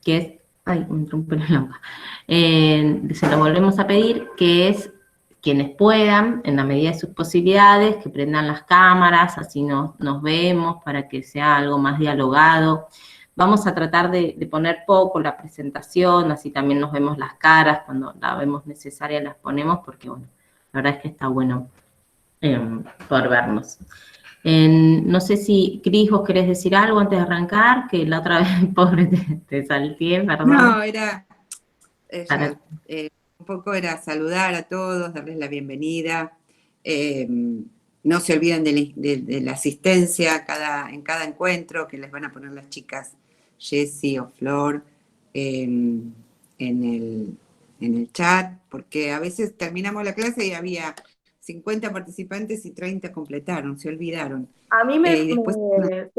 que es, ay, me entró un pelo en la boca, se lo volvemos a pedir, que es quienes puedan, en la medida de sus posibilidades, que prendan las cámaras, así nos vemos, para que sea algo más dialogado. Vamos a tratar de poner poco la presentación, así también nos vemos las caras, cuando la vemos necesaria las ponemos, porque bueno, la verdad es que está bueno poder vernos. No sé si, Cris, vos querés decir algo antes de arrancar, que la otra vez, pobre, te salteé, perdón. No, era un poco era saludar a todos, darles la bienvenida. No se olviden de la asistencia en cada encuentro que les van a poner las chicas Jessie o Flor en el chat, porque a veces terminamos la clase y había 50 participantes y 30 completaron, se olvidaron. A mí se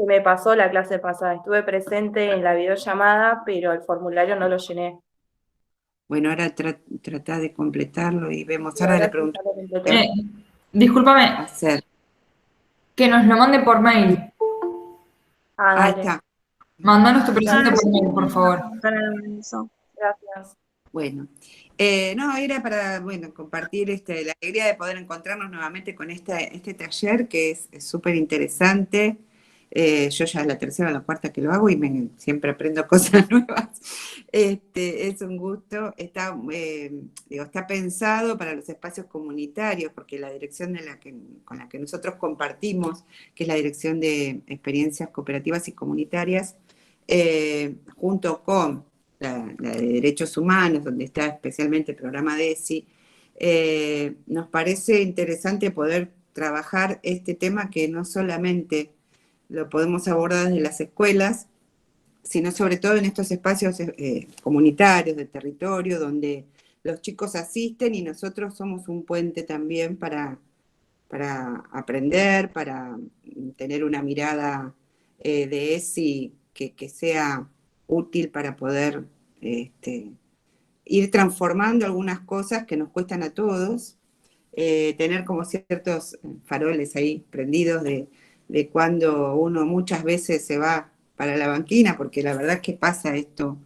me pasó la clase pasada, estuve presente en la videollamada, pero el formulario no lo llené. Bueno, ahora trata de completarlo y vemos. Ahora le pregunto. Discúlpame. Que nos lo mande por mail. Ahí está. Mándanos tu presente por mail, por favor. Gracias. Bueno, no, era para, compartir la alegría de poder encontrarnos nuevamente con este taller que es súper interesante. Yo ya es la tercera o la cuarta que lo hago y siempre aprendo cosas nuevas. Es un gusto. Está pensado para los espacios comunitarios, porque la dirección con la que nosotros compartimos, que es la Dirección de Experiencias Cooperativas y Comunitarias, junto con la de Derechos Humanos, donde está especialmente el programa DESI, nos parece interesante poder trabajar este tema que no solamente lo podemos abordar desde las escuelas, sino sobre todo en estos espacios comunitarios, de territorio, donde los chicos asisten y nosotros somos un puente también para aprender, para tener una mirada de ESI que sea útil para poder ir transformando algunas cosas que nos cuestan a todos, tener como ciertos faroles ahí prendidos de cuando uno muchas veces se va para la banquina, porque la verdad es que pasa esto,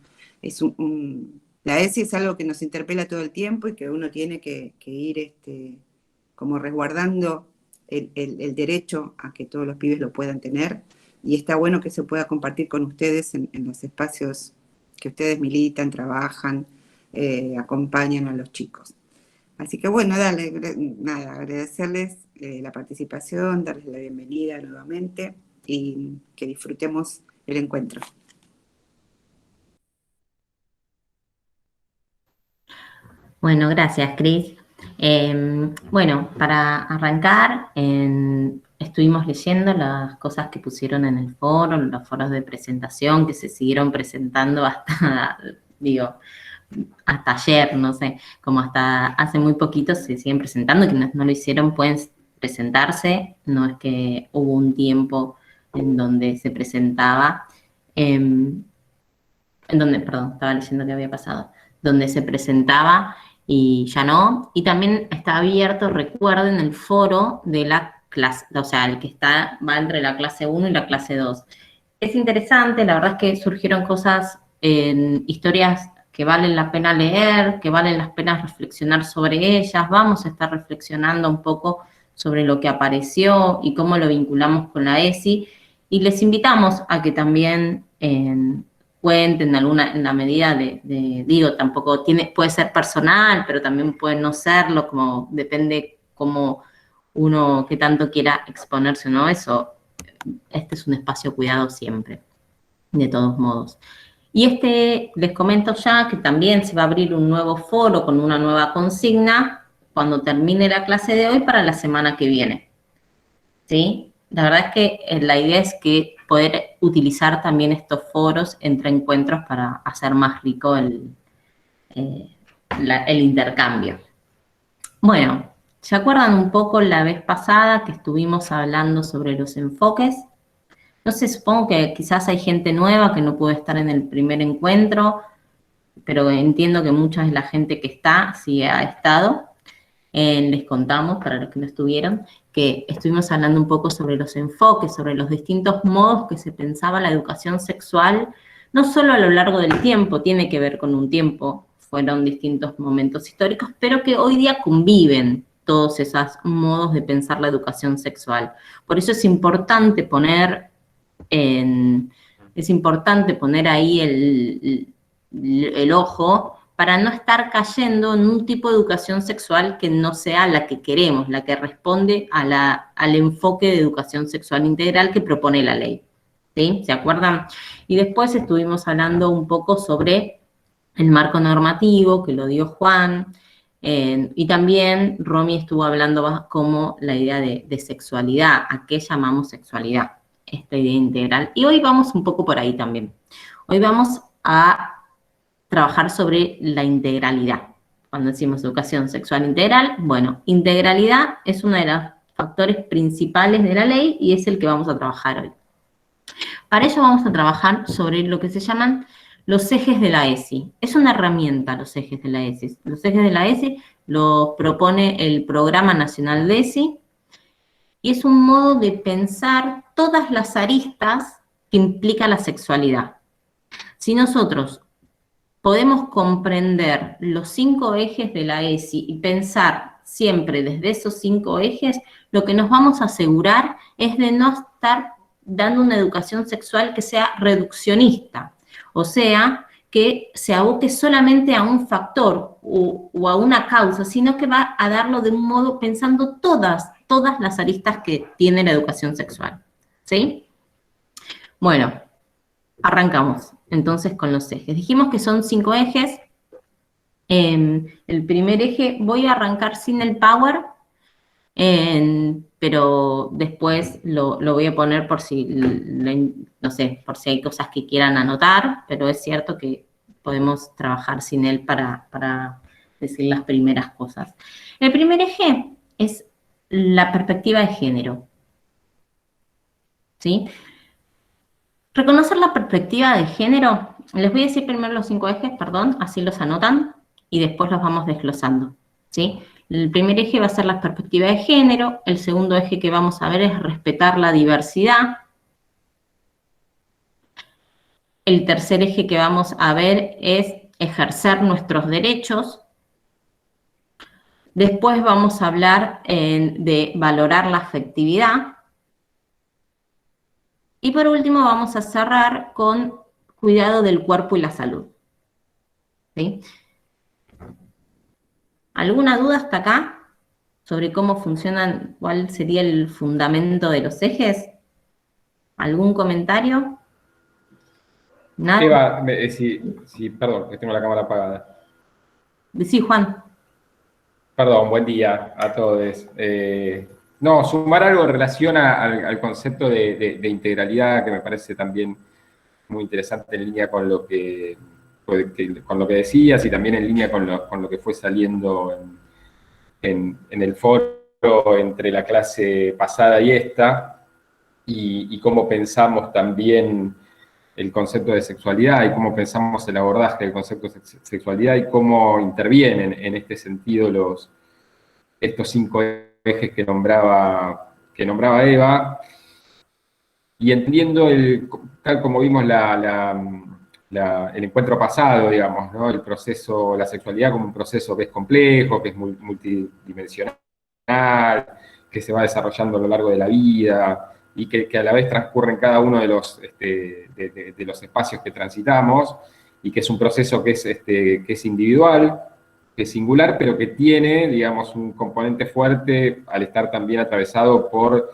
la ESI es algo que nos interpela todo el tiempo y que uno tiene que ir como resguardando el derecho a que todos los pibes lo puedan tener, y está bueno que se pueda compartir con ustedes en los espacios que ustedes militan, trabajan, acompañan a los chicos. Así que bueno, agradecerles la participación, darles la bienvenida nuevamente y que disfrutemos el encuentro. Bueno, gracias, Cris. Bueno, para arrancar, estuvimos leyendo las cosas que pusieron en el foro, los foros de presentación que se siguieron presentando hasta, hasta ayer, no sé, como hasta hace muy poquito se siguen presentando, quienes no lo hicieron pueden presentarse, no es que hubo un tiempo en donde se presentaba, estaba leyendo qué había pasado, donde se presentaba y ya no, y también está abierto, recuerden, el foro de la clase, o sea, el que va entre la clase 1 y la clase 2. Es interesante, la verdad es que surgieron cosas, historias que valen la pena leer, que valen la pena reflexionar sobre ellas. Vamos a estar reflexionando un poco sobre lo que apareció y cómo lo vinculamos con la ESI, y les invitamos a que también cuenten en la medida tampoco puede ser personal, pero también puede no serlo, como depende como uno que tanto quiera exponerse, ¿no? Eso, este es un espacio cuidado siempre, de todos modos. Y les comento ya que también se va a abrir un nuevo foro con una nueva consigna cuando termine la clase de hoy para la semana que viene, ¿sí? La verdad es que la idea es que poder utilizar también estos foros entre encuentros para hacer más rico el intercambio. Bueno, ¿se acuerdan un poco la vez pasada que estuvimos hablando sobre los enfoques? No sé, supongo que quizás hay gente nueva que no pudo estar en el primer encuentro, pero entiendo que mucha de la gente que está sí ha estado. Les contamos, para los que no estuvieron, que estuvimos hablando un poco sobre los enfoques, sobre los distintos modos que se pensaba la educación sexual no solo a lo largo del tiempo, tiene que ver con un tiempo, fueron distintos momentos históricos, pero que hoy día conviven todos esos modos de pensar la educación sexual. Por eso es importante poner ahí el ojo para no estar cayendo en un tipo de educación sexual que no sea la que queremos, la que responde al enfoque de educación sexual integral que propone la ley. ¿Sí? ¿Se acuerdan? Y después estuvimos hablando un poco sobre el marco normativo, que lo dio Juan, y también Romy estuvo hablando como la idea de sexualidad, a qué llamamos sexualidad, esta idea integral. Y hoy vamos un poco por ahí también. Hoy vamos a trabajar sobre la integralidad. Cuando decimos educación sexual integral, bueno, integralidad es uno de los factores principales de la ley y es el que vamos a trabajar hoy. Para ello vamos a trabajar sobre lo que se llaman los ejes de la ESI. Es una herramienta los ejes de la ESI. Los ejes de la ESI los propone el Programa Nacional de ESI y es un modo de pensar todas las aristas que implica la sexualidad. Si nosotros podemos comprender los 5 ejes de la ESI y pensar siempre desde esos 5 ejes, lo que nos vamos a asegurar es de no estar dando una educación sexual que sea reduccionista, o sea, que se aboque solamente a un factor o a una causa, sino que va a darlo de un modo pensando todas las aristas que tiene la educación sexual. ¿Sí? Bueno, arrancamos entonces con los ejes. Dijimos que son 5 ejes. El primer eje, voy a arrancar sin el power, pero después lo voy a poner por si, no sé, por si hay cosas que quieran anotar, pero es cierto que podemos trabajar sin él para decir las primeras cosas. El primer eje es la perspectiva de género. ¿Sí? Reconocer la perspectiva de género, les voy a decir primero los 5 ejes, perdón, así los anotan, y después los vamos desglosando, ¿sí? El primer eje va a ser la perspectiva de género, el segundo eje que vamos a ver es respetar la diversidad, el tercer eje que vamos a ver es ejercer nuestros derechos, después vamos a hablar de valorar la afectividad, y por último vamos a cerrar con cuidado del cuerpo y la salud. ¿Sí? ¿Alguna duda hasta acá sobre cómo funcionan, cuál sería el fundamento de los ejes? ¿Algún comentario? ¿Nada? Eva, sí, perdón, que tengo la cámara apagada. Sí, Juan. Perdón, buen día a todos. No, sumar algo en relación al concepto de integralidad, que me parece también muy interesante en línea con lo que decías y también en línea con lo que fue saliendo en el foro entre la clase pasada y esta, y cómo pensamos también el concepto de sexualidad y cómo pensamos el abordaje del concepto de sexualidad y cómo intervienen en este sentido estos 5 ejes que nombraba Eva, y entendiendo tal como vimos el encuentro pasado, digamos, ¿no? El proceso, la sexualidad como un proceso que es complejo, que es multidimensional, que se va desarrollando a lo largo de la vida, y que a la vez transcurre en cada uno de los espacios que transitamos, y que es un proceso que es individual, que es singular, pero que tiene, digamos, un componente fuerte al estar también atravesado por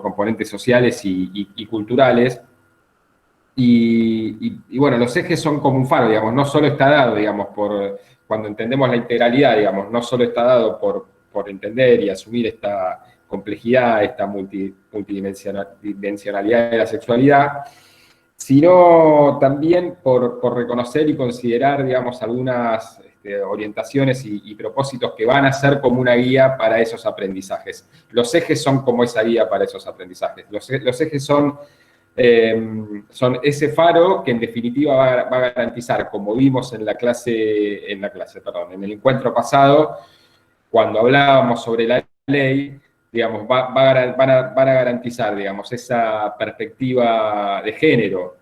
componentes sociales y culturales. Y bueno, los ejes son como un faro, digamos, no solo está dado, digamos, cuando entendemos la integralidad, digamos, no solo está dado por entender y asumir esta complejidad, esta multidimensionalidad de la sexualidad, sino también por reconocer y considerar, digamos, algunas orientaciones y propósitos que van a ser como una guía para esos aprendizajes. Los ejes son como esa guía para esos aprendizajes. Los ejes son ese faro que en definitiva va a garantizar, como vimos en el encuentro pasado, cuando hablábamos sobre la ley, digamos, van a garantizar, digamos, esa perspectiva de género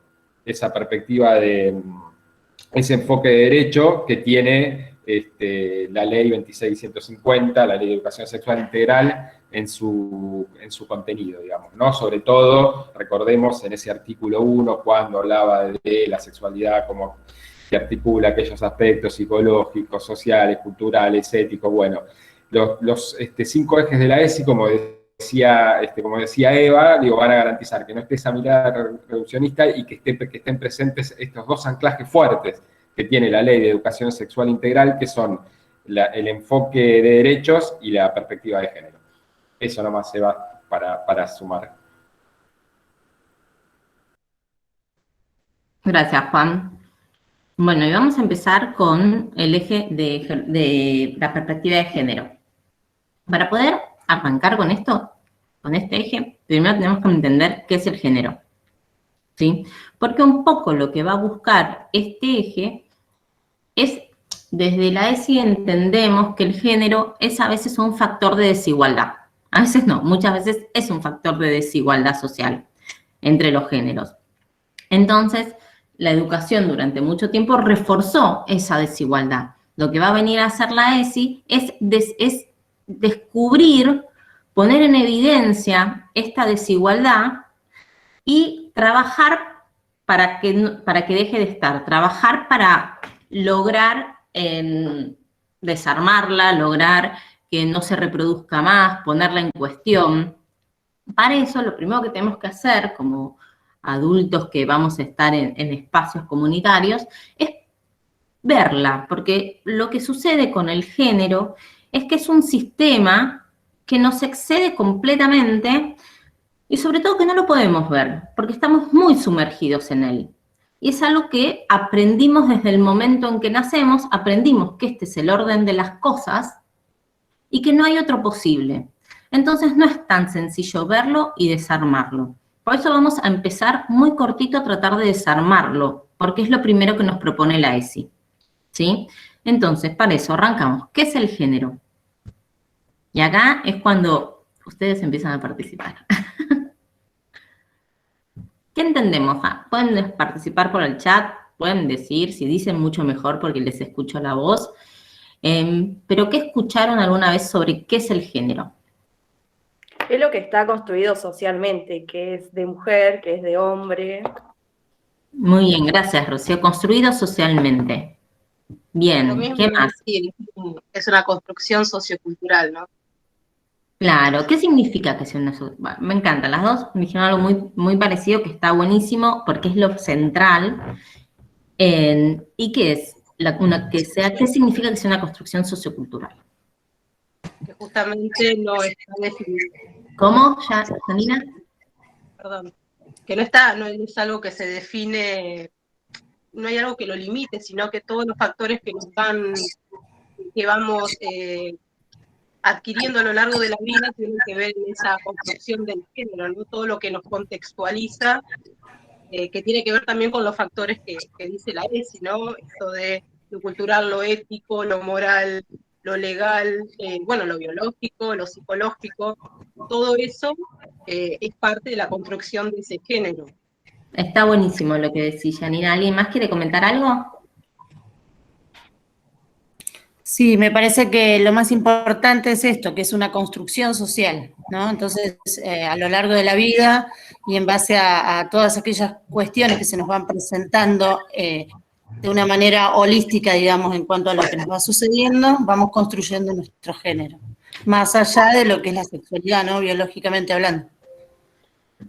esa perspectiva de ese enfoque de derecho que tiene la ley 26.150, la ley de educación sexual integral, en su contenido, digamos, ¿no? Sobre todo, recordemos en ese artículo 1, cuando hablaba de la sexualidad como que articula aquellos aspectos psicológicos, sociales, culturales, éticos, bueno, los 5 ejes de la ESI, como decía Eva, digo, van a garantizar que no esté esa mirada reduccionista y que estén presentes estos 2 anclajes fuertes que tiene la Ley de Educación Sexual Integral, que son el enfoque de derechos y la perspectiva de género. Eso nomás, Eva, para sumar. Gracias, Juan. Bueno, y vamos a empezar con el eje de la perspectiva de género. Para poder arrancar con esto, con este eje, primero tenemos que entender qué es el género, ¿sí? Porque un poco lo que va a buscar este eje es, desde la ESI entendemos que el género es a veces un factor de desigualdad. A veces no, muchas veces es un factor de desigualdad social entre los géneros. Entonces, la educación durante mucho tiempo reforzó esa desigualdad. Lo que va a venir a hacer la ESI es descubrir, poner en evidencia esta desigualdad y trabajar para que deje de estar, trabajar para lograr desarmarla, lograr que no se reproduzca más, ponerla en cuestión. Para eso, lo primero que tenemos que hacer como adultos que vamos a estar en espacios comunitarios es verla, porque lo que sucede con el género es que es un sistema que nos excede completamente y sobre todo que no lo podemos ver, porque estamos muy sumergidos en él. Y es algo que aprendimos desde el momento en que nacemos, aprendimos que este es el orden de las cosas y que no hay otro posible. Entonces no es tan sencillo verlo y desarmarlo. Por eso vamos a empezar muy cortito a tratar de desarmarlo, porque es lo primero que nos propone la ESI, ¿sí? Entonces, para eso arrancamos. ¿Qué es el género? Y acá es cuando ustedes empiezan a participar. ¿Qué entendemos? Pueden participar por el chat, pueden decir, si dicen mucho mejor porque les escucho la voz, pero ¿qué escucharon alguna vez sobre qué es el género? Es lo que está construido socialmente, que es de mujer, que es de hombre. Muy bien, gracias, Rocío. Construido socialmente. Bien, ¿qué más? Sí, es una construcción sociocultural, ¿no? Claro, ¿qué significa que sea una... Bueno, me encantan, las dos me dijeron algo muy, muy parecido que está buenísimo porque es lo central. ¿Y qué es? ¿Qué significa que sea una construcción sociocultural? Que justamente no está definido. ¿Cómo, Janina? Perdón. Que no es algo que se define, no hay algo que lo limite, sino que todos los factores que vamos adquiriendo a lo largo de la vida tienen que ver en esa construcción del género, ¿no? Todo lo que nos contextualiza, que tiene que ver también con los factores que dice la ESI, ¿no? Esto de lo cultural, lo ético, lo moral, lo legal, bueno, lo biológico, lo psicológico, todo eso es parte de la construcción de ese género. Está buenísimo lo que decís, Janina. ¿Alguien más quiere comentar algo? Sí, me parece que lo más importante es esto, que es una construcción social, ¿no? Entonces, a lo largo de la vida y en base a todas aquellas cuestiones que se nos van presentando de una manera holística, digamos, en cuanto a lo que nos va sucediendo, vamos construyendo nuestro género, más allá de lo que es la sexualidad, ¿no? Biológicamente hablando.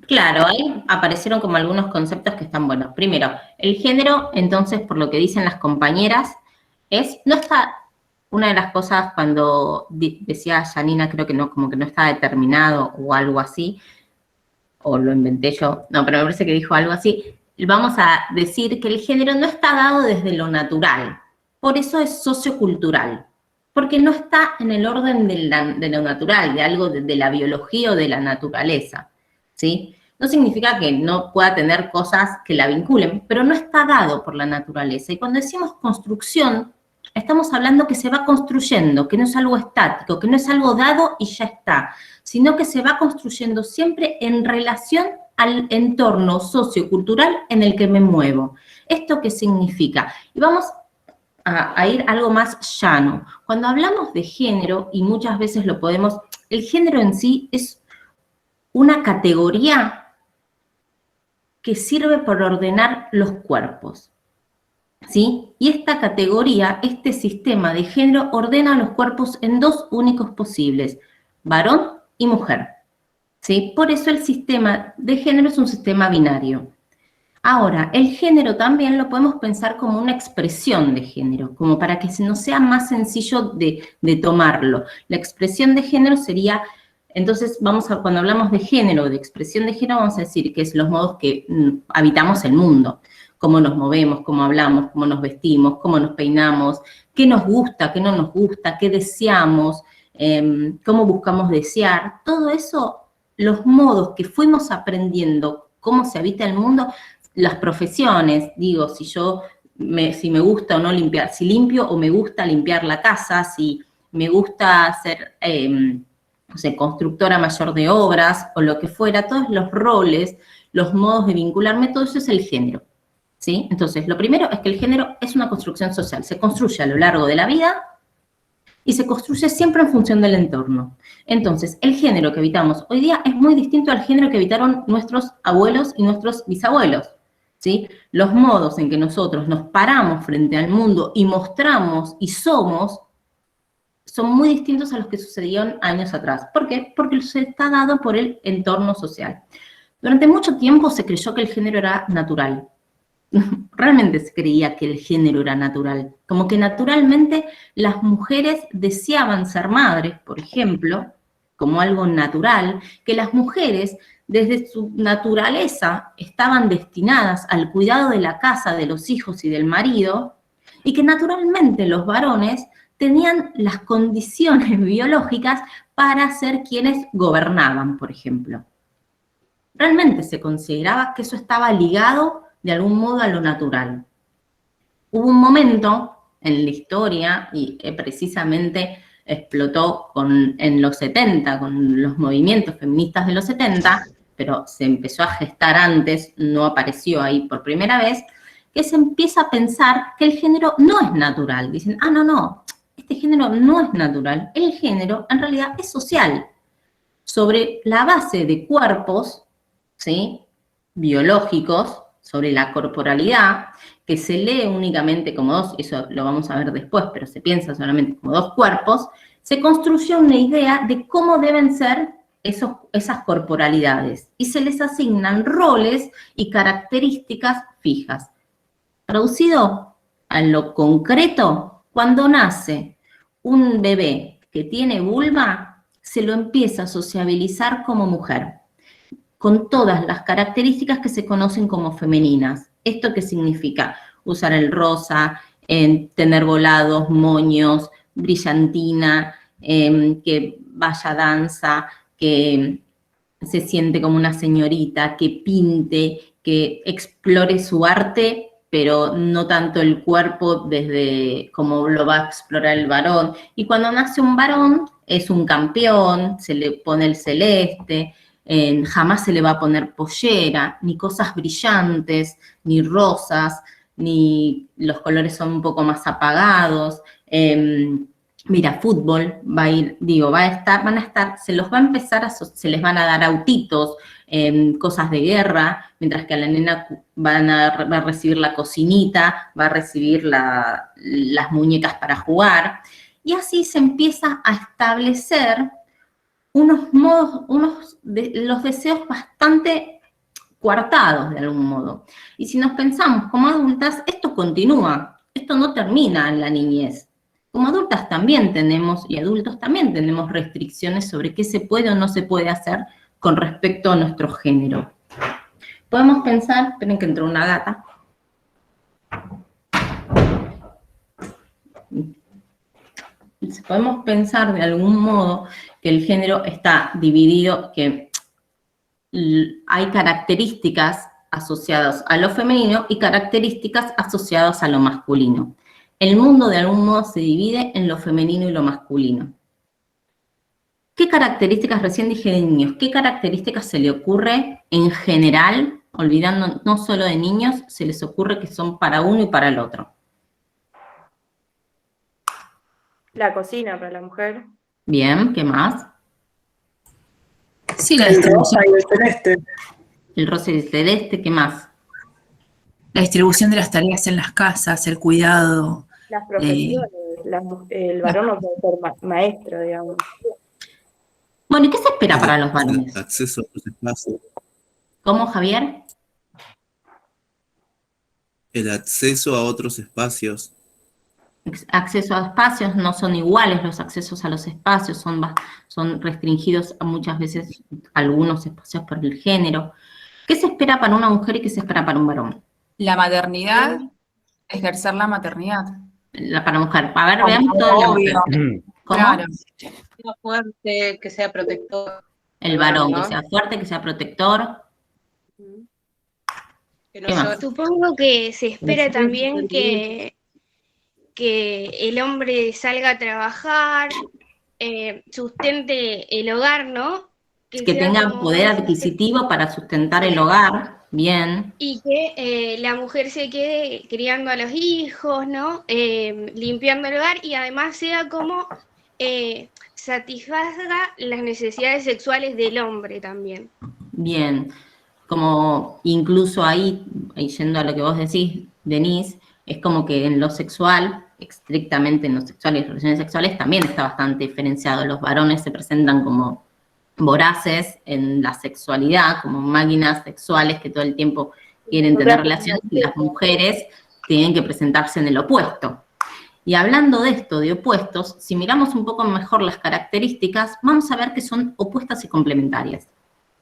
Claro, ahí aparecieron como algunos conceptos que están buenos. Primero, el género, entonces, por lo que dicen las compañeras, no está... Una de las cosas cuando decía Janina, creo que no, como que no está determinado o algo así, o lo inventé yo, no, pero me parece que dijo algo así, vamos a decir que el género no está dado desde lo natural, por eso es sociocultural, porque no está en el orden de lo natural, de algo de la biología o de la naturaleza, ¿sí? No significa que no pueda tener cosas que la vinculen, pero no está dado por la naturaleza. Y cuando decimos construcción, estamos hablando que se va construyendo, que no es algo estático, que no es algo dado y ya está, sino que se va construyendo siempre en relación al entorno sociocultural en el que me muevo. ¿Esto qué significa? Y vamos a ir a algo más llano. Cuando hablamos de género, y muchas veces lo podemos, el género en sí es una categoría que sirve para ordenar los cuerpos, ¿sí? Y esta categoría, este sistema de género, ordena los cuerpos en dos únicos posibles, varón y mujer, ¿sí? Por eso el sistema de género es un sistema binario. Ahora, el género también lo podemos pensar como una expresión de género, como para que nos sea más sencillo de tomarlo. La expresión de género sería, entonces cuando hablamos de género, de expresión de género, vamos a decir que es los modos que habitamos el mundo, cómo nos movemos, cómo hablamos, cómo nos vestimos, cómo nos peinamos, qué nos gusta, qué no nos gusta, qué deseamos, cómo buscamos desear. Todo eso, los modos que fuimos aprendiendo, cómo se habita el mundo, las profesiones, digo, si me gusta o no limpiar, si limpio o me gusta limpiar la casa, si me gusta ser, no sé, constructora mayor de obras o lo que fuera, todos los roles, los modos de vincularme, todo eso es el género, ¿sí? Entonces, lo primero es que el género es una construcción social, se construye a lo largo de la vida y se construye siempre en función del entorno. Entonces, el género que habitamos hoy día es muy distinto al género que habitaron nuestros abuelos y nuestros bisabuelos, ¿sí? Los modos en que nosotros nos paramos frente al mundo y mostramos y somos son muy distintos a los que sucedieron años atrás. ¿Por qué? Porque se está dado por el entorno social. Durante mucho tiempo se creyó que el género era natural. Realmente se creía que el género era natural. Como que naturalmente las mujeres deseaban ser madres, por ejemplo, como algo natural, que las mujeres desde su naturaleza estaban destinadas al cuidado de la casa, de los hijos y del marido, y que naturalmente los varones tenían las condiciones biológicas para ser quienes gobernaban, por ejemplo. Realmente se consideraba que eso estaba ligado de algún modo a lo natural. Hubo un momento en la historia, y precisamente explotó en los 70, con los movimientos feministas de los 70, pero se empezó a gestar antes, no apareció ahí por primera vez, que se empieza a pensar que el género no es natural. Dicen, no, este género no es natural. El género en realidad es social, sobre la base de cuerpos, ¿sí?, biológicos, sobre la corporalidad, que se lee únicamente como dos, eso lo vamos a ver después, pero se piensa solamente como dos cuerpos, se construye una idea de cómo deben ser esas corporalidades, y se les asignan roles y características fijas. Traducido a lo concreto, cuando nace un bebé que tiene vulva, se lo empieza a sociabilizar como mujer, con todas las características que se conocen como femeninas. ¿Esto qué significa? Usar el rosa, tener volados, moños, brillantina, que vaya a danza, que se siente como una señorita, que pinte, que explore su arte, pero no tanto el cuerpo desde como lo va a explorar el varón. Y cuando nace un varón, es un campeón, se le pone el celeste, jamás se le va a poner pollera, ni cosas brillantes, ni rosas, ni los colores son un poco más apagados. Mira, fútbol, se les van a dar autitos, cosas de guerra, mientras que a la nena va a recibir la cocinita, va a recibir las muñecas para jugar. Y así se empieza a establecer unos modos, los deseos bastante coartados de algún modo. Y si nos pensamos como adultas, esto continúa, esto no termina en la niñez. Como adultas también tenemos, y adultos también tenemos restricciones sobre qué se puede o no se puede hacer con respecto a nuestro género. Podemos pensar, esperen que entró una gata. Podemos pensar de algún modo que el género está dividido, que hay características asociadas a lo femenino y características asociadas a lo masculino. El mundo de algún modo se divide en lo femenino y lo masculino. ¿Qué características, recién dije de niños, qué características se le ocurre en general, olvidando no solo de niños, se les ocurre que son para uno y para el otro? La cocina para la mujer. Bien, ¿qué más? Sí, la El rosa distribución, y el celeste. El rosa y el celeste, ¿qué más? la distribución de las tareas en las casas, el cuidado. Las profesiones. El varón no puede ser maestro, digamos. Bueno, ¿y qué se espera para los El varones? acceso a los espacios. ¿Cómo, Javier? El acceso a otros espacios. Acceso a espacios, no son iguales los accesos a los espacios, son restringidos muchas veces algunos espacios por el género. ¿Qué se espera para una mujer y qué se espera para un varón? La maternidad, ejercer la maternidad. Para mujer. A ver, veamos todo la mujer. Obvio, ¿Cómo? claro. Que sea fuerte, que sea protector. El varón, ¿no? que sea fuerte, que sea protector. Que no ¿Qué más? llore. Supongo que se espera Sí, también sí. que el hombre salga a trabajar, sustente el hogar, ¿no? Que sea tenga como poder más- adquisitivo para sustentar el hogar. Bien. Y que la mujer se quede criando a los hijos, ¿no? Limpiando el hogar y además sea como satisfaga las necesidades sexuales del hombre también. Bien, como incluso ahí, yendo a lo que vos decís, Denise, es como que en lo sexual, estrictamente en lo sexual y las relaciones sexuales, también está bastante diferenciado. Los varones se presentan como voraces en la sexualidad, como máquinas sexuales que todo el tiempo quieren tener relaciones, y las mujeres tienen que presentarse en el opuesto. Y hablando de esto, de opuestos, si miramos un poco mejor las características, vamos a ver que son opuestas y complementarias.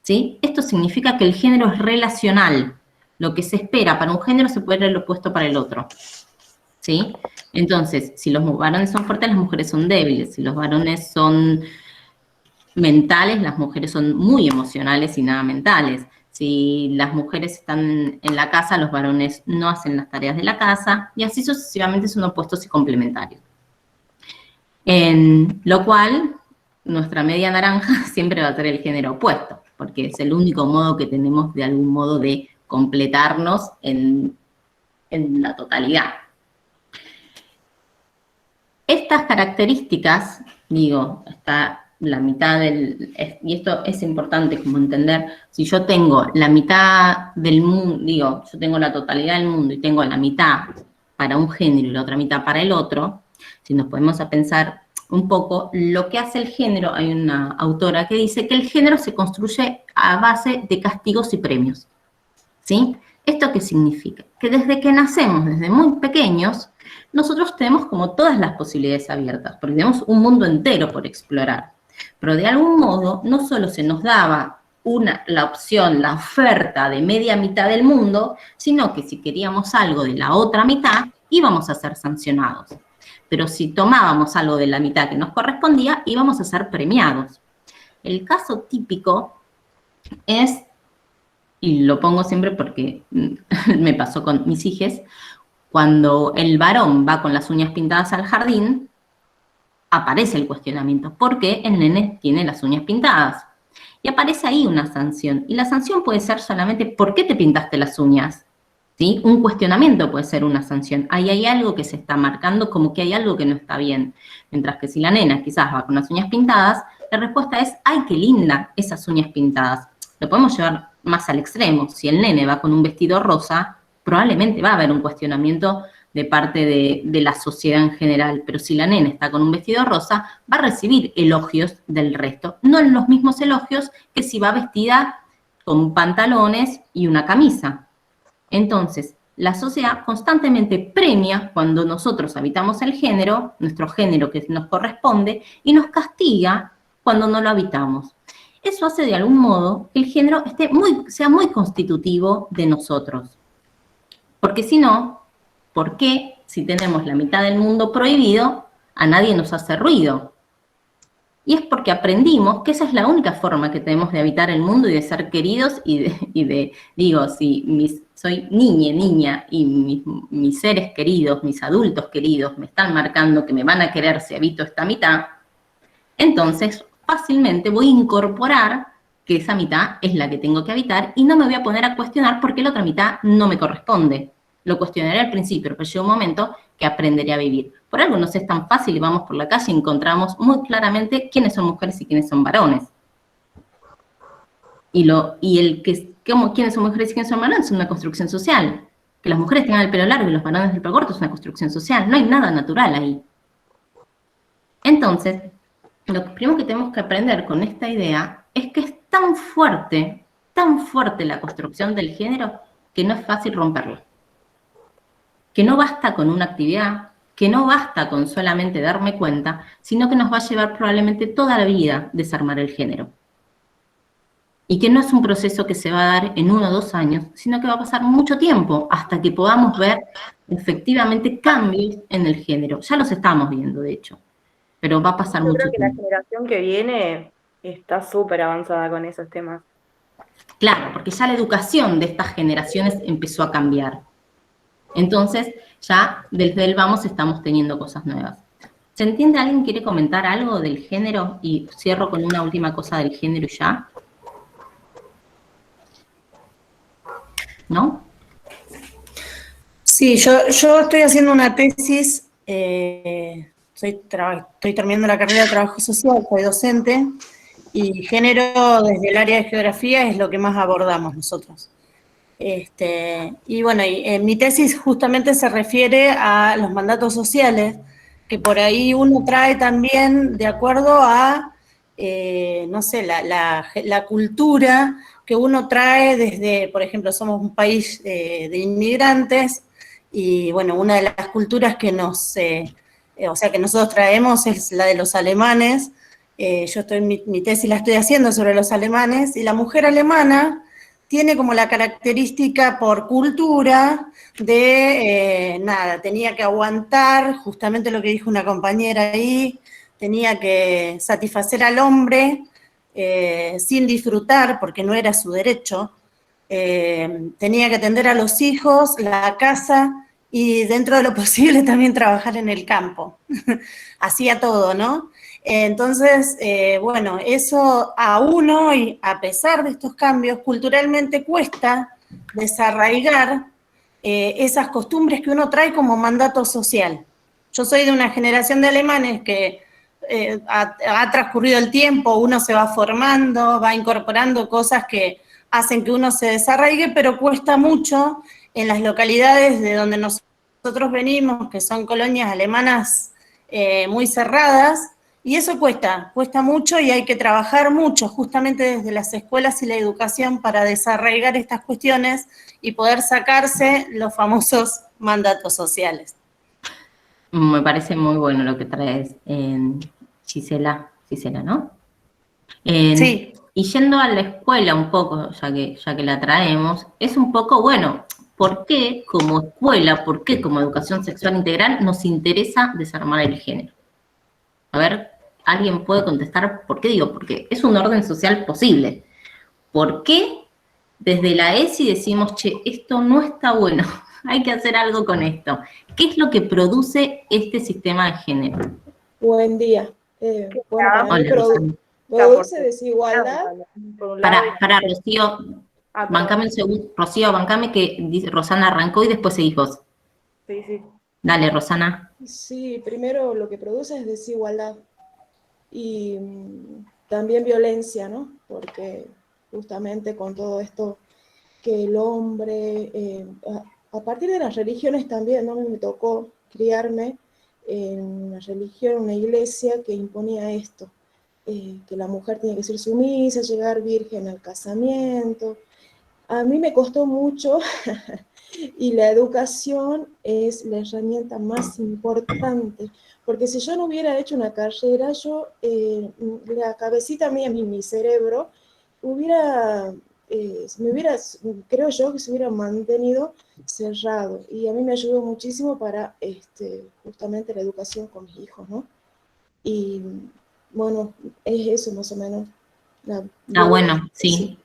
¿Sí? Esto significa que el género es relacional. Lo que se espera para un género se puede ver lo opuesto para el otro. ¿Sí? Entonces, si los varones son fuertes, las mujeres son débiles. Si los varones son mentales, las mujeres son muy emocionales y nada mentales. Si las mujeres están en la casa, los varones no hacen las tareas de la casa, y así sucesivamente son opuestos y complementarios. En lo cual, nuestra media naranja siempre va a ser el género opuesto, porque es el único modo que tenemos de algún modo de completarnos en la totalidad. Estas características, digo, está la mitad y esto es importante como entender, si yo tengo la mitad del mundo, digo, yo tengo la totalidad del mundo y tengo la mitad para un género y la otra mitad para el otro, si nos ponemos a pensar un poco, lo que hace el género, hay una autora que dice que el género se construye a base de castigos y premios, ¿sí? ¿Esto qué significa? Que desde que nacemos, desde muy pequeños, nosotros tenemos como todas las posibilidades abiertas, porque tenemos un mundo entero por explorar. Pero de algún modo, no solo se nos daba la opción, la oferta de media mitad del mundo, sino que si queríamos algo de la otra mitad, íbamos a ser sancionados. Pero si tomábamos algo de la mitad que nos correspondía, íbamos a ser premiados. El caso típico es, y lo pongo siempre porque me pasó con mis hijes, cuando el varón va con las uñas pintadas al jardín, aparece el cuestionamiento, ¿por qué el nene tiene las uñas pintadas? Y aparece ahí una sanción, y la sanción puede ser solamente, ¿por qué te pintaste las uñas? ¿Sí? Un cuestionamiento puede ser una sanción. Ahí hay algo que se está marcando como que hay algo que no está bien. Mientras que si la nena quizás va con las uñas pintadas, la respuesta es, ¡ay, qué linda esas uñas pintadas! Lo podemos llevar más al extremo. Si el nene va con un vestido rosa, probablemente va a haber un cuestionamiento de parte de la sociedad en general, pero si la nena está con un vestido rosa, va a recibir elogios del resto, no los mismos elogios que si va vestida con pantalones y una camisa. Entonces, la sociedad constantemente premia cuando nosotros habitamos el género, nuestro género que nos corresponde, y nos castiga cuando no lo habitamos. Eso hace de algún modo que el género sea muy constitutivo de nosotros. Porque si no, ¿por qué si tenemos la mitad del mundo prohibido, a nadie nos hace ruido? Y es porque aprendimos que esa es la única forma que tenemos de habitar el mundo y de ser queridos digo, si soy niña, y mis seres queridos, mis adultos queridos me están marcando que me van a querer si habito esta mitad, entonces fácilmente voy a incorporar que esa mitad es la que tengo que habitar y no me voy a poner a cuestionar por qué la otra mitad no me corresponde. Lo cuestionaré al principio, pero llega un momento que aprenderé a vivir. Por algo no es tan fácil y vamos por la calle y encontramos muy claramente quiénes son mujeres y quiénes son varones. Quiénes son mujeres y quiénes son varones es una construcción social. Que las mujeres tengan el pelo largo y los varones el pelo corto es una construcción social. No hay nada natural ahí. Entonces, lo primero que tenemos que aprender con esta idea es que es tan fuerte la construcción del género que no es fácil romperla. Que no basta con una actividad, que no basta con solamente darme cuenta, sino que nos va a llevar probablemente toda la vida desarmar el género. Y que no es un proceso que se va a dar en 1 o 2 años, sino que va a pasar mucho tiempo hasta que podamos ver efectivamente cambios en el género. Ya los estamos viendo, de hecho, pero va a pasar mucho Yo creo que la tiempo. generación que viene está súper avanzada con esos temas. Claro, porque ya la educación de estas generaciones empezó a cambiar. Entonces, ya desde el vamos estamos teniendo cosas nuevas. ¿Se entiende? ¿Alguien quiere comentar algo del género? Y cierro con una última cosa del género y ya. ¿No? Sí, yo estoy haciendo una tesis, estoy terminando la carrera de trabajo social, soy docente, y género desde el área de geografía es lo que más abordamos nosotros. Y bueno, mi tesis justamente se refiere a los mandatos sociales, que por ahí uno trae también de acuerdo a, no sé, la cultura que uno trae desde, por ejemplo, somos un país de inmigrantes, y bueno, una de las culturas que que nosotros traemos es la de los alemanes. Mi tesis la estoy haciendo sobre los alemanes, y la mujer alemana tiene como la característica por cultura de, tenía que aguantar, justamente lo que dijo una compañera ahí, tenía que satisfacer al hombre sin disfrutar, porque no era su derecho, tenía que atender a los hijos, la casa, y dentro de lo posible también trabajar en el campo. Hacía todo, ¿no? Entonces, bueno, eso a uno, y a pesar de estos cambios, culturalmente cuesta desarraigar esas costumbres que uno trae como mandato social. Yo soy de una generación de alemanes que ha transcurrido el tiempo, uno se va formando, va incorporando cosas que hacen que uno se desarraigue, pero cuesta mucho en las localidades de donde nosotros venimos, que son colonias alemanas muy cerradas, y eso cuesta mucho, y hay que trabajar mucho justamente desde las escuelas y la educación para desarraigar estas cuestiones y poder sacarse los famosos mandatos sociales. Me parece muy bueno lo que traes, Gisela, ¿no? Sí. Y yendo a la escuela un poco, ya que la traemos, es un poco, bueno, ¿por qué como escuela, por qué como educación sexual integral nos interesa desarmar el género? A ver, ¿alguien puede contestar por qué digo? Porque es un orden social posible. ¿Por qué desde la ESI decimos, che, esto no está bueno, hay que hacer algo con esto? ¿Qué es lo que produce este sistema de género? Buen día. Bueno, para mí Hola, produce desigualdad. Para Rocío, bancame un segundo. Rocío, bancame que Rosana arrancó y después seguís vos. Sí, sí. Dale, Rosana. Sí, primero lo que produce es desigualdad y también violencia, ¿no? Porque justamente con todo esto que el hombre, a partir de las religiones también, ¿no? Me tocó criarme en una religión, una iglesia que imponía esto, que la mujer tiene que ser sumisa, llegar virgen al casamiento. A mí me costó mucho y la educación es la herramienta más importante, porque si yo no hubiera hecho una carrera, la cabecita mía, mi cerebro, creo yo que se hubiera mantenido cerrado, y a mí me ayudó muchísimo para justamente la educación con mis hijos, ¿no? Y bueno, es eso más o menos. Bueno, sí.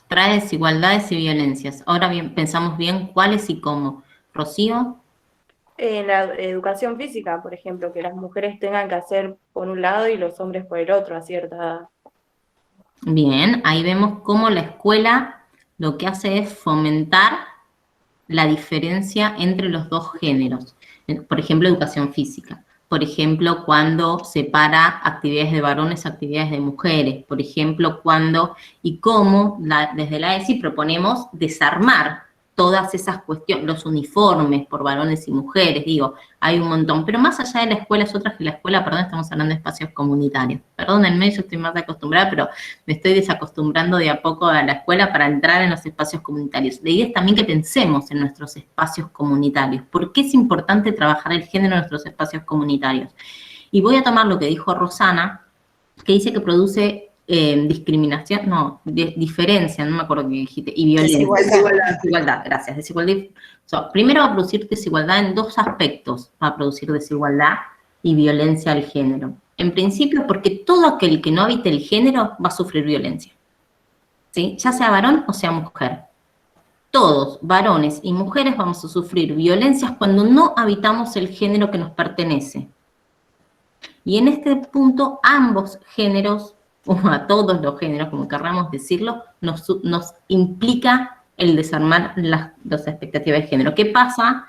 Trae desigualdades y violencias. Ahora bien, pensamos bien cuáles y cómo. Rocío. En la educación física, por ejemplo, que las mujeres tengan que hacer por un lado y los hombres por el otro a cierta edad. Bien, ahí vemos cómo la escuela lo que hace es fomentar la diferencia entre los dos géneros. Por ejemplo, educación física. Por ejemplo, cuando separa actividades de varones, actividades de mujeres. Por ejemplo, cuando y cómo desde la ESI proponemos desarmar todas esas cuestiones, los uniformes por varones y mujeres, digo, hay un montón. Pero más allá de la escuela, es otra que la escuela, perdón, estamos hablando de espacios comunitarios. Perdónenme, yo estoy más acostumbrada, pero me estoy desacostumbrando de a poco a la escuela para entrar en los espacios comunitarios. La idea es también que pensemos en nuestros espacios comunitarios. ¿Por qué es importante trabajar el género en nuestros espacios comunitarios? Y voy a tomar lo que dijo Rosana, que dice que produce discriminación, no, diferencia, no me acuerdo qué dijiste, y violencia. Desigualdad, gracias. Desigualdad. Primero va a producir desigualdad en dos aspectos, va a producir desigualdad y violencia al género. En principio, porque todo aquel que no habite el género va a sufrir violencia, ¿sí? Ya sea varón o sea mujer. Todos, varones y mujeres, vamos a sufrir violencias cuando no habitamos el género que nos pertenece. Y en este punto, ambos géneros, o a todos los géneros, como querramos decirlo, nos implica el desarmar las expectativas de género. ¿Qué pasa?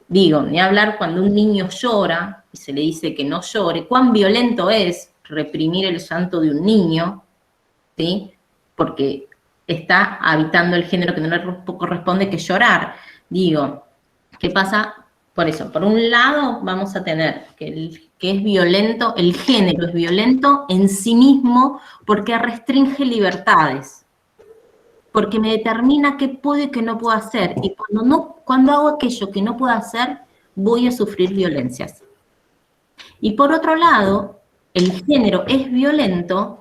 Digo, ni hablar cuando un niño llora y se le dice que no llore, cuán violento es reprimir el llanto de un niño, ¿sí? Porque está habitando el género que no le corresponde, que llorar. Digo, ¿qué pasa? Por eso, por un lado vamos a tener que es violento, el género es violento en sí mismo porque restringe libertades, porque me determina qué puedo y qué no puedo hacer, y cuando hago aquello que no puedo hacer, voy a sufrir violencias. Y por otro lado, el género es violento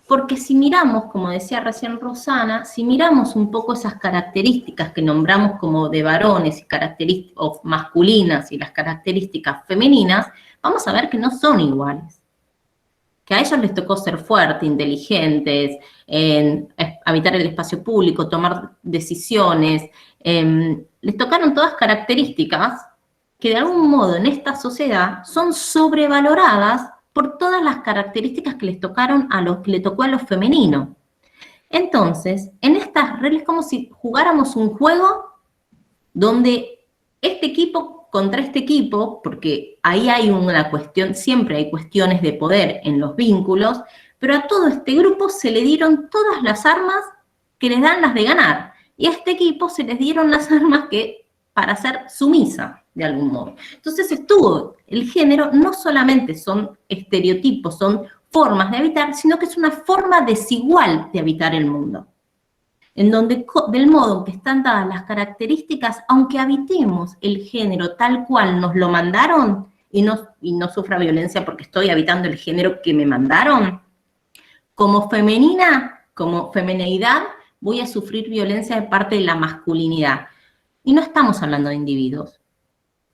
porque si miramos, como decía recién Rosana, si miramos un poco esas características que nombramos como de varones y características masculinas y las características femeninas, vamos a ver que no son iguales. Que a ellos les tocó ser fuertes, inteligentes, habitar el espacio público, tomar decisiones. Les tocaron todas características que de algún modo en esta sociedad son sobrevaloradas por todas las características que les tocaron que le tocó a lo femenino. Entonces, en estas reglas es como si jugáramos un juego donde este equipo contra este equipo, porque ahí hay una cuestión, siempre hay cuestiones de poder en los vínculos, pero a todo este grupo se le dieron todas las armas que les dan las de ganar, y a este equipo se les dieron las armas para ser sumisa, de algún modo. Entonces el género no solamente son estereotipos, son formas de habitar, sino que es una forma desigual de habitar el mundo. En donde, del modo en que están dadas las características, aunque habitemos el género tal cual nos lo mandaron, y no sufra violencia porque estoy habitando el género que me mandaron, como femenina, como femenidad, voy a sufrir violencia de parte de la masculinidad. Y no estamos hablando de individuos,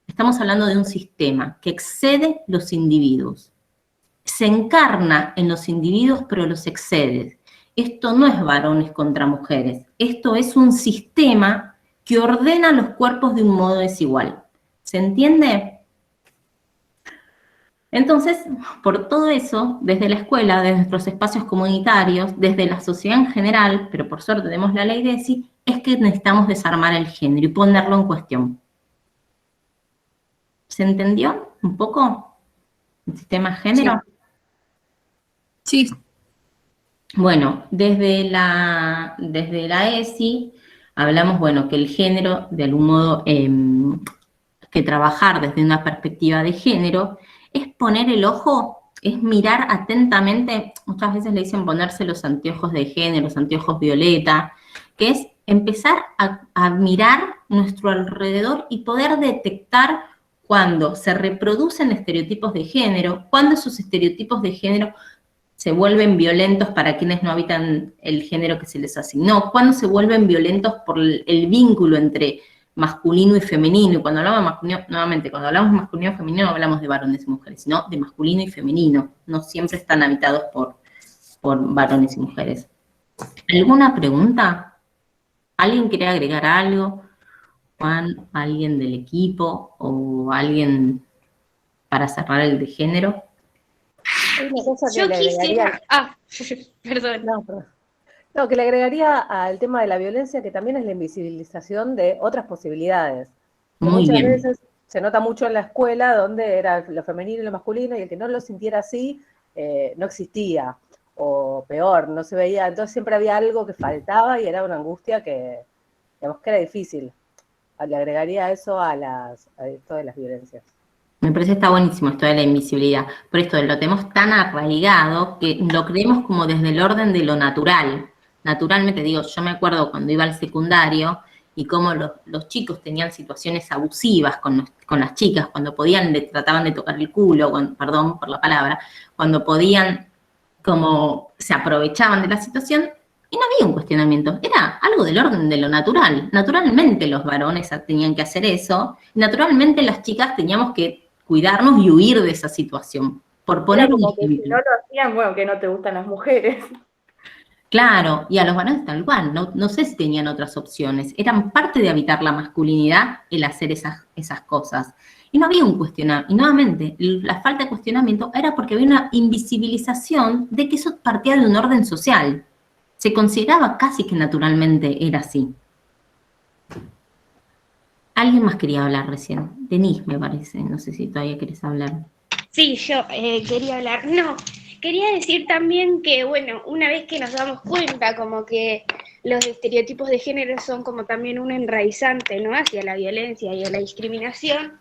estamos hablando de un sistema que excede los individuos. Se encarna en los individuos, pero los excede. Esto no es varones contra mujeres, esto es un sistema que ordena los cuerpos de un modo desigual. ¿Se entiende? Entonces, por todo eso, desde la escuela, desde nuestros espacios comunitarios, desde la sociedad en general, pero por suerte tenemos la ley de ESI, es que necesitamos desarmar el género y ponerlo en cuestión. ¿Se entendió un poco el sistema de género? Sí. Bueno, desde la ESI hablamos, bueno, que el género, de algún modo, que trabajar desde una perspectiva de género es poner el ojo, es mirar atentamente, muchas veces le dicen ponerse los anteojos de género, los anteojos violeta, que es empezar a mirar nuestro alrededor y poder detectar cuando se reproducen estereotipos de género, cuando esos estereotipos de género se vuelven violentos para quienes no habitan el género que se les asignó, cuando se vuelven violentos por el vínculo entre masculino y femenino. Y cuando hablamos de masculino, nuevamente, cuando hablamos de masculino y femenino no hablamos de varones y mujeres, sino de masculino y femenino. No siempre están habitados por varones y mujeres. ¿Alguna pregunta? ¿Alguien quiere agregar algo? Juan, alguien del equipo o alguien para cerrar el de género. Hay una cosa que Yo le quisiera... agregaría, Ah, perdón. perdón. No, que le agregaría al tema de la violencia que también es la invisibilización de otras posibilidades. Que Muy muchas bien. veces se nota mucho en la escuela donde era lo femenino y lo masculino y el que no lo sintiera así no existía. O peor, no se veía. Entonces siempre había algo que faltaba y era una angustia que, digamos, que era difícil. Le agregaría eso a esto de las violencias. Me parece que está buenísimo esto de la invisibilidad, pero esto lo tenemos tan arraigado que lo creemos como desde el orden de lo natural. Naturalmente, digo, yo me acuerdo cuando iba al secundario y cómo los chicos tenían situaciones abusivas con las chicas, cuando podían, le trataban de tocar el culo, perdón por la palabra, cuando podían, como se aprovechaban de la situación, y no había un cuestionamiento, era algo del orden de lo natural. Naturalmente los varones tenían que hacer eso, y naturalmente las chicas teníamos que cuidarnos y huir de esa situación, por Era poner un como que si ejemplo. no lo hacían, bueno, que no te gustan las mujeres. Claro, y a los varones tal cual, no sé si tenían otras opciones, eran parte de habitar la masculinidad el hacer esas cosas. Y no había un cuestionamiento, y nuevamente, la falta de cuestionamiento era porque había una invisibilización de que eso partía de un orden social. Se consideraba casi que naturalmente era así. Alguien más quería hablar recién, Denise me parece, no sé si todavía querés hablar. Sí, yo quería hablar. No, quería decir también que, bueno, una vez que nos damos cuenta como que los estereotipos de género son como también un enraizante, ¿no? Hacia la violencia y a la discriminación,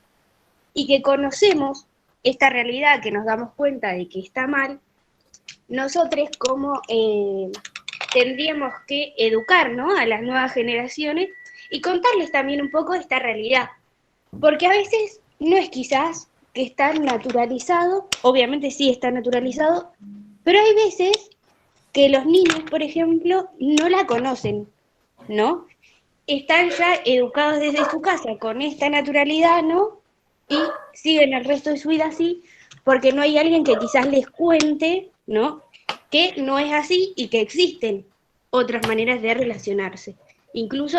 y que conocemos esta realidad, que nos damos cuenta de que está mal, nosotros como tendríamos que educar, ¿no? A las nuevas generaciones y contarles también un poco esta realidad. Porque a veces no es quizás que está naturalizado, obviamente sí está naturalizado, pero hay veces que los niños, por ejemplo, no la conocen, ¿no? Están ya educados desde su casa con esta naturalidad, ¿no? Y siguen el resto de su vida así, porque no hay alguien que quizás les cuente, ¿no? Que no es así y que existen otras maneras de relacionarse. Incluso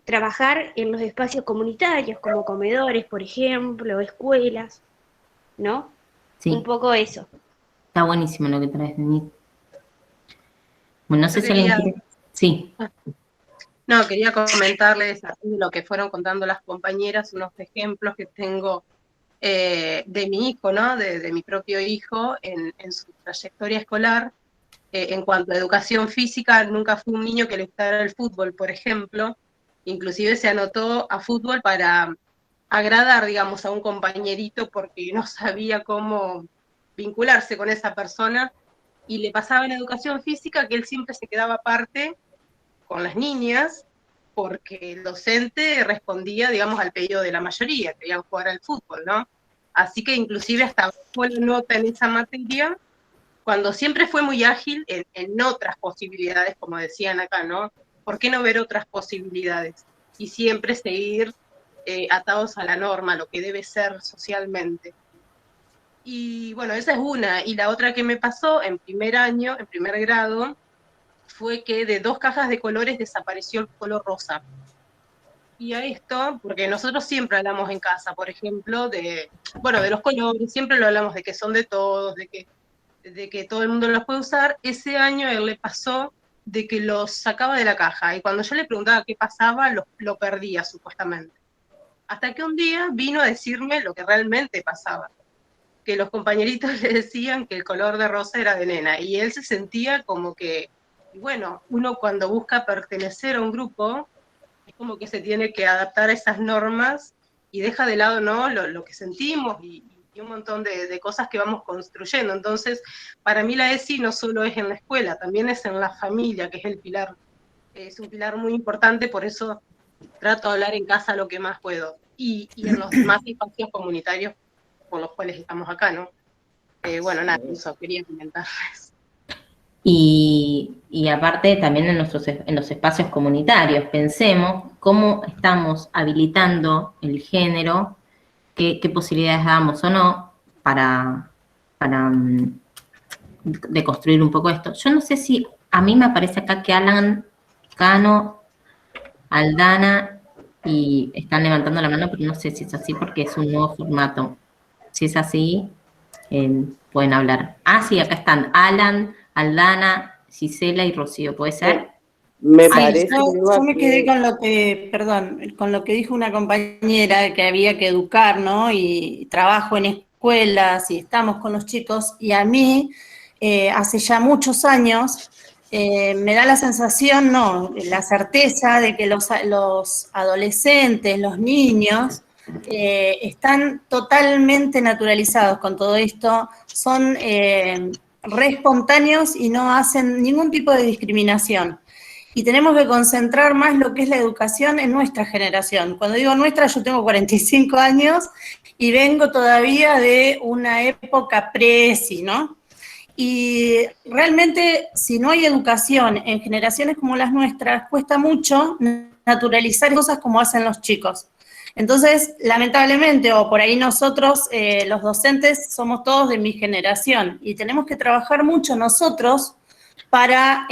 trabajar en los espacios comunitarios, como comedores, por ejemplo, escuelas, ¿no? Sí, Un poco eso. está buenísimo lo que traes, Denise. Bueno, no sé Yo si alguien quería, quiere... Sí, no, quería comentarles de lo que fueron contando las compañeras, unos ejemplos que tengo de mi hijo, ¿no? De mi propio hijo en su trayectoria escolar. En cuanto a educación física, nunca fue un niño que le gustara el fútbol, por ejemplo. Inclusive se anotó a fútbol para agradar, digamos, a un compañerito porque no sabía cómo vincularse con esa persona. Y le pasaba en educación física que él siempre se quedaba aparte con las niñas porque el docente respondía, digamos, al pedido de la mayoría, querían jugar al fútbol, ¿no? Así que inclusive hasta fue la nota en esa materia, cuando siempre fue muy ágil en otras posibilidades, como decían acá, ¿no? ¿Por qué no ver otras posibilidades? Y siempre seguir atados a la norma, lo que debe ser socialmente. Y bueno, esa es una. Y la otra que me pasó en primer año, en primer grado, fue que de 2 cajas de colores desapareció el color rosa. Y a esto, porque nosotros siempre hablamos en casa, por ejemplo, de los colores, siempre lo hablamos de que son de todos, de que todo el mundo los puede usar. Ese año a él le pasó de que los sacaba de la caja, y cuando yo le preguntaba qué pasaba, lo perdía supuestamente. Hasta que un día vino a decirme lo que realmente pasaba, que los compañeritos le decían que el color de rosa era de nena, y él se sentía como que, bueno, uno cuando busca pertenecer a un grupo, es como que se tiene que adaptar a esas normas y deja de lado, ¿no?, lo que sentimos y un montón de cosas que vamos construyendo. Entonces, para mí la ESI no solo es en la escuela, también es en la familia, que es el pilar, es un pilar muy importante, por eso trato de hablar en casa lo que más puedo, y en los demás espacios comunitarios con los cuales estamos acá, ¿no? Bueno, nada, eso quería comentarles. y aparte también en los espacios comunitarios, pensemos cómo estamos habilitando el género, qué posibilidades damos o no para deconstruir un poco esto. Yo no sé si, a mí me aparece acá que Alan, Cano, Aldana, y están levantando la mano, pero no sé si es así porque es un nuevo formato. Si es así, pueden hablar. Ah, sí, acá están Alan, Aldana, Gisela y Rocío, ¿puede ser? Me Sí, parece yo me quedé que... con lo que, perdón, con lo que dijo una compañera que había que educar, ¿no? Y trabajo en escuelas y estamos con los chicos, y a mí, hace ya muchos años, me da la sensación, no, la certeza de que los adolescentes, los niños, están totalmente naturalizados con todo esto, son re espontáneos y no hacen ningún tipo de discriminación. Y tenemos que concentrar más lo que es la educación en nuestra generación. Cuando digo nuestra, yo tengo 45 años y vengo todavía de una época pre-ESI, ¿no? Y realmente, si no hay educación en generaciones como las nuestras, cuesta mucho naturalizar cosas como hacen los chicos. Entonces, lamentablemente, o por ahí nosotros, los docentes, somos todos de mi generación y tenemos que trabajar mucho nosotros para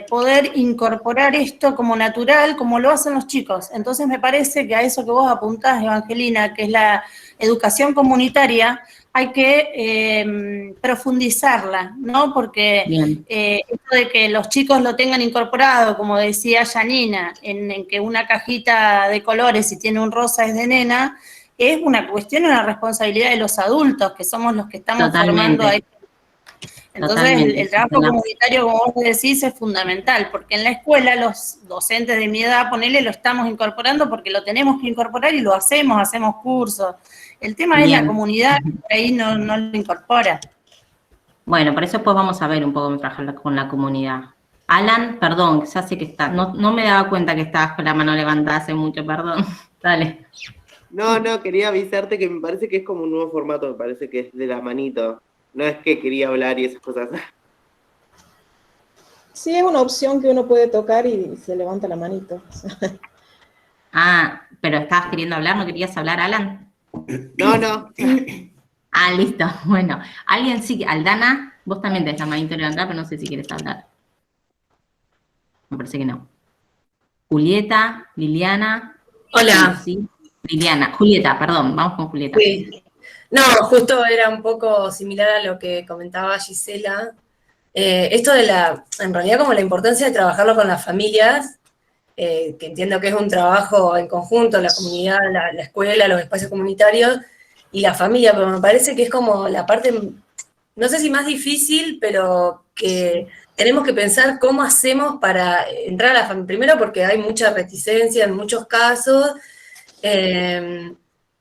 poder incorporar esto como natural, como lo hacen los chicos. Entonces me parece que a eso que vos apuntás, Evangelina, que es la educación comunitaria, hay que profundizarla, ¿no? Porque esto de que los chicos lo tengan incorporado, como decía Janina, en que una cajita de colores, si tiene un rosa es de nena, es una cuestión, una responsabilidad de los adultos, que somos los que estamos formando ahí. Entonces, el trabajo comunitario, como vos decís, es fundamental, porque en la escuela los docentes de mi edad, ponele, lo estamos incorporando porque lo tenemos que incorporar y lo hacemos cursos. El tema es la comunidad, que ahí no lo incorpora. Bueno, por eso después vamos a ver un poco trabajar con la comunidad. Alan, perdón, ya sé que está, no me daba cuenta que estabas con la mano levantada hace mucho, perdón. Dale. No, quería avisarte que me parece que es como un nuevo formato, me parece que es de la manito. No es que quería hablar y esas cosas. Sí, es una opción que uno puede tocar y se levanta la manito. Ah, pero estabas queriendo hablar, ¿no querías hablar, Alan? No. Ah, listo, bueno. Alguien sí, Aldana, vos también tenés la manito levantada, pero no sé si quieres hablar. Me parece que no. Julieta, Liliana. Hola. Sí, Liliana, Julieta, perdón, vamos con Julieta. Sí. No, justo era un poco similar a lo que comentaba Gisela. Esto de en realidad como la importancia de trabajarlo con las familias, que entiendo que es un trabajo en conjunto, la comunidad, la escuela, los espacios comunitarios y la familia, pero me parece que es como la parte, no sé si más difícil, pero que tenemos que pensar cómo hacemos para entrar a la familia. Primero porque hay mucha reticencia en muchos casos,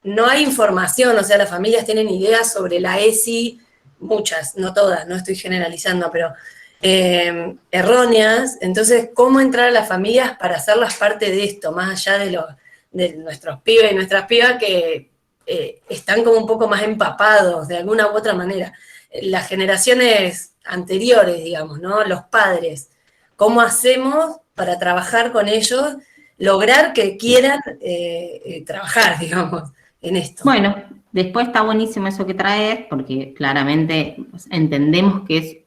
no hay información, o sea, las familias tienen ideas sobre la ESI, muchas, no todas, no estoy generalizando, pero erróneas. Entonces, ¿cómo entrar a las familias para hacerlas parte de esto, más allá de nuestros pibes y nuestras pibas que están como un poco más empapados de alguna u otra manera? Las generaciones anteriores, digamos, ¿no? Los padres, ¿cómo hacemos para trabajar con ellos, lograr que quieran trabajar, digamos, en esto? Bueno, después está buenísimo eso que traes, porque claramente entendemos que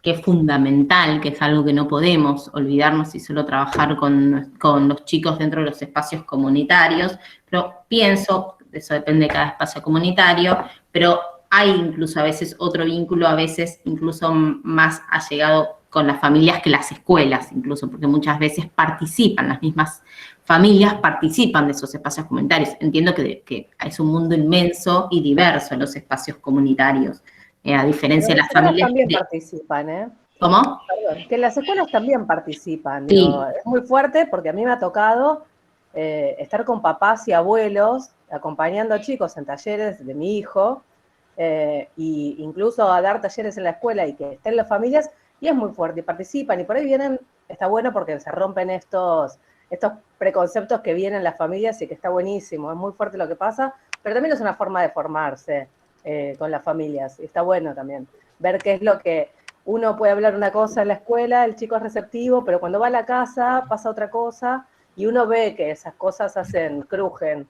es fundamental, que es algo que no podemos olvidarnos y solo trabajar con los chicos dentro de los espacios comunitarios, pero pienso, eso depende de cada espacio comunitario, pero hay incluso a veces otro vínculo, a veces incluso más allegado con las familias que las escuelas, incluso, porque muchas veces participan, las mismas familias participan de esos espacios comunitarios. Entiendo que es un mundo inmenso y diverso en los espacios comunitarios, a diferencia de las familias. También participan, ¿eh? ¿Cómo? Perdón, que las escuelas también participan. Sí. Digo, es muy fuerte porque a mí me ha tocado estar con papás y abuelos acompañando a chicos en talleres de mi hijo, y incluso a dar talleres en la escuela y que estén las familias, y es muy fuerte, y participan, y por ahí vienen, está bueno porque se rompen estos preconceptos que vienen las familias y que está buenísimo, es muy fuerte lo que pasa, pero también es una forma de formarse con las familias, y está bueno también ver qué es lo que uno puede hablar una cosa en la escuela, el chico es receptivo, pero cuando va a la casa pasa otra cosa, y uno ve que esas cosas crujen.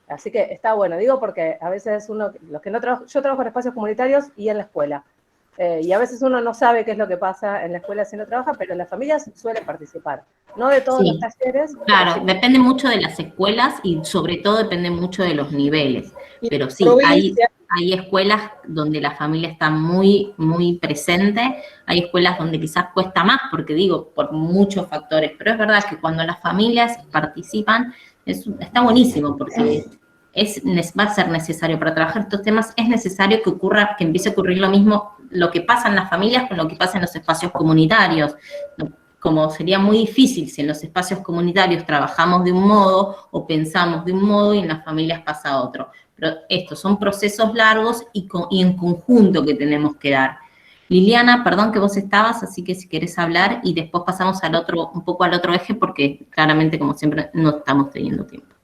Así que está bueno, digo porque a veces yo trabajo en espacios comunitarios y en la escuela, y a veces uno no sabe qué es lo que pasa en la escuela si no trabaja, pero las familias suelen participar, no de todos los talleres. Claro, depende mucho de las escuelas y sobre todo depende mucho de los niveles, pero sí, hay escuelas donde la familia está muy, muy presente, hay escuelas donde quizás cuesta más, porque digo, por muchos factores, pero es verdad que cuando las familias participan, está buenísimo, porque va a ser necesario para trabajar estos temas, es necesario que empiece a ocurrir lo mismo, lo que pasa en las familias con lo que pasa en los espacios comunitarios. Como sería muy difícil si en los espacios comunitarios trabajamos de un modo o pensamos de un modo y en las familias pasa otro. Pero estos son procesos largos y en conjunto que tenemos que dar. Liliana, perdón que vos estabas, así que si querés hablar y después pasamos un poco al otro eje porque claramente, como siempre, no estamos teniendo tiempo.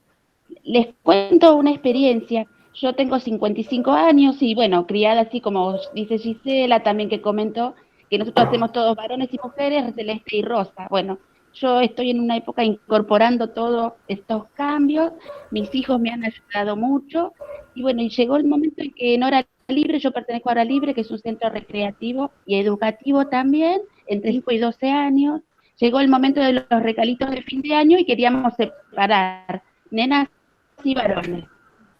Les cuento una experiencia. Yo tengo 55 años y, bueno, criada así como dice Gisela, también que comentó, que nosotros hacemos todos varones y mujeres, celeste y rosa. Bueno, yo estoy en una época incorporando todos estos cambios, mis hijos me han ayudado mucho, y bueno, y llegó el momento en que en Hora Libre, yo pertenezco a Hora Libre, que es un centro recreativo y educativo también, entre 5 y 12 años, llegó el momento de los regalitos de fin de año y queríamos separar nenas y varones.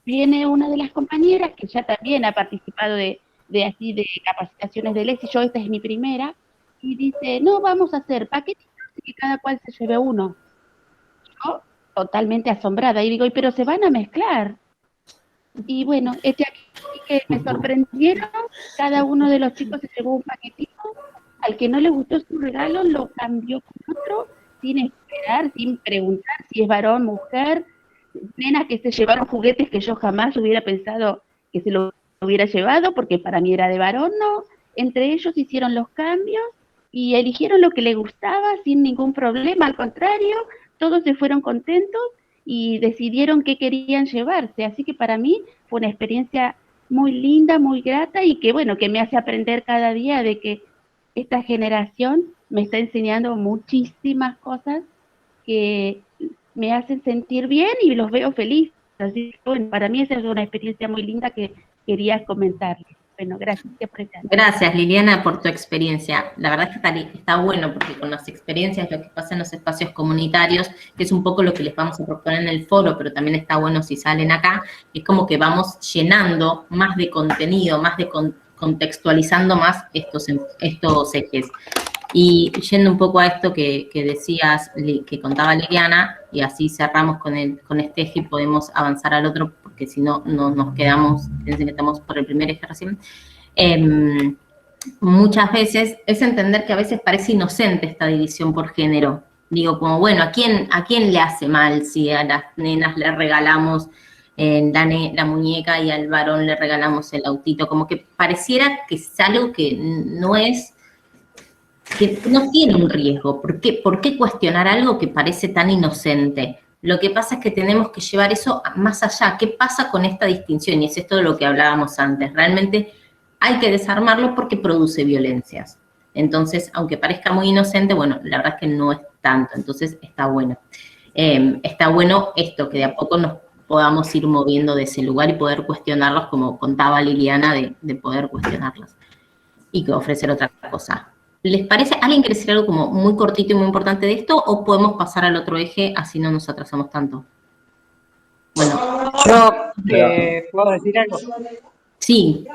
Viene una de las compañeras que ya también ha participado de capacitaciones de Lexi, yo esta es mi primera, y dice, no, vamos a hacer paquetitos y que cada cual se lleve uno. Yo totalmente asombrada, y digo, pero se van a mezclar. Y bueno, aquí que me sorprendieron, cada uno de los chicos se llevó un paquetito, al que no le gustó su regalo lo cambió con otro, sin esperar, sin preguntar si es varón, mujer, nenas que se llevaron juguetes que yo jamás hubiera pensado que se lo hubiera llevado, porque para mí era de varón, no. Entre ellos hicieron los cambios y eligieron lo que les gustaba sin ningún problema, al contrario, todos se fueron contentos y decidieron qué querían llevarse, así que para mí fue una experiencia muy linda, muy grata y que bueno, que me hace aprender cada día de que esta generación me está enseñando muchísimas cosas que me hacen sentir bien y los veo felices, así que bueno, para mí esa es una experiencia muy linda que quería comentarles. Bueno, gracias por estar. Gracias, Liliana, por tu experiencia. La verdad es que está bueno, porque con las experiencias, lo que pasa en los espacios comunitarios, que es un poco lo que les vamos a proponer en el foro, pero también está bueno si salen acá, es como que vamos llenando más de contenido, más de contextualizando más estos ejes. Y yendo un poco a esto que decías, que contaba Liliana, y así cerramos con este eje y podemos avanzar al otro, porque si no, nos quedamos, fíjense que estamos por el primer eje recién. Muchas veces es entender que a veces parece inocente esta división por género. Digo, como, bueno, ¿a quién le hace mal si a las nenas le regalamos la muñeca y al varón le regalamos el autito? Como que pareciera que es algo que no tiene un riesgo. ¿Por qué cuestionar algo que parece tan inocente? Lo que pasa es que tenemos que llevar eso más allá. ¿Qué pasa con esta distinción? Y es esto de lo que hablábamos antes. Realmente hay que desarmarlo porque produce violencias. Entonces, aunque parezca muy inocente, bueno, la verdad es que no es tanto. Entonces, está bueno. Está bueno esto, que de a poco nos podamos ir moviendo de ese lugar y poder cuestionarlos, como contaba Liliana, de poder cuestionarlos. Y que ofrecer otra cosa. ¿Les parece? ¿Alguien quiere decir algo como muy cortito y muy importante de esto? ¿O podemos pasar al otro eje, así no nos atrasamos tanto? Bueno. Yo, ¿puedo decir algo? Sí,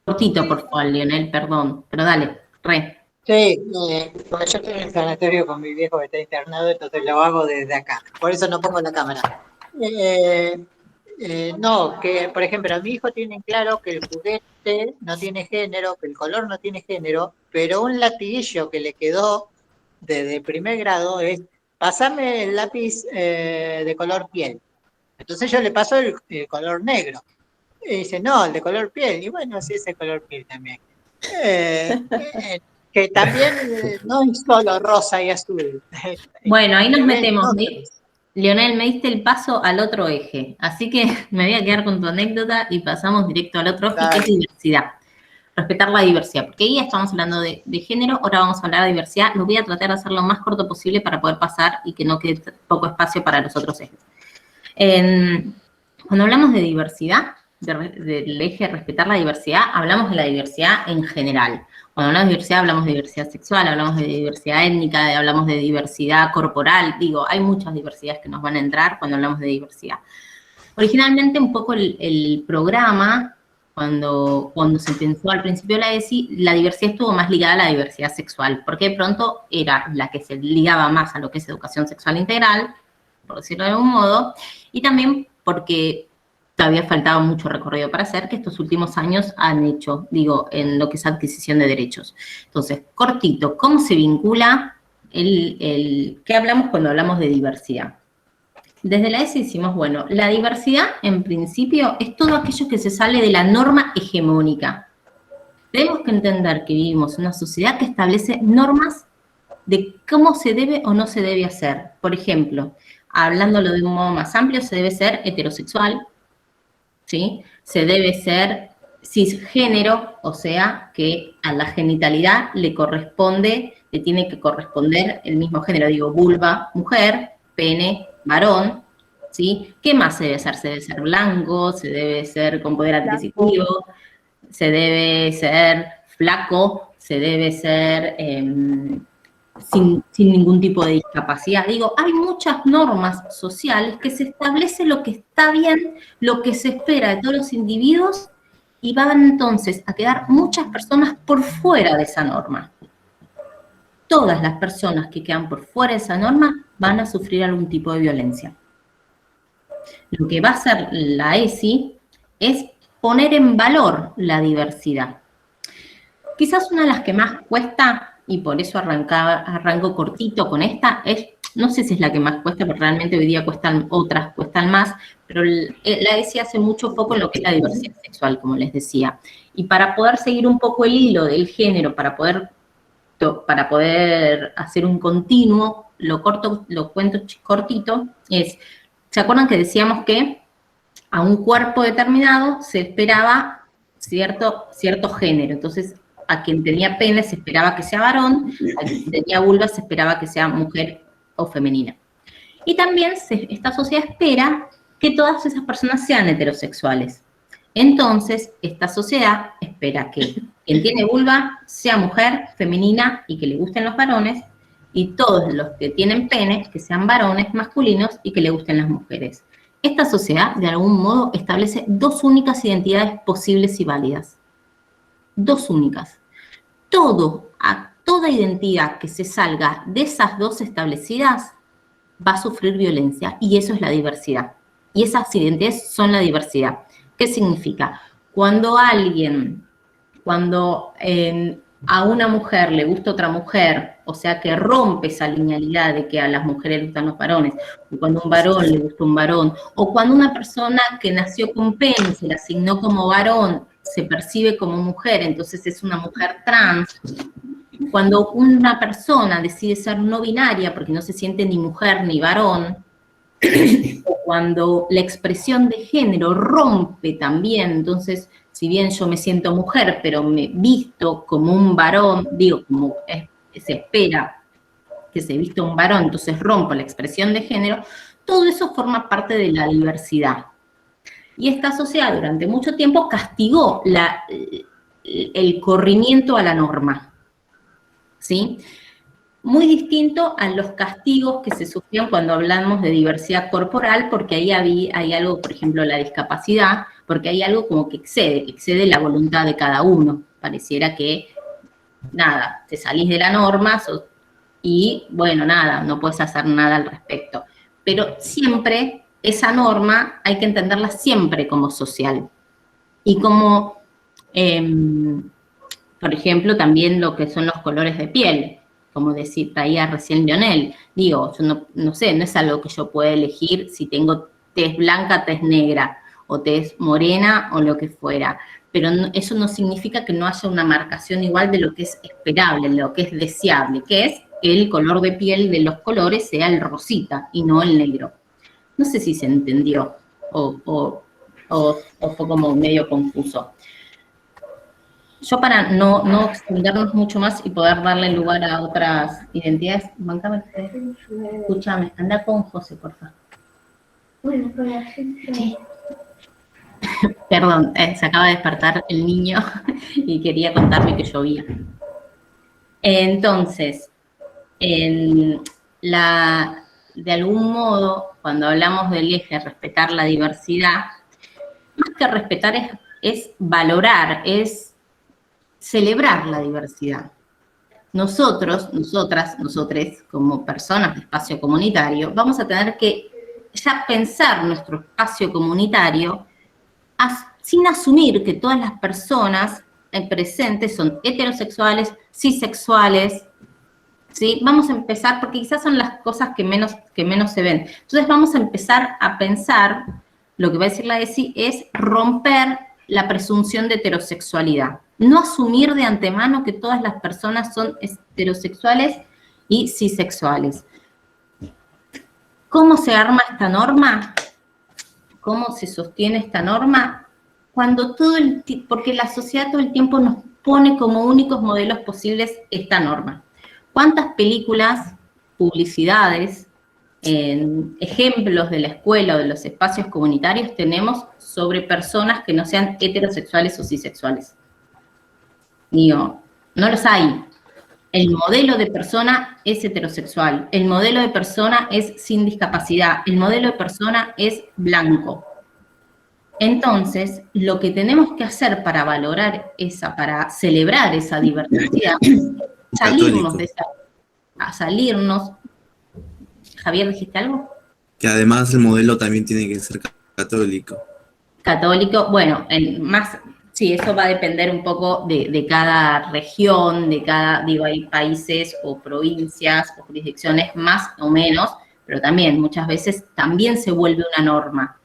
cortito, por favor, Lionel, perdón. Pero dale, Sí, porque yo estoy en el sanatorio con mi viejo que está internado, entonces lo hago desde acá. Por eso no pongo la cámara. No, que por ejemplo, a mi hijo tienen claro que el juguete no tiene género, que el color no tiene género, pero un latiguillo que le quedó desde primer grado es, pasame el lápiz de color piel. Entonces yo le paso el color negro. Y dice, no, el de color piel. Y bueno, sí es el color piel también. Que también no es solo rosa y azul. Bueno, ahí nos metemos. Lionel, me diste el paso al otro eje, así que me voy a quedar con tu anécdota y pasamos directo al otro eje, que es diversidad. Respetar la diversidad, porque ahí estamos hablando de género, ahora vamos a hablar de diversidad. Lo voy a tratar de hacer lo más corto posible para poder pasar y que no quede poco espacio para los otros ejes. Cuando hablamos de diversidad, del eje respetar la diversidad, hablamos de la diversidad en general. Cuando hablamos de diversidad, hablamos de diversidad sexual, hablamos de diversidad étnica, hablamos de diversidad corporal. Digo, hay muchas diversidades que nos van a entrar cuando hablamos de diversidad. Originalmente un poco el programa, cuando se pensó al principio de la ESI, la diversidad estuvo más ligada a la diversidad sexual, porque de pronto era la que se ligaba más a lo que es educación sexual integral, por decirlo de algún modo, y también porque todavía faltaba mucho recorrido para hacer, que estos últimos años han hecho, digo, en lo que es adquisición de derechos. Entonces, cortito, ¿cómo se vincula qué hablamos cuando hablamos de diversidad? Desde la ESI decimos, bueno, la diversidad en principio es todo aquello que se sale de la norma hegemónica. Tenemos que entender que vivimos en una sociedad que establece normas de cómo se debe o no se debe hacer. Por ejemplo, hablándolo de un modo más amplio, se debe ser heterosexual, ¿sí? Se debe ser cisgénero, o sea, que a la genitalidad le tiene que corresponder el mismo género, digo, vulva, mujer, pene, varón, ¿sí? ¿Qué más se debe ser? Se debe ser blanco, se debe ser con poder adquisitivo, se debe ser flaco, se debe ser sin ningún tipo de discapacidad. Digo, hay muchas normas sociales que se establece lo que está bien, lo que se espera de todos los individuos, y van entonces a quedar muchas personas por fuera de esa norma. Todas las personas que quedan por fuera de esa norma van a sufrir algún tipo de violencia. Lo que va a hacer la ESI es poner en valor la diversidad. Quizás una de las que más cuesta, y por eso arranco cortito con esta, no sé si es la que más cuesta, porque realmente hoy día otras cuestan más, pero la ESI hace mucho foco en lo que es la diversidad sexual, como les decía. Y para poder seguir un poco el hilo del género, para poder hacer un continuo, lo cuento cortito, ¿se acuerdan que decíamos que a un cuerpo determinado se esperaba cierto género? Entonces, a quien tenía pene se esperaba que sea varón, a quien tenía vulva se esperaba que sea mujer o femenina. Y también esta sociedad espera que todas esas personas sean heterosexuales. Entonces, esta sociedad espera que quien tiene vulva sea mujer, femenina y que le gusten los varones, y todos los que tienen pene que sean varones masculinos y que le gusten las mujeres. Esta sociedad, de algún modo, establece dos únicas identidades posibles y válidas. Dos únicas. Toda identidad que se salga de esas dos establecidas va a sufrir violencia, y eso es la diversidad. Y esas identidades son la diversidad. ¿Qué significa? Cuando a una mujer le gusta otra mujer, o sea que rompe esa linealidad de que a las mujeres le gustan los varones, o cuando a un varón le gusta un varón, o cuando una persona que nació con pene se le asignó como varón, se percibe como mujer, entonces es una mujer trans. Cuando una persona decide ser no binaria porque no se siente ni mujer ni varón, o cuando la expresión de género rompe también, entonces, si bien yo me siento mujer, pero me visto como un varón, digo, como se espera que se vista un varón, entonces rompo la expresión de género, todo eso forma parte de la diversidad. Y esta sociedad durante mucho tiempo castigó el corrimiento a la norma, ¿sí? Muy distinto a los castigos que se sufrían cuando hablamos de diversidad corporal, porque ahí hay algo, por ejemplo, la discapacidad, porque hay algo como que excede la voluntad de cada uno. Pareciera que, nada, te salís de la norma y, bueno, nada, no puedes hacer nada al respecto. Pero siempre esa norma hay que entenderla siempre como social. Y como, por ejemplo, también lo que son los colores de piel, como traía recién Lionel. Digo, yo no sé, no es algo que yo pueda elegir si tengo tez blanca, tez negra, o tez morena, o lo que fuera. Pero eso no significa que no haya una marcación igual de lo que es esperable, de lo que es deseable, que es que el color de piel de los colores sea el rosita y no el negro. No sé si se entendió o fue como medio confuso. Yo para no extendernos mucho más y poder darle lugar a otras identidades, escúchame, anda con José, por favor. Bueno, con la gente. Sí. Perdón, se acaba de despertar el niño y quería contarme que llovía. Entonces, de algún modo, cuando hablamos del eje respetar la diversidad, más que respetar es valorar, es celebrar la diversidad. Nosotros, nosotras, nosotres, como personas de espacio comunitario, vamos a tener que ya pensar nuestro espacio comunitario sin asumir que todas las personas presentes son heterosexuales, cisexuales, ¿sí? Vamos a empezar, porque quizás son las cosas que menos se ven. Entonces vamos a empezar a pensar, lo que va a decir la ESI, es romper la presunción de heterosexualidad. No asumir de antemano que todas las personas son heterosexuales y cisexuales. ¿Cómo se arma esta norma? ¿Cómo se sostiene esta norma? Cuando porque la sociedad todo el tiempo nos pone como únicos modelos posibles esta norma. ¿Cuántas películas, publicidades, ejemplos de la escuela o de los espacios comunitarios tenemos sobre personas que no sean heterosexuales o cisexuales? Digo, no los hay. El modelo de persona es heterosexual, el modelo de persona es sin discapacidad, el modelo de persona es blanco. Entonces, lo que tenemos que hacer para valorar para celebrar esa diversidad, salirnos. Javier, ¿dijiste algo? Que además el modelo también tiene que ser católico. Católico, bueno, sí, eso va a depender un poco de cada región, hay países o provincias o jurisdicciones más o menos, pero también muchas veces también se vuelve una norma.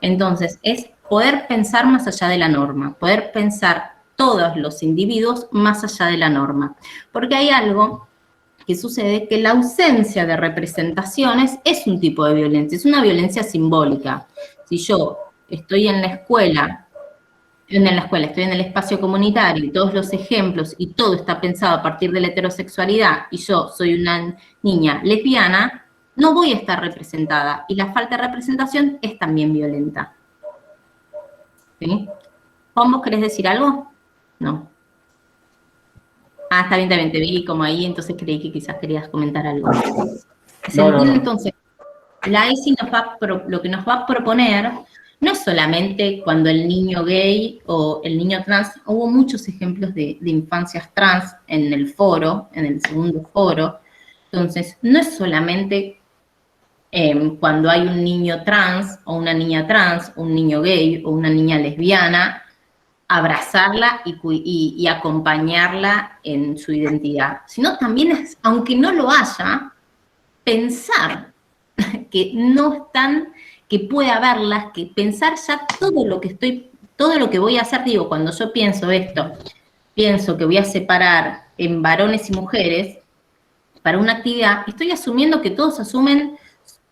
Entonces, es poder pensar más allá de la norma, poder pensar todos los individuos más allá de la norma. Porque hay algo que sucede, que la ausencia de representaciones es un tipo de violencia, es una violencia simbólica. Si yo estoy en la escuela, estoy en el espacio comunitario y todos los ejemplos y todo está pensado a partir de la heterosexualidad y yo soy una niña lesbiana, no voy a estar representada y la falta de representación es también violenta. ¿Sí? ¿Juan, vos querés decir algo? No. Ah, está bien, te vi como ahí, entonces creí que quizás querías comentar algo. No. Entonces, la ESI lo que nos va a proponer no es solamente cuando el niño gay o el niño trans, hubo muchos ejemplos de infancias trans en el foro, en el segundo foro, entonces no es solamente cuando hay un niño trans o una niña trans, un niño gay o una niña lesbiana, abrazarla y acompañarla en su identidad, sino también es, aunque no lo haya, pensar que no están, que puede haberlas, que pensar ya todo lo que voy a hacer, digo, cuando yo pienso esto, pienso que voy a separar en varones y mujeres para una actividad, estoy asumiendo que todos asumen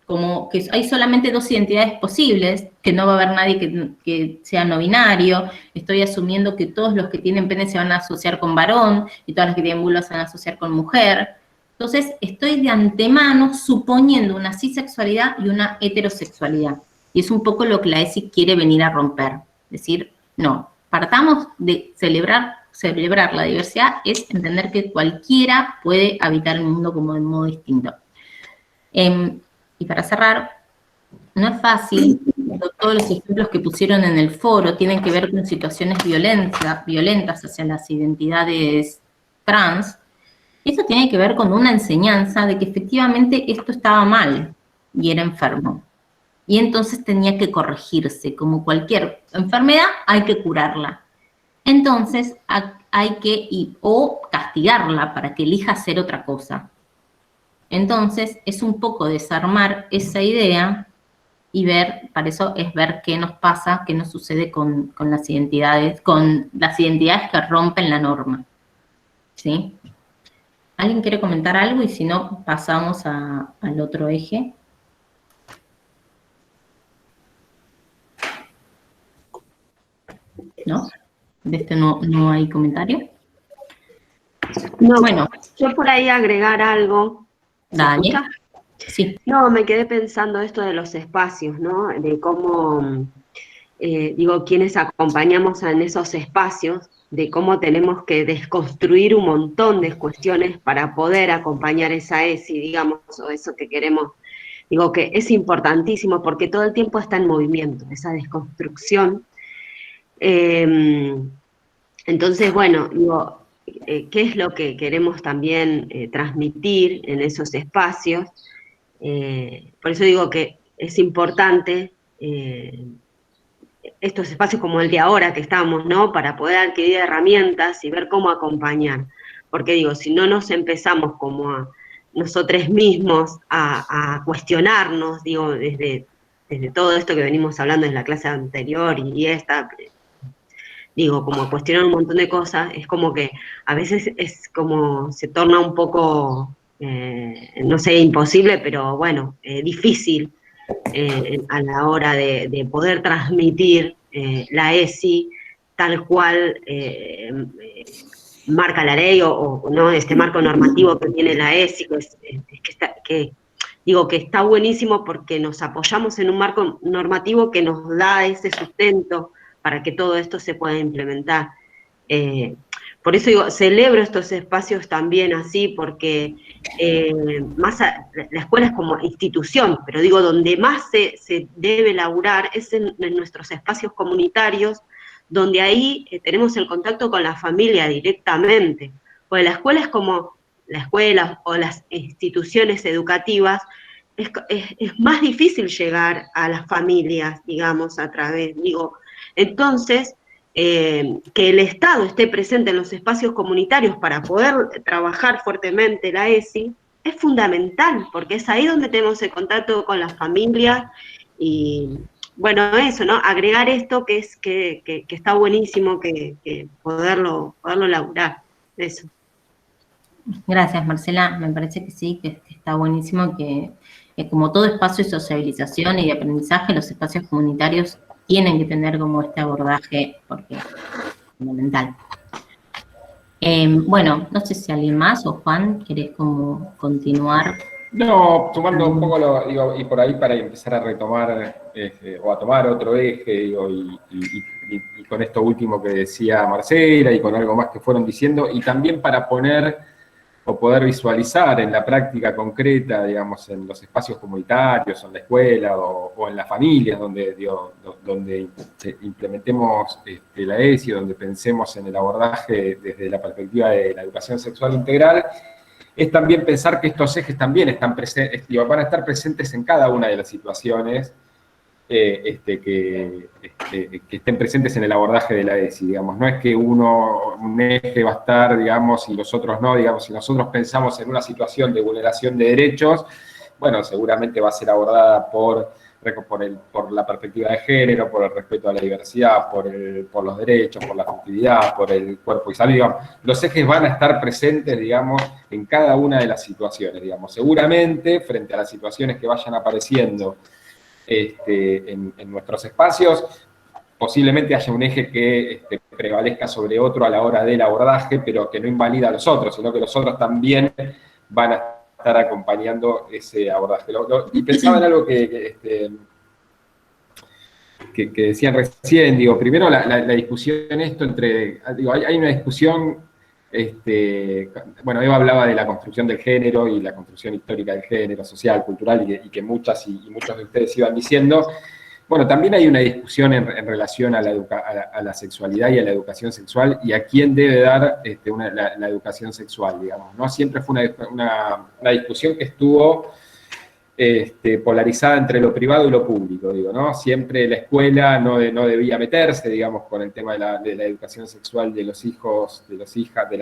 como que hay solamente dos identidades posibles, que no va a haber nadie que sea no binario, estoy asumiendo que todos los que tienen pene se van a asociar con varón, y todas las que tienen vulva se van a asociar con mujer. Entonces, estoy de antemano suponiendo una cisexualidad y una heterosexualidad. Y es un poco lo que la ESI quiere venir a romper. Decir, no, partamos de celebrar la diversidad, es entender que cualquiera puede habitar el mundo como de modo distinto. Y para cerrar, no es fácil, todos los ejemplos que pusieron en el foro tienen que ver con situaciones violentas hacia las identidades trans, y eso tiene que ver con una enseñanza de que efectivamente esto estaba mal y era enfermo. Y entonces tenía que corregirse, como cualquier enfermedad hay que curarla. Entonces hay que o castigarla para que elija hacer otra cosa. Entonces, es un poco desarmar esa idea y ver, para eso es ver qué nos pasa, qué nos sucede con las identidades que rompen la norma. ¿Sí? ¿Alguien quiere comentar algo? Y si no, pasamos al otro eje. ¿No? De este no hay comentario. No, bueno, yo por ahí agregar algo. Dale. Sí. No, me quedé pensando esto de los espacios, ¿no? De cómo, quienes acompañamos en esos espacios, de cómo tenemos que desconstruir un montón de cuestiones para poder acompañar esa ESI, digamos, o eso que queremos Digo que es importantísimo porque todo el tiempo está en movimiento, esa desconstrucción. Entonces, bueno, digo, ¿qué es lo que queremos también transmitir en esos espacios? Por eso digo que es importante estos espacios como el de ahora que estamos, ¿no? Para poder adquirir herramientas y ver cómo acompañar. Porque digo, si no nos empezamos como a nosotros mismos a cuestionarnos, digo, desde todo esto que venimos hablando en la clase anterior y esta, digo, como a cuestionar un montón de cosas, es como que a veces es como se torna un poco, no sé, imposible, pero bueno, difícil a la hora de poder transmitir la ESI tal cual marca la ley o no, este marco normativo que tiene la ESI, que está buenísimo porque nos apoyamos en un marco normativo que nos da ese sustento para que todo esto se pueda implementar. Por eso digo, celebro estos espacios también así, porque la escuela es como institución, pero digo, donde más se debe laburar es en nuestros espacios comunitarios, donde ahí tenemos el contacto con la familia directamente. Porque la escuela es como, la escuela o las instituciones educativas, es más difícil llegar a las familias, digamos, a través, digo, entonces, que el Estado esté presente en los espacios comunitarios para poder trabajar fuertemente la ESI, es fundamental, porque es ahí donde tenemos el contacto con las familias y, bueno, eso, ¿no? Agregar esto que está buenísimo que poderlo laburar, eso. Gracias, Marcela. Me parece que sí, que está buenísimo que como todo espacio de sociabilización y de aprendizaje, los espacios comunitarios tienen que tener como este abordaje, porque es fundamental. Bueno, no sé si alguien más, o Juan, ¿querés como continuar? No, sumando un poco, digo, y por ahí para empezar a retomar, o a tomar otro eje, digo, y con esto último que decía Marcela, y con algo más que fueron diciendo, y también para poner o poder visualizar en la práctica concreta, digamos, en los espacios comunitarios, en la escuela o en las familias, donde implementemos la ESI, donde pensemos en el abordaje desde la perspectiva de la educación sexual integral, es también pensar que estos ejes también están presentes, van a estar presentes en cada una de las situaciones que estén presentes en el abordaje de la ESI, digamos. No es que un eje va a estar, digamos, y los otros no, digamos. Si nosotros pensamos en una situación de vulneración de derechos, bueno, seguramente va a ser abordada por la perspectiva de género, por el respeto a la diversidad, por los derechos, por la afectividad, por el cuerpo y salud, digamos. Los ejes van a estar presentes, digamos, en cada una de las situaciones, digamos. Seguramente, frente a las situaciones que vayan apareciendo en nuestros espacios, posiblemente haya un eje que prevalezca sobre otro a la hora del abordaje, pero que no invalida a los otros, sino que los otros también van a estar acompañando ese abordaje. Y pensaba en algo que decían recién, digo, primero la discusión hay una discusión, bueno, Eva hablaba de la construcción del género y la construcción histórica del género, social, cultural, y que muchas y muchos de ustedes iban diciendo. Bueno, también hay una discusión en relación a la sexualidad y a la educación sexual y a quién debe dar la educación sexual, digamos, ¿no? Siempre fue una discusión que estuvo polarizada entre lo privado y lo público, digo, ¿no? Siempre la escuela no debía meterse, digamos, con el tema de la educación sexual de los hijos, de las hijas, de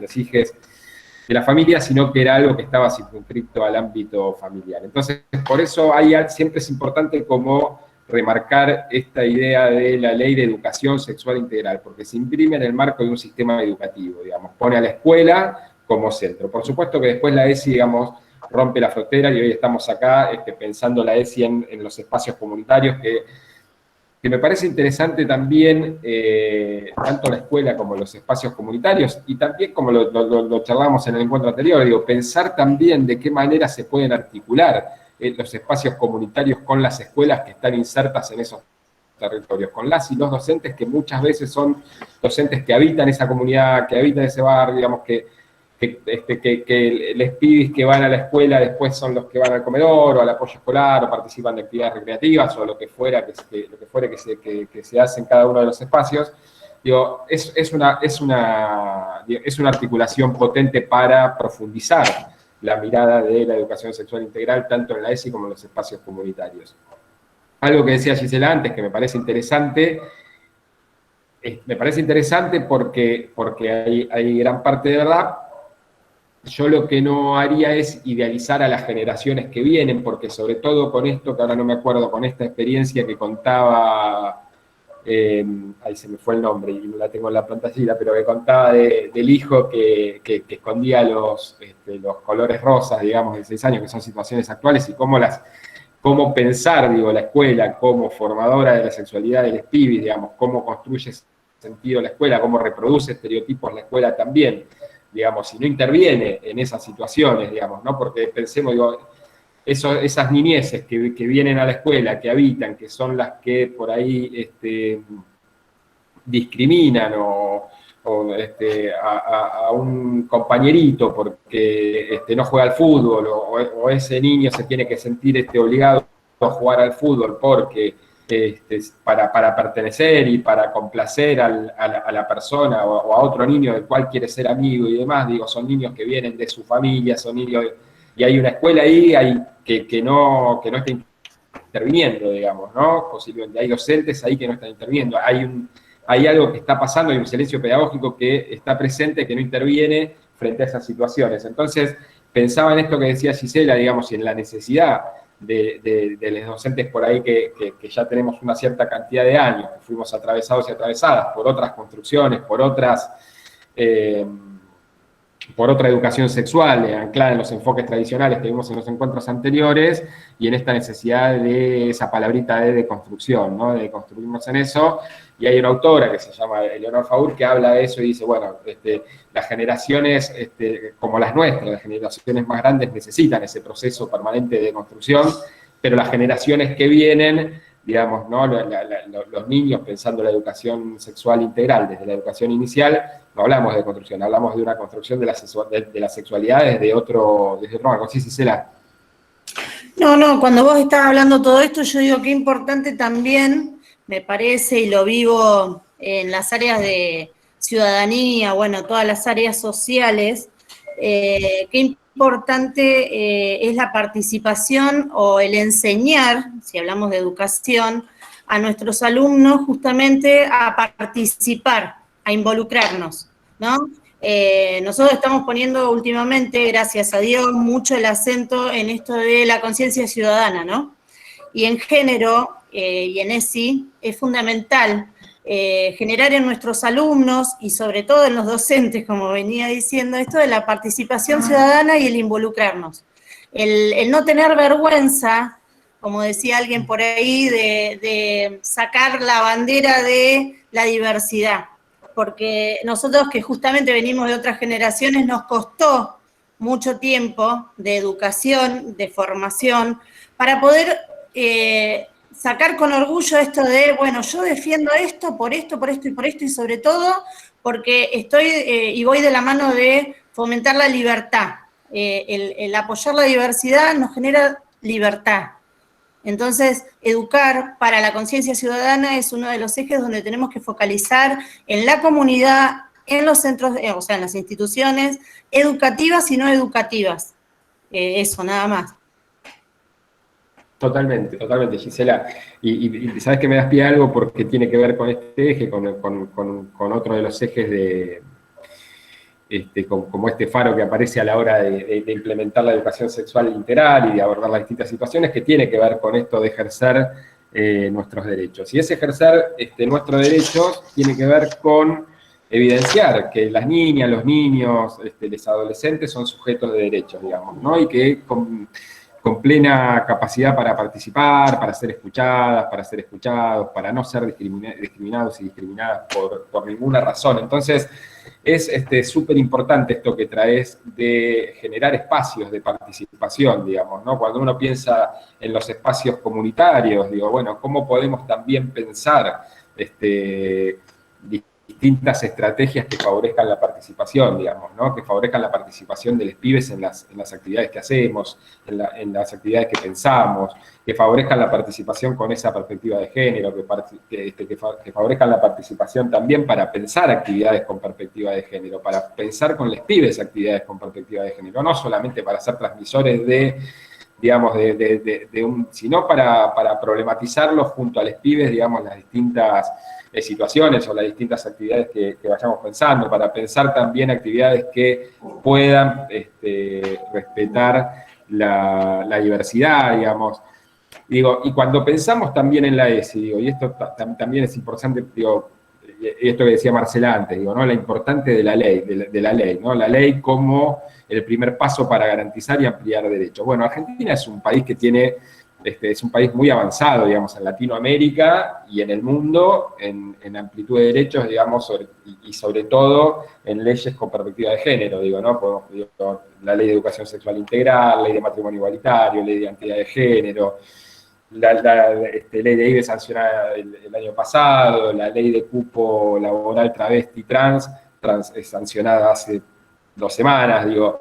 los hijes de la familia, sino que era algo que estaba circunscrito al ámbito familiar. Entonces, por eso siempre es importante como remarcar esta idea de la ley de educación sexual integral, porque se imprime en el marco de un sistema educativo, digamos, pone a la escuela como centro. Por supuesto que después la ESI, digamos, rompe la frontera y hoy estamos acá pensando la ESI en los espacios comunitarios, que me parece interesante también, tanto la escuela como los espacios comunitarios, y también como lo charlamos en el encuentro anterior, digo, pensar también de qué manera se pueden articular los espacios comunitarios con las escuelas que están insertas en esos territorios, con las y los docentes que muchas veces son docentes que habitan esa comunidad, que habitan ese barrio, digamos, que que les pibis que van a la escuela después son los que van al comedor o al apoyo escolar o participan de actividades recreativas o lo que fuera que se hace en cada uno de los espacios. Digo, es una articulación potente para profundizar la mirada de la educación sexual integral tanto en la ESI como en los espacios comunitarios. Algo que decía Gisela antes que me parece interesante porque hay gran parte de verdad. Yo lo que no haría es idealizar a las generaciones que vienen, porque sobre todo con esto, que ahora no me acuerdo, con esta experiencia que contaba, ahí se me fue el nombre y no la tengo en la pantallita, pero que contaba del hijo que escondía los colores rosas, digamos, de 6 años, que son situaciones actuales, y cómo pensar, digo, la escuela como formadora de la sexualidad de los pibis, digamos, cómo construye sentido la escuela, cómo reproduce estereotipos la escuela también, digamos, si no interviene en esas situaciones, digamos, ¿no? Porque pensemos, digo, esas niñeces que vienen a la escuela, que habitan, que son las que por ahí discriminan a un compañerito porque no juega al fútbol, o ese niño se tiene que sentir obligado a jugar al fútbol porque para pertenecer y para complacer a la persona o a otro niño del cual quiere ser amigo y demás, digo, son niños que vienen de su familia, son niños, y hay una escuela ahí que no está interviniendo, digamos, ¿no? Posiblemente hay docentes ahí que no están interviniendo, hay algo que está pasando, hay un silencio pedagógico que está presente, que no interviene frente a esas situaciones. Entonces, pensaba en esto que decía Gisela, digamos, y en la necesidad de los docentes por ahí que ya tenemos una cierta cantidad de años, que fuimos atravesados y atravesadas por otras construcciones, por otra educación sexual anclada en los enfoques tradicionales que vimos en los encuentros anteriores, y en esta necesidad de esa palabrita de deconstrucción, ¿no? De construirnos en eso. Y hay una autora que se llama Eleonor Faur que habla de eso y dice, bueno, las generaciones como las nuestras, las generaciones más grandes necesitan ese proceso permanente de construcción, pero las generaciones que vienen, digamos, ¿no? Los niños, pensando la educación sexual integral desde la educación inicial, no hablamos de construcción, hablamos de una construcción de la sexualidad desde otro marco. Sí, Gisela. No, cuando vos estás hablando todo esto, yo digo que importante también, me parece, y lo vivo en las áreas de ciudadanía, bueno, todas las áreas sociales, qué importante es la participación o el enseñar, si hablamos de educación, a nuestros alumnos justamente a participar, a involucrarnos, ¿no? Nosotros estamos poniendo últimamente, gracias a Dios, mucho el acento en esto de la conciencia ciudadana, ¿no? Y en género y en ESI es fundamental generar en nuestros alumnos y sobre todo en los docentes, como venía diciendo, esto de la participación ciudadana y el involucrarnos. El no tener vergüenza, como decía alguien por ahí, de sacar la bandera de la diversidad. Porque nosotros que justamente venimos de otras generaciones nos costó mucho tiempo de educación, de formación, para poder sacar con orgullo esto de, bueno, yo defiendo esto, por esto, y sobre todo porque estoy y voy de la mano de fomentar la libertad. El apoyar la diversidad nos genera libertad. Entonces, educar para la conciencia ciudadana es uno de los ejes donde tenemos que focalizar en la comunidad, en los centros, o sea, en las instituciones educativas y no educativas. Eso, nada más. Totalmente, Gisela. Y sabes que me das pie a algo porque tiene que ver con este eje, con otro de los ejes de como este faro que aparece a la hora de implementar la educación sexual integral y de abordar las distintas situaciones, que tiene que ver con esto de ejercer nuestros derechos. Y ese ejercer nuestros derechos tiene que ver con evidenciar que las niñas, los niños, los adolescentes son sujetos de derechos, digamos, ¿no? Y que con plena capacidad para participar, para ser escuchadas, para ser escuchados, para no ser discriminados y discriminadas por ninguna razón. Entonces, es súper importante esto que traes de generar espacios de participación, digamos, ¿no? Cuando uno piensa en los espacios comunitarios, digo, bueno, ¿cómo podemos también pensar distintas estrategias que favorezcan la participación, digamos, ¿no? Que favorezcan la participación de los pibes en las actividades que hacemos, en las actividades que pensamos, que favorezcan la participación con esa perspectiva de género, que favorezcan la participación también para pensar actividades con perspectiva de género, para pensar con los pibes actividades con perspectiva de género, no solamente para ser transmisores de, digamos, sino para problematizarlos junto a los pibes, digamos, las distintas situaciones o las distintas actividades que vayamos pensando, para pensar también actividades que puedan respetar la diversidad, digamos. Digo, y cuando pensamos también en la ESI, digo, y esto también es importante, digo, esto que decía Marcela antes, digo, ¿no? La importante de la ley, ¿no? La ley como el primer paso para garantizar y ampliar derechos. Bueno, Argentina es un país que tiene, es un país muy avanzado, digamos, en Latinoamérica y en el mundo, en amplitud de derechos, digamos, y sobre todo en leyes con perspectiva de género, digo, ¿no? Digo, la ley de educación sexual integral, ley de matrimonio igualitario, ley de identidad de género, la ley de IVE sancionada el año pasado, la ley de cupo laboral travesti trans sancionada hace 2 semanas, digo,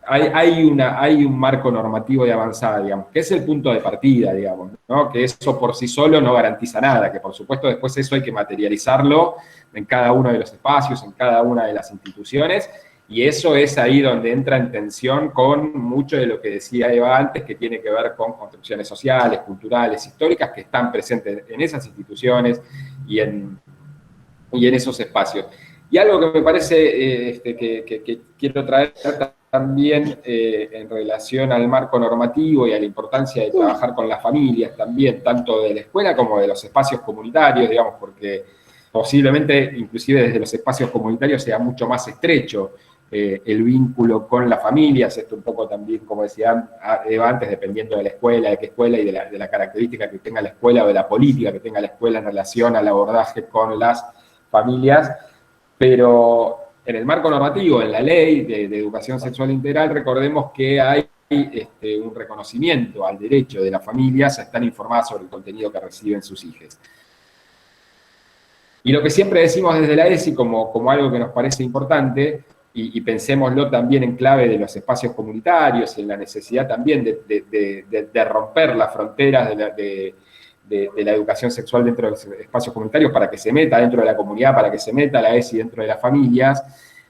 hay un marco normativo de avanzada, digamos, que es el punto de partida, digamos, ¿no? Que eso por sí solo no garantiza nada, que por supuesto después eso hay que materializarlo en cada uno de los espacios, en cada una de las instituciones, y eso es ahí donde entra en tensión con mucho de lo que decía Eva antes, que tiene que ver con construcciones sociales, culturales, históricas, que están presentes en esas instituciones y en esos espacios. Y algo que me parece que quiero traer también en relación al marco normativo y a la importancia de trabajar con las familias también, tanto de la escuela como de los espacios comunitarios, digamos, porque posiblemente inclusive desde los espacios comunitarios sea mucho más estrecho el vínculo con las familias, esto un poco también, como decía Eva antes, dependiendo de la escuela, de qué escuela y de la característica que tenga la escuela o de la política que tenga la escuela en relación al abordaje con las familias, pero en el marco normativo, en la ley de educación sexual integral, recordemos que hay un reconocimiento al derecho de las familias a estar informadas sobre el contenido que reciben sus hijos. Y lo que siempre decimos desde la ESI como algo que nos parece importante, y pensémoslo también en clave de los espacios comunitarios, en la necesidad también de romper las fronteras de la educación sexual dentro de los espacios comunitarios para que se meta dentro de la comunidad, para que se meta la ESI dentro de las familias,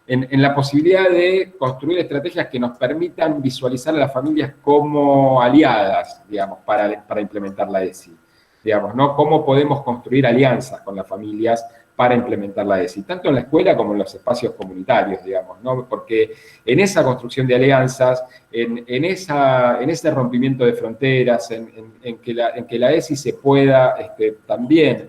en la posibilidad de construir estrategias que nos permitan visualizar a las familias como aliadas, digamos, para implementar la ESI. Digamos, ¿no? Cómo podemos construir alianzas con las familias para implementar la ESI, tanto en la escuela como en los espacios comunitarios, digamos, ¿no? Porque en esa construcción de alianzas, en ese rompimiento de fronteras, en que la ESI se pueda también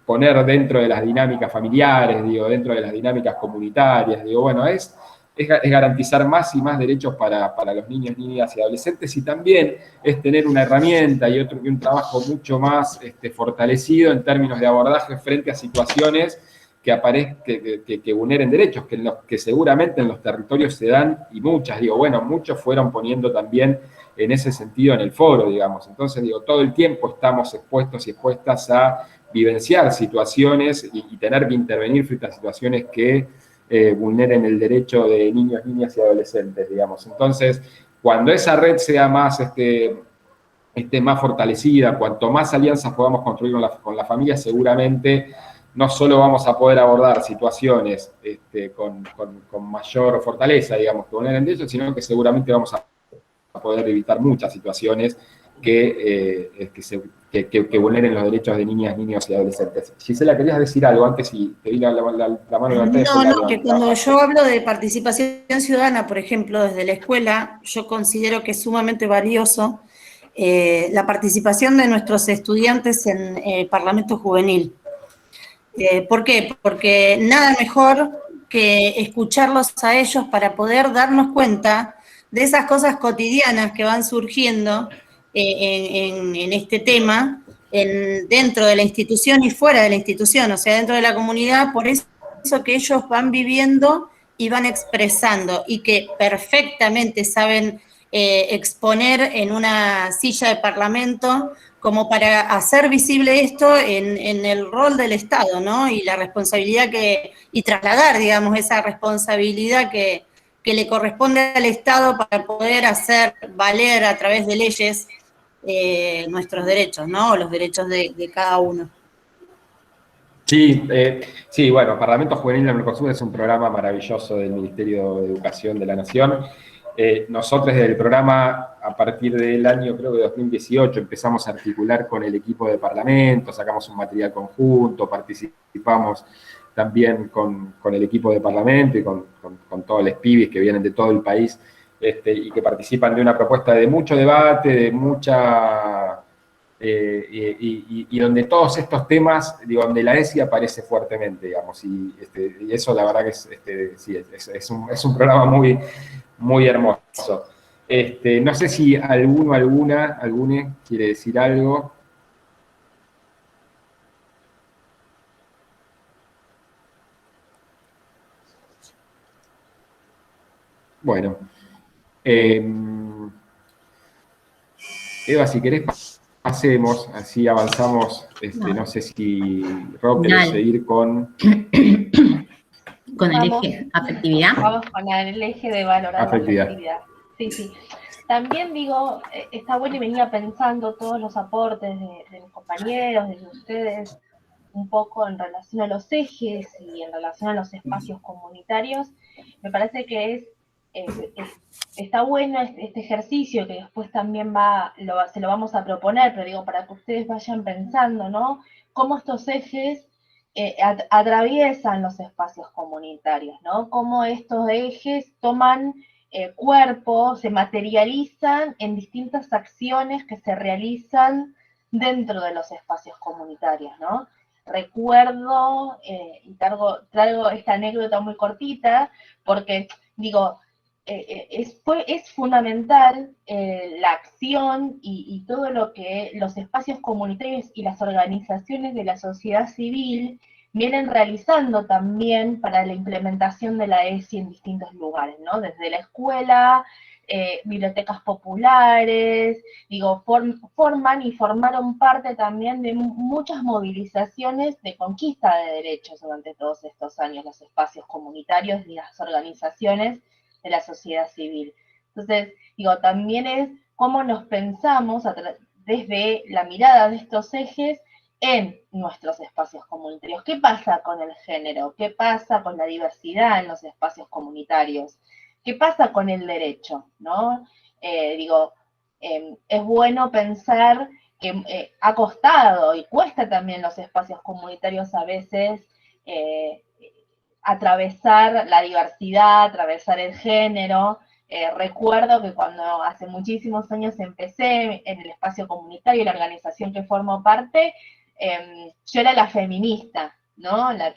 poner dentro de las dinámicas familiares, digo, dentro de las dinámicas comunitarias, digo, bueno, es garantizar más y más derechos para los niños, niñas y adolescentes, y también es tener una herramienta y un trabajo mucho más fortalecido en términos de abordaje frente a situaciones que vulneren derechos, que seguramente en los territorios se dan, y muchas, digo, bueno, muchos fueron poniendo también en ese sentido en el foro, digamos. Entonces, digo, todo el tiempo estamos expuestos y expuestas a vivenciar situaciones y tener que intervenir frente a situaciones que vulneren el derecho de niños, niñas y adolescentes, digamos. Entonces, cuando esa red sea más, más fortalecida, cuanto más alianzas podamos construir con la familia, seguramente no solo vamos a poder abordar situaciones con mayor fortaleza, digamos, que vulneren derechos, sino que seguramente vamos a poder evitar muchas situaciones que vulneren los derechos de niñas, niños y adolescentes. Gisela, ¿querías decir algo antes y te di la mano levantada? No, que cuando yo hablo de participación ciudadana, por ejemplo, desde la escuela, yo considero que es sumamente valioso la participación de nuestros estudiantes en el Parlamento Juvenil. ¿Por qué? Porque nada mejor que escucharlos a ellos para poder darnos cuenta de esas cosas cotidianas que van surgiendo en este tema, dentro de la institución y fuera de la institución, o sea, dentro de la comunidad, por eso que ellos van viviendo y van expresando, y que perfectamente saben exponer en una silla de parlamento como para hacer visible esto en el rol del Estado, ¿no? Y la responsabilidad y trasladar, digamos, esa responsabilidad que le corresponde al Estado para poder hacer valer a través de leyes nuestros derechos, ¿no? O los derechos de cada uno. Sí, sí, bueno, Parlamento Juvenil del Mercosur es un programa maravilloso del Ministerio de Educación de la Nación. Nosotros desde el programa, a partir del año, creo que 2018, empezamos a articular con el equipo de Parlamento, sacamos un material conjunto, participamos también con el equipo de Parlamento y con todos los pibis que vienen de todo el país y que participan de una propuesta de mucho debate, de mucha... y donde todos estos temas, digo, donde la ESI aparece fuertemente, digamos, y eso la verdad que es un programa muy, muy hermoso. No sé si alguna quiere decir algo. Bueno. Eva, si querés pasemos, así avanzamos, no sé si Rob querés seguir con... Con el eje afectividad. Vamos con el eje de valorar Afectividad. la afectividad. Sí, sí. También digo, está bueno y venía pensando todos los aportes de mis compañeros, de ustedes, un poco en relación a los ejes y en relación a los espacios comunitarios. Me parece que está bueno este ejercicio que después también se lo vamos a proponer, pero digo, para que ustedes vayan pensando, ¿no? Cómo estos ejes atraviesan los espacios comunitarios, ¿no? Cómo estos ejes toman cuerpo, se materializan en distintas acciones que se realizan dentro de los espacios comunitarios, ¿no? Recuerdo, y traigo esta anécdota muy cortita, porque, digo, es fundamental la acción y todo lo que los espacios comunitarios y las organizaciones de la sociedad civil vienen realizando también para la implementación de la ESI en distintos lugares, ¿no? Desde la escuela, bibliotecas populares, digo, forman y formaron parte también de muchas movilizaciones de conquista de derechos durante todos estos años, los espacios comunitarios y las organizaciones de la sociedad civil. Entonces, digo, también es cómo nos pensamos desde la mirada de estos ejes en nuestros espacios comunitarios. ¿Qué pasa con el género? ¿Qué pasa con la diversidad en los espacios comunitarios? ¿Qué pasa con el derecho? ¿No? Es bueno pensar que ha costado y cuesta también los espacios comunitarios a veces atravesar la diversidad, atravesar el género. Recuerdo que cuando hace muchísimos años empecé en el espacio comunitario, la organización que formo parte, yo era la feminista, ¿no? La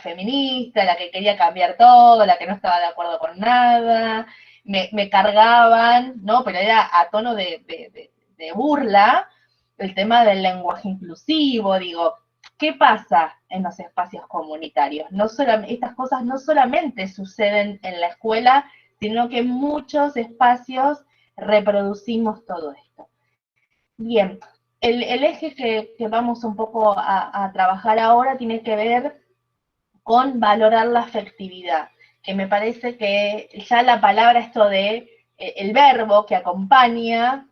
feminista, la que quería cambiar todo, la que no estaba de acuerdo con nada, me cargaban, ¿no? Pero era a tono de burla el tema del lenguaje inclusivo, digo, ¿qué pasa en los espacios comunitarios? Estas cosas no solamente suceden en la escuela, sino que en muchos espacios reproducimos todo esto. Bien, el eje que vamos un poco a trabajar ahora tiene que ver con valorar la afectividad, que me parece que ya la palabra esto de el verbo que acompaña,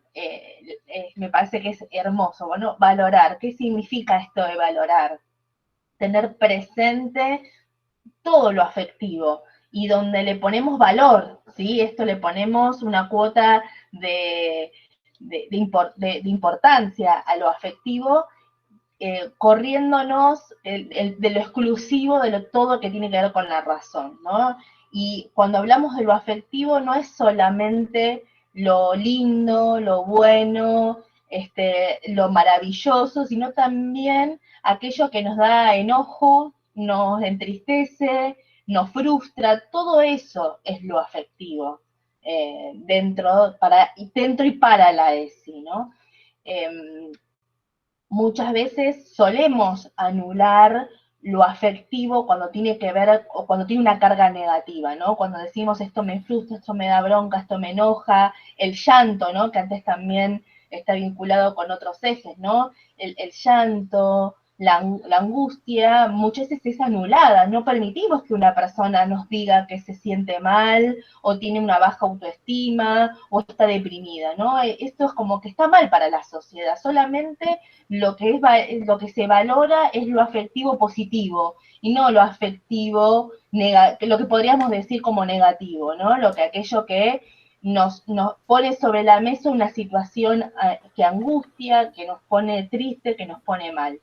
me parece que es hermoso, bueno, valorar. ¿Qué significa esto de valorar? Tener presente todo lo afectivo y donde le ponemos valor, ¿sí? Esto le ponemos una cuota de importancia a lo afectivo, corriéndonos de lo exclusivo de todo que tiene que ver con la razón, ¿no? Y cuando hablamos de lo afectivo no es solamente lo lindo, lo bueno, lo maravilloso, sino también aquello que nos da enojo, nos entristece, nos frustra, todo eso es lo afectivo, dentro y para la ESI, ¿no? Muchas veces solemos anular lo afectivo cuando tiene que ver, o cuando tiene una carga negativa, ¿no? Cuando decimos esto me frustra, esto me da bronca, esto me enoja, el llanto, ¿no? Que antes también está vinculado con otros ejes, ¿no? El llanto, la angustia, muchas veces es anulada. No permitimos que una persona nos diga que se siente mal, o tiene una baja autoestima, o está deprimida, ¿no? Esto es como que está mal para la sociedad. Solamente lo que se valora es lo afectivo positivo, y no lo afectivo, lo que podríamos decir como negativo, ¿no? Aquello que nos pone sobre la mesa una situación que angustia, que nos pone triste, que nos pone mal.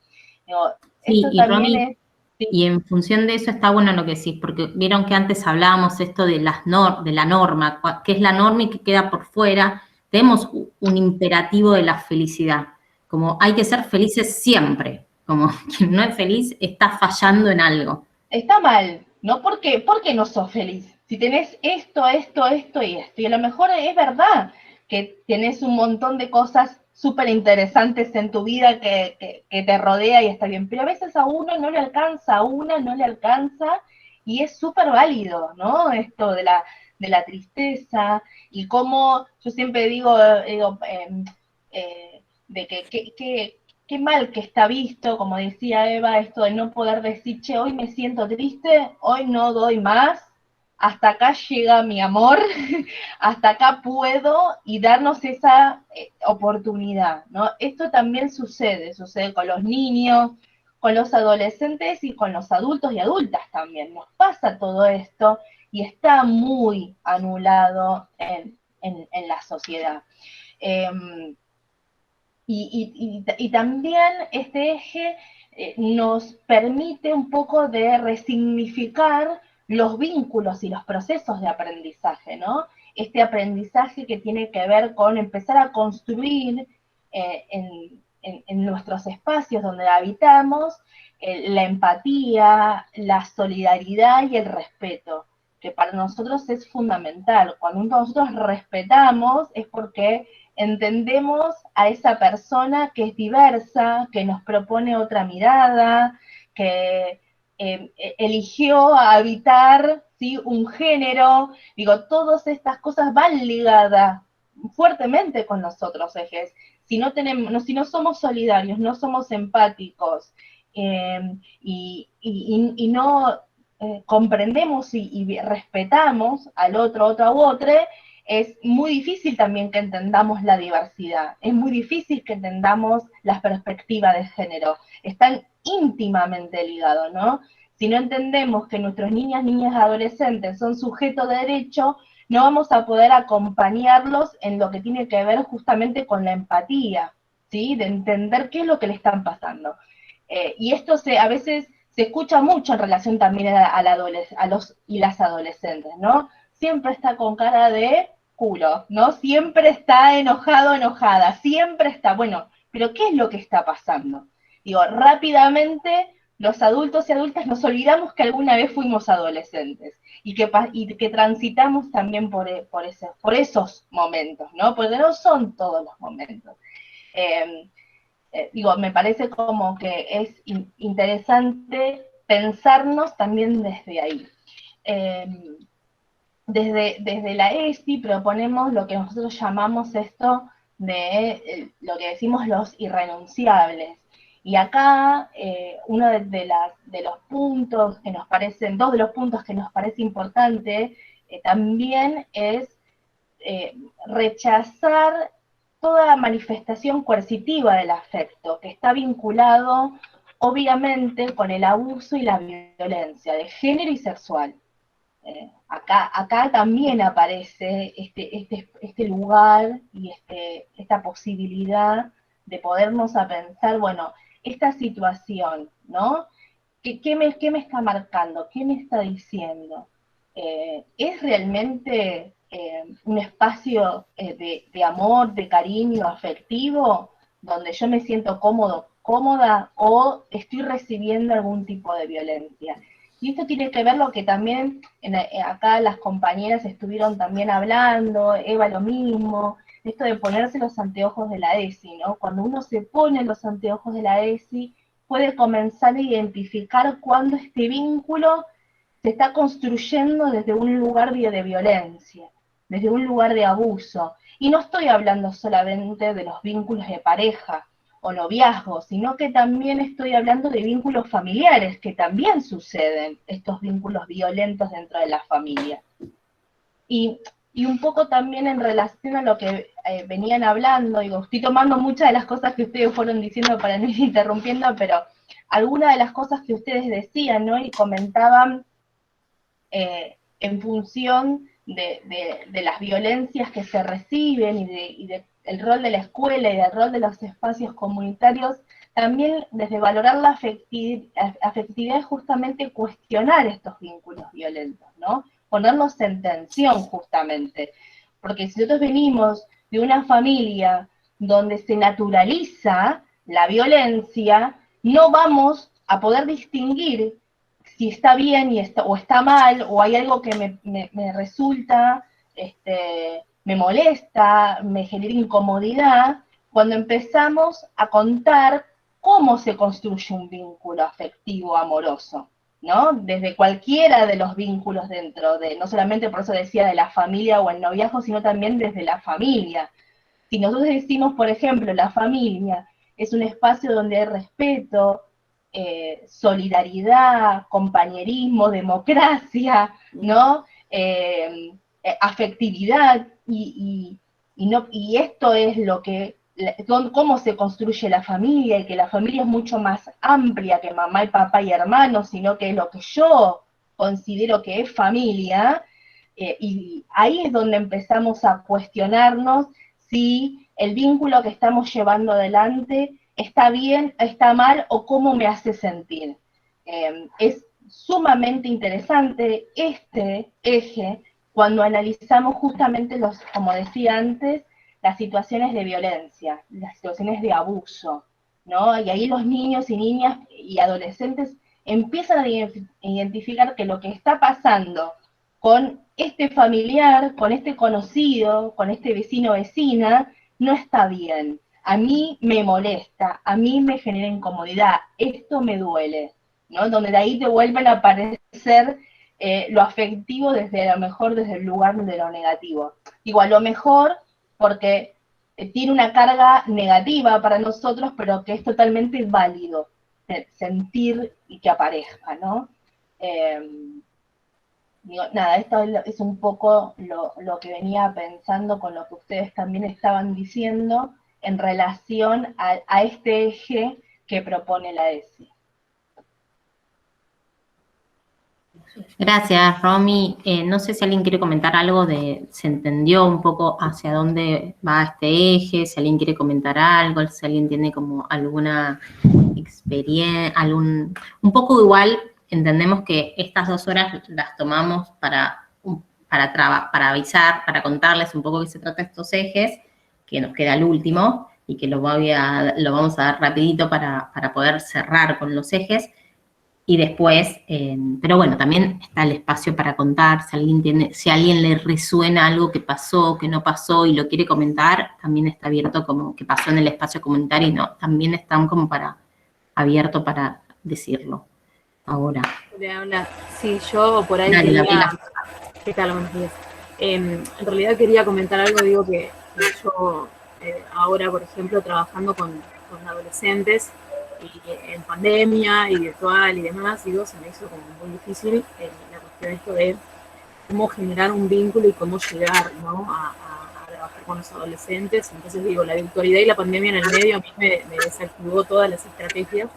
Digo, Sí, esto y también Romy, y en función de eso está bueno lo que decís, porque vieron que antes hablábamos esto de de la norma, qué es la norma y qué queda por fuera. Tenemos un imperativo de la felicidad, como hay que ser felices siempre, como quien no es feliz está fallando en algo. está mal, ¿no? ¿Por qué no sos feliz? Si tenés esto y esto, y a lo mejor es verdad que tenés un montón de cosas súper interesantes en tu vida que te rodea y está bien, pero a veces a uno no le alcanza, a una no le alcanza, y es súper válido, ¿no? Esto de la tristeza, y cómo yo siempre digo de que qué mal que está visto, como decía Eva, esto de no poder decir, che, hoy me siento triste, hoy no doy más, hasta acá llega mi amor, hasta acá puedo, y darnos esa oportunidad, ¿no? Esto también sucede con los niños, con los adolescentes y con los adultos y adultas también. Nos pasa todo esto y está muy anulado en la sociedad. Y también este eje nos permite un poco de resignificar los vínculos y los procesos de aprendizaje, ¿no? Este aprendizaje que tiene que ver con empezar a construir en nuestros espacios donde habitamos la empatía, la solidaridad y el respeto, que para nosotros es fundamental. Cuando nosotros respetamos es porque entendemos a esa persona que es diversa, que nos propone otra mirada, que eligió habitar, ¿sí?, un género. Digo, todas estas cosas van ligadas fuertemente con los otros ejes. Si no somos solidarios, no somos empáticos, y no comprendemos y respetamos al otro, otra u otra, es muy difícil también que entendamos la diversidad, es muy difícil que entendamos las perspectivas de género, están íntimamente ligados, ¿no? Si no entendemos que nuestros niñas y adolescentes son sujetos de derecho, no vamos a poder acompañarlos en lo que tiene que ver justamente con la empatía, ¿sí? De entender qué es lo que le están pasando. Y esto a veces se escucha mucho en relación también a los y las adolescentes, ¿no? Siempre está con cara de culo, ¿no? Siempre está enojado, enojada, siempre está, bueno, pero ¿qué es lo que está pasando? Digo, rápidamente los adultos y adultas nos olvidamos que alguna vez fuimos adolescentes y que transitamos también por esos momentos, ¿no? Porque no son todos los momentos. Digo, me parece como que es interesante pensarnos también desde ahí. Desde la ESI proponemos lo que nosotros llamamos esto de lo que decimos los irrenunciables. Y acá uno de los puntos que nos parecen, dos de los puntos que nos parece importante también es rechazar toda manifestación coercitiva del afecto, que está vinculado obviamente con el abuso y la violencia de género y sexual. Acá también aparece este lugar y esta posibilidad de podernos a pensar, bueno, esta situación, ¿no? ¿Qué me está marcando? ¿Qué me está diciendo? ¿Es realmente un espacio de amor, de cariño afectivo, donde yo me siento cómodo, cómoda, o estoy recibiendo algún tipo de violencia? Y esto tiene que ver lo que también acá las compañeras estuvieron también hablando, Eva lo mismo, esto de ponerse los anteojos de la ESI, ¿no? Cuando uno se pone los anteojos de la ESI, puede comenzar a identificar cuándo este vínculo se está construyendo desde un lugar de violencia, desde un lugar de abuso, Y no estoy hablando solamente de los vínculos de pareja o noviazgo, sino que también estoy hablando de vínculos familiares, que también suceden, estos vínculos violentos dentro de la familia. Y un poco también en relación a lo que venían hablando, digo, estoy tomando muchas de las cosas que ustedes fueron diciendo para no ir interrumpiendo, pero algunas de las cosas que ustedes decían, ¿no? Y comentaban en función de las violencias que se reciben y del rol de la escuela y del rol de los espacios comunitarios, también desde valorar la afectividad es justamente cuestionar estos vínculos violentos, ¿no? Ponerlos en tensión justamente, porque si nosotros venimos de una familia donde se naturaliza la violencia, no vamos a poder distinguir si está bien o está mal, o hay algo que me resulta, me molesta, me genera incomodidad, cuando empezamos a contar cómo se construye un vínculo afectivo amoroso, ¿no? Desde cualquiera de los vínculos dentro de, no solamente por eso decía de la familia o el noviazgo, sino también desde la familia. Si nosotros decimos, por ejemplo, la familia es un espacio donde hay respeto, solidaridad, compañerismo, democracia, ¿no? Afectividad, y esto es lo que, cómo se construye la familia, y que la familia es mucho más amplia que mamá y papá y hermanos, sino que es lo que yo considero que es familia, y ahí es donde empezamos a cuestionarnos si el vínculo que estamos llevando adelante está bien, está mal, o cómo me hace sentir. Es sumamente interesante este eje cuando analizamos justamente como decía antes, las situaciones de violencia, las situaciones de abuso, ¿no? Y ahí los niños y niñas y adolescentes empiezan a identificar que lo que está pasando con este familiar, con este conocido, con este vecino o vecina, no está bien. A mí me molesta, a mí me genera incomodidad, esto me duele, ¿no? Donde de ahí te vuelven a aparecer lo afectivo desde a lo mejor desde el lugar de lo negativo. Digo, a lo mejor porque tiene una carga negativa para nosotros, pero que es totalmente válido sentir y que aparezca, ¿no? Digo, nada, esto es un poco lo que venía pensando con lo que ustedes también estaban diciendo en relación a este eje que propone la ESI. Gracias, Romy. No sé si alguien quiere comentar algo se entendió un poco hacia dónde va este eje, si alguien quiere comentar algo, si alguien tiene como alguna experiencia, un poco igual, entendemos que estas 2 horas las tomamos para avisar, para contarles un poco de qué se trata estos ejes, que nos queda el último, y que lo vamos a dar rapidito para poder cerrar con los ejes. Y después, pero bueno, también está el espacio para contar, si a alguien le resuena algo que pasó, que no pasó y lo quiere comentar, también está abierto como que pasó en el espacio comunitario, y no, también están como abierto para decirlo ahora. Hola. Sí, yo por ahí Dale, quería... ¿Qué tal? Buenos días. En realidad quería comentar algo, digo que yo ahora, por ejemplo, trabajando con adolescentes, y en pandemia y virtual y demás, digo, se me hizo como muy difícil la cuestión esto de cómo generar un vínculo y cómo llegar, ¿no? a trabajar con los adolescentes. Entonces digo, la virtualidad y la pandemia en el medio a mí me desactivó todas las estrategias,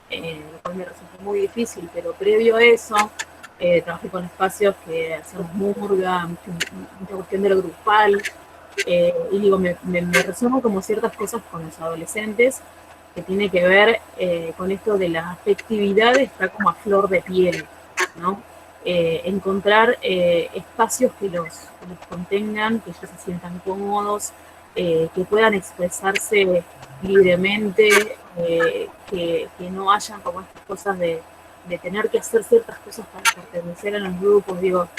lo cual me resultó muy difícil, pero previo a eso trabajé con espacios que hacíamos murga, mucha cuestión de lo grupal, y digo, me resumo como ciertas cosas con los adolescentes que tiene que ver con esto de la afectividad, está como a flor de piel, ¿no? Encontrar espacios que los contengan, que ellos se sientan cómodos, que puedan expresarse libremente, que no hayan como estas cosas de tener que hacer ciertas cosas para pertenecer a los grupos, digo,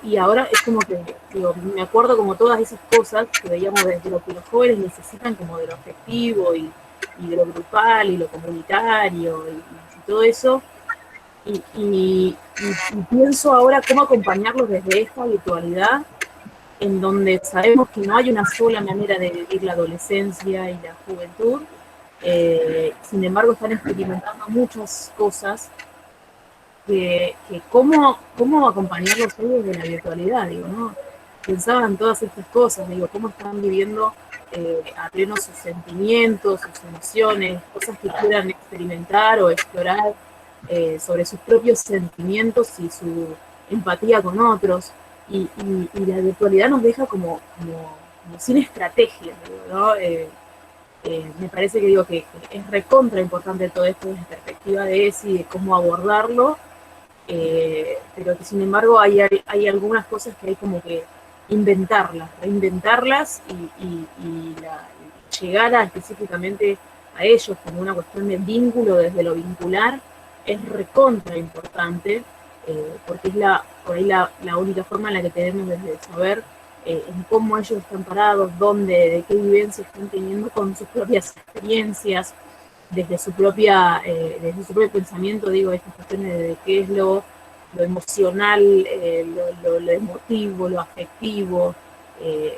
y ahora es como que, digo, me acuerdo como todas esas cosas que veíamos desde lo que los jóvenes necesitan como de lo afectivo y de lo grupal y lo comunitario y todo eso, y pienso ahora cómo acompañarlos desde esta virtualidad en donde sabemos que no hay una sola manera de vivir la adolescencia y la juventud. Sin embargo, están experimentando muchas cosas que cómo acompañarlos hoy desde la virtualidad, digo, ¿no? Pensaba en todas estas cosas, digo, cómo están viviendo a pleno sus sentimientos, sus emociones, cosas que quieran experimentar o explorar sobre sus propios sentimientos y su empatía con otros. Y la virtualidad nos deja como sin estrategia, digo, ¿no? Me parece que digo que es recontra importante todo esto desde la perspectiva de ESI, de cómo abordarlo, pero que sin embargo hay algunas cosas que hay como que reinventarlas y llegar específicamente a ellos como una cuestión de vínculo desde lo vincular es recontra importante, porque es por ahí la única forma en la que tenemos de saber en cómo ellos están parados, dónde, de qué vivencia están teniendo con sus propias experiencias, desde su propio pensamiento, digo, estas cuestiones de qué es lo emocional, lo emotivo, lo afectivo, el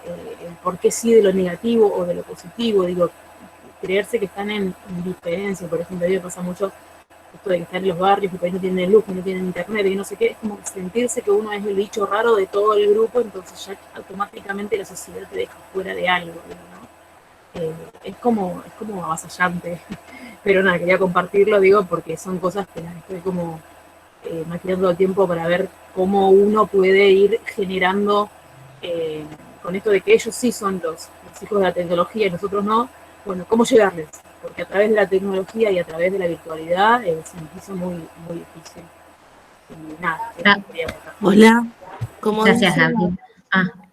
por qué sí de lo negativo o de lo positivo, digo, creerse que están en diferencia. Por ejemplo, a mí me pasa mucho esto de que están en los barrios, que por ahí no tienen luz, que no tienen internet, que no sé qué, es como sentirse que uno es el bicho raro de todo el grupo, entonces ya automáticamente la sociedad te deja fuera de algo, ¿no? Es como avasallante, pero nada, quería compartirlo, digo, porque son cosas que las estoy como maquinando todo el tiempo para ver cómo uno puede ir generando con esto de que ellos sí son los hijos de la tecnología y nosotros no, bueno, cómo llegarles, porque a través de la tecnología y a través de la virtualidad se nos hizo muy, muy difícil. Y nada, quería contar. Hola, como Gracias, dice, Gabriela.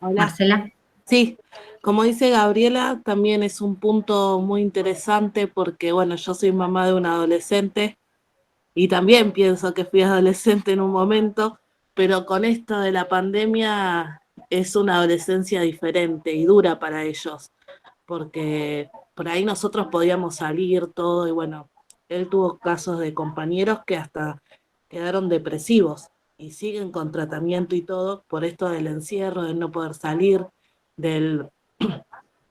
hola. Marcela. Sí, como dice Gabriela, también es un punto muy interesante porque, bueno, yo soy mamá de un adolescente y también pienso que fui adolescente en un momento, pero con esto de la pandemia es una adolescencia diferente y dura para ellos, porque por ahí nosotros podíamos salir todo y bueno, él tuvo casos de compañeros que hasta quedaron depresivos y siguen con tratamiento y todo por esto del encierro, de no poder salir, del,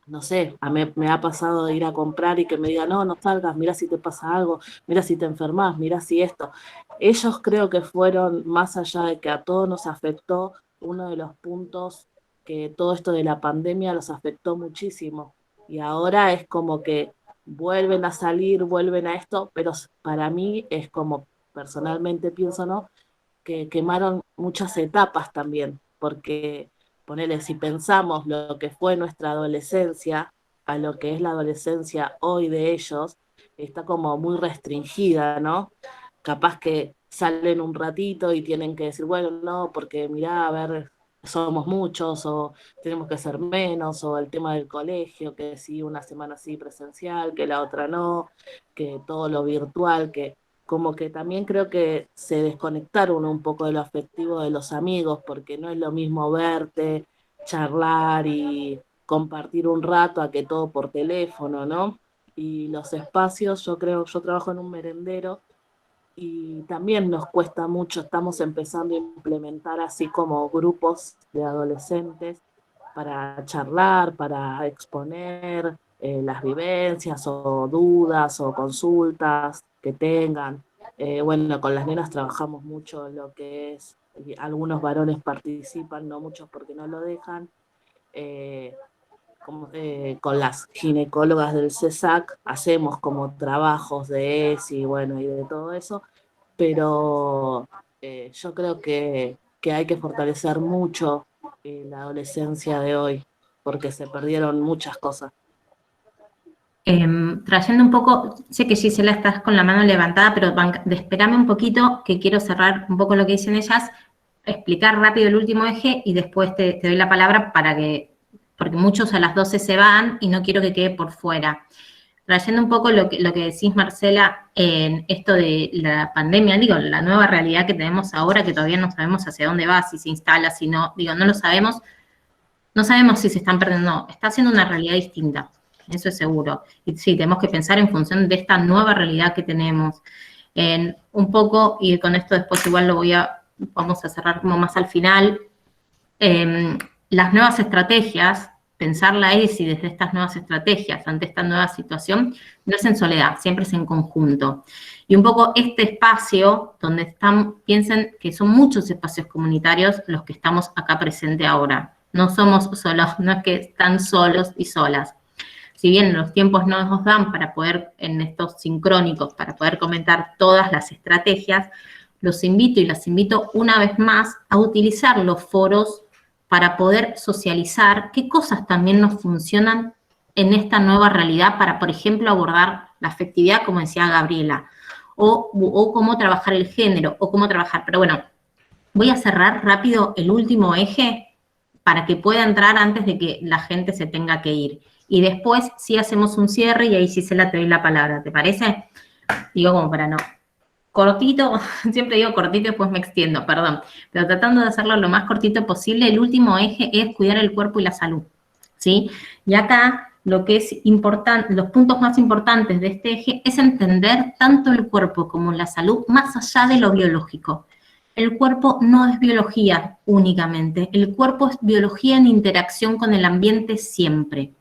no sé, me ha pasado de ir a comprar y que me digan, no salgas, mira si te pasa algo, mira si te enfermas, mira si esto. Ellos creo que fueron, más allá de que a todos nos afectó, uno de los puntos que todo esto de la pandemia los afectó muchísimo. Y ahora es como que vuelven a salir, vuelven a esto, pero para mí es como, personalmente pienso, ¿no? Que quemaron muchas etapas también, porque ponele, si pensamos lo que fue nuestra adolescencia a lo que es la adolescencia hoy de ellos, está como muy restringida, ¿no? Capaz que salen un ratito y tienen que decir, bueno, no, porque mirá, a ver, somos muchos, o tenemos que ser menos, o el tema del colegio, que sí, una semana sí presencial, que la otra no, que todo lo virtual, que como que también creo que se desconectaron un poco de lo afectivo de los amigos, porque no es lo mismo verte, charlar y compartir un rato a que todo por teléfono, ¿no? Y los espacios, yo trabajo en un merendero y también nos cuesta mucho, estamos empezando a implementar así como grupos de adolescentes para charlar, para exponer las vivencias o dudas o consultas que tengan. Bueno, con las nenas trabajamos mucho lo que es, algunos varones participan, no muchos porque no lo dejan, con las ginecólogas del CESAC hacemos como trabajos de ESI, bueno, y de todo eso, pero yo creo que hay que fortalecer mucho la adolescencia de hoy, porque se perdieron muchas cosas. Trayendo un poco, sé que Gisela estás con la mano levantada, pero espérame un poquito, que quiero cerrar un poco lo que dicen ellas, explicar rápido el último eje y después te doy la palabra porque muchos a las 12 se van y no quiero que quede por fuera. Trayendo un poco lo que decís, Marcela, en esto de la pandemia, digo, la nueva realidad que tenemos ahora, que todavía no sabemos hacia dónde va, si se instala, si no, digo, no lo sabemos, no sabemos si se están perdiendo, no, está siendo una realidad distinta, eso es seguro. Y sí, tenemos que pensar en función de esta nueva realidad que tenemos. Un poco, y con esto después igual vamos a cerrar como más al final, las nuevas estrategias, pensar la ESI desde estas nuevas estrategias, ante esta nueva situación, no es en soledad, siempre es en conjunto. Y un poco este espacio donde están, piensen que son muchos espacios comunitarios los que estamos acá presentes ahora. No somos solos, no es que están solos y solas. Si bien los tiempos no nos dan para poder, en estos sincrónicos, para poder comentar todas las estrategias, los invito y las invito una vez más a utilizar los foros para poder socializar qué cosas también nos funcionan en esta nueva realidad para, por ejemplo, abordar la afectividad, como decía Gabriela, o cómo trabajar el género, o cómo trabajar. Pero bueno, voy a cerrar rápido el último eje para que pueda entrar antes de que la gente se tenga que ir. Y después sí hacemos un cierre y ahí Gisela te doy la palabra, ¿te parece? Digo como para no... Cortito, siempre digo cortito y después me extiendo, perdón. Pero tratando de hacerlo lo más cortito posible, el último eje es cuidar el cuerpo y la salud, ¿sí? Y acá lo que es importante, los puntos más importantes de este eje es entender tanto el cuerpo como la salud más allá de lo biológico. El cuerpo no es biología únicamente, el cuerpo es biología en interacción con el ambiente siempre.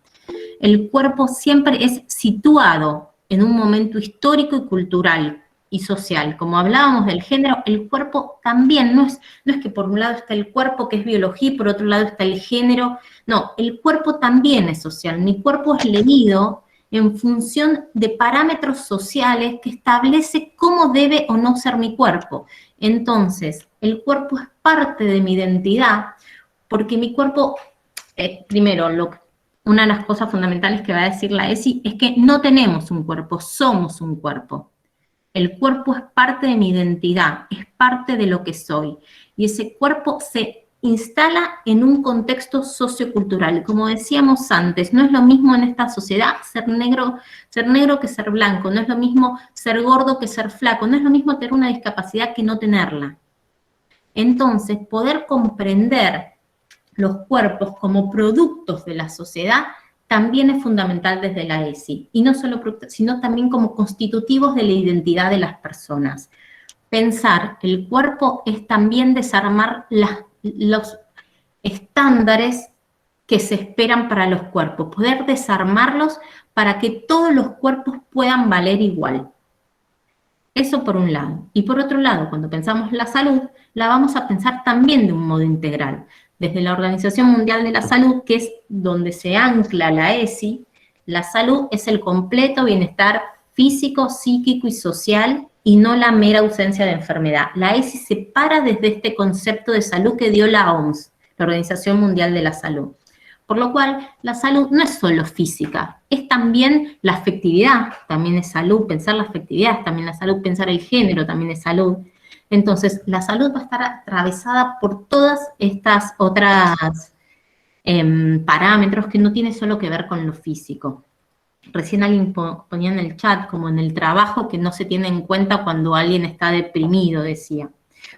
El cuerpo siempre es situado en un momento histórico y cultural y social. Como hablábamos del género, el cuerpo también, no es que por un lado está el cuerpo que es biología y por otro lado está el género. No, el cuerpo también es social. Mi cuerpo es medido en función de parámetros sociales que establece cómo debe o no ser mi cuerpo. Entonces, el cuerpo es parte de mi identidad porque mi cuerpo, primero, una de las cosas fundamentales que va a decir la ESI es que no tenemos un cuerpo, somos un cuerpo. El cuerpo es parte de mi identidad, es parte de lo que soy. Y ese cuerpo se instala en un contexto sociocultural. Como decíamos antes, no es lo mismo en esta sociedad ser negro que ser blanco, no es lo mismo ser gordo que ser flaco, no es lo mismo tener una discapacidad que no tenerla. Entonces, poder comprender los cuerpos como productos de la sociedad también es fundamental desde la ESI, y no solo productos, sino también como constitutivos de la identidad de las personas. Pensar el cuerpo es también desarmar los estándares que se esperan para los cuerpos, poder desarmarlos para que todos los cuerpos puedan valer igual. Eso por un lado. Y por otro lado, cuando pensamos la salud, la vamos a pensar también de un modo integral. Desde la Organización Mundial de la Salud, que es donde se ancla la ESI, la salud es el completo bienestar físico, psíquico y social, y no la mera ausencia de enfermedad. La ESI se para desde este concepto de salud que dio la OMS, la Organización Mundial de la Salud. Por lo cual, la salud no es solo física, es también la afectividad, también es salud, pensar la afectividad es también la salud, pensar el género también es salud. Entonces, la salud va a estar atravesada por todas estas otras parámetros que no tienen solo que ver con lo físico. Recién alguien ponía en el chat, como en el trabajo, que no se tiene en cuenta cuando alguien está deprimido, decía.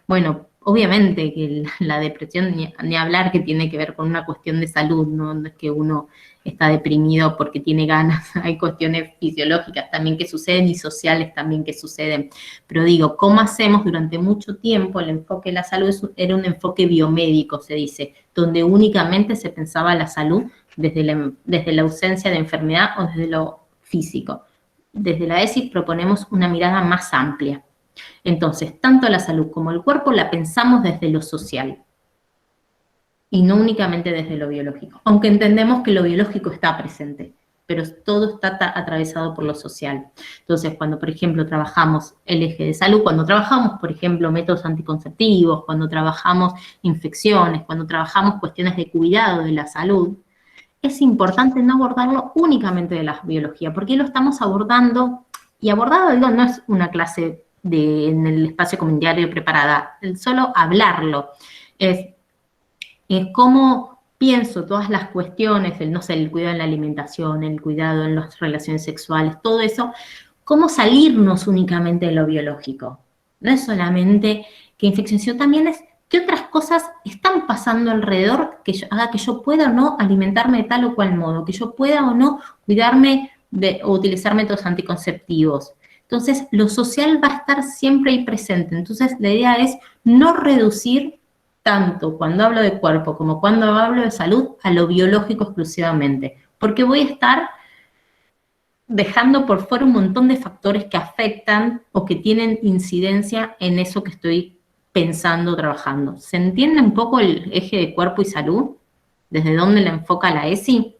Bueno, obviamente que la depresión, ni hablar que tiene que ver con una cuestión de salud, no es que uno está deprimido porque tiene ganas, hay cuestiones fisiológicas también que suceden y sociales también que suceden. Pero digo, ¿cómo hacemos? Durante mucho tiempo el enfoque de la salud era un enfoque biomédico, se dice, donde únicamente se pensaba la salud desde la ausencia de enfermedad o desde lo físico. Desde la ESI proponemos una mirada más amplia. Entonces, tanto la salud como el cuerpo la pensamos desde lo social y no únicamente desde lo biológico, aunque entendemos que lo biológico está presente, pero todo está atravesado por lo social. Entonces, cuando, por ejemplo, trabajamos el eje de salud, cuando trabajamos, por ejemplo, métodos anticonceptivos, cuando trabajamos infecciones, cuando trabajamos cuestiones de cuidado de la salud, es importante no abordarlo únicamente de la biología, porque lo estamos abordando, y abordado, digo, no es una clase en el espacio comunitario preparada, el solo hablarlo, es cómo pienso todas las cuestiones, el cuidado en la alimentación, el cuidado en las relaciones sexuales, todo eso, cómo salirnos únicamente de lo biológico. No es solamente que infección, sino también es qué otras cosas están pasando alrededor que haga que yo pueda o no alimentarme de tal o cual modo, que yo pueda o no cuidarme o utilizar métodos anticonceptivos. Entonces, lo social va a estar siempre ahí presente. Entonces, la idea es no reducir tanto cuando hablo de cuerpo como cuando hablo de salud, a lo biológico exclusivamente, porque voy a estar dejando por fuera un montón de factores que afectan o que tienen incidencia en eso que estoy pensando, trabajando. ¿Se entiende un poco el eje de cuerpo y salud? ¿Desde dónde la enfoca la ESI?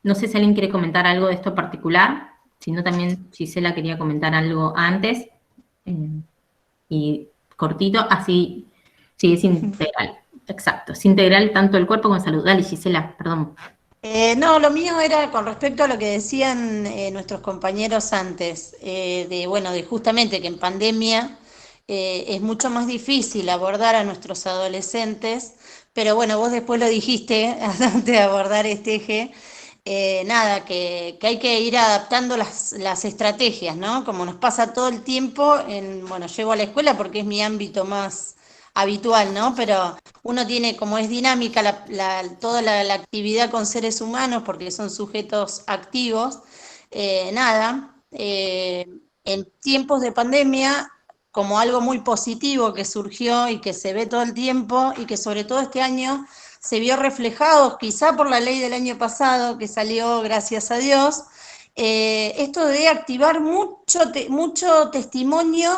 No sé si alguien quiere comentar algo de esto en particular, si no también Gisela quería comentar algo antes, y cortito, así, sí, es integral, exacto, es integral tanto el cuerpo como la salud. Dale, Gisela, perdón. No, lo mío era con respecto a lo que decían nuestros compañeros antes, de justamente que en pandemia es mucho más difícil abordar a nuestros adolescentes, pero bueno, vos después lo dijiste antes de abordar este eje, que hay que ir adaptando las estrategias, ¿no? Como nos pasa todo el tiempo, llego a la escuela porque es mi ámbito más habitual, ¿no? Pero uno tiene, como es dinámica toda la actividad con seres humanos, porque son sujetos activos, en tiempos de pandemia, como algo muy positivo que surgió y que se ve todo el tiempo, y que sobre todo este año se vio reflejado, quizá por la ley del año pasado, que salió, gracias a Dios, esto de activar mucho testimonio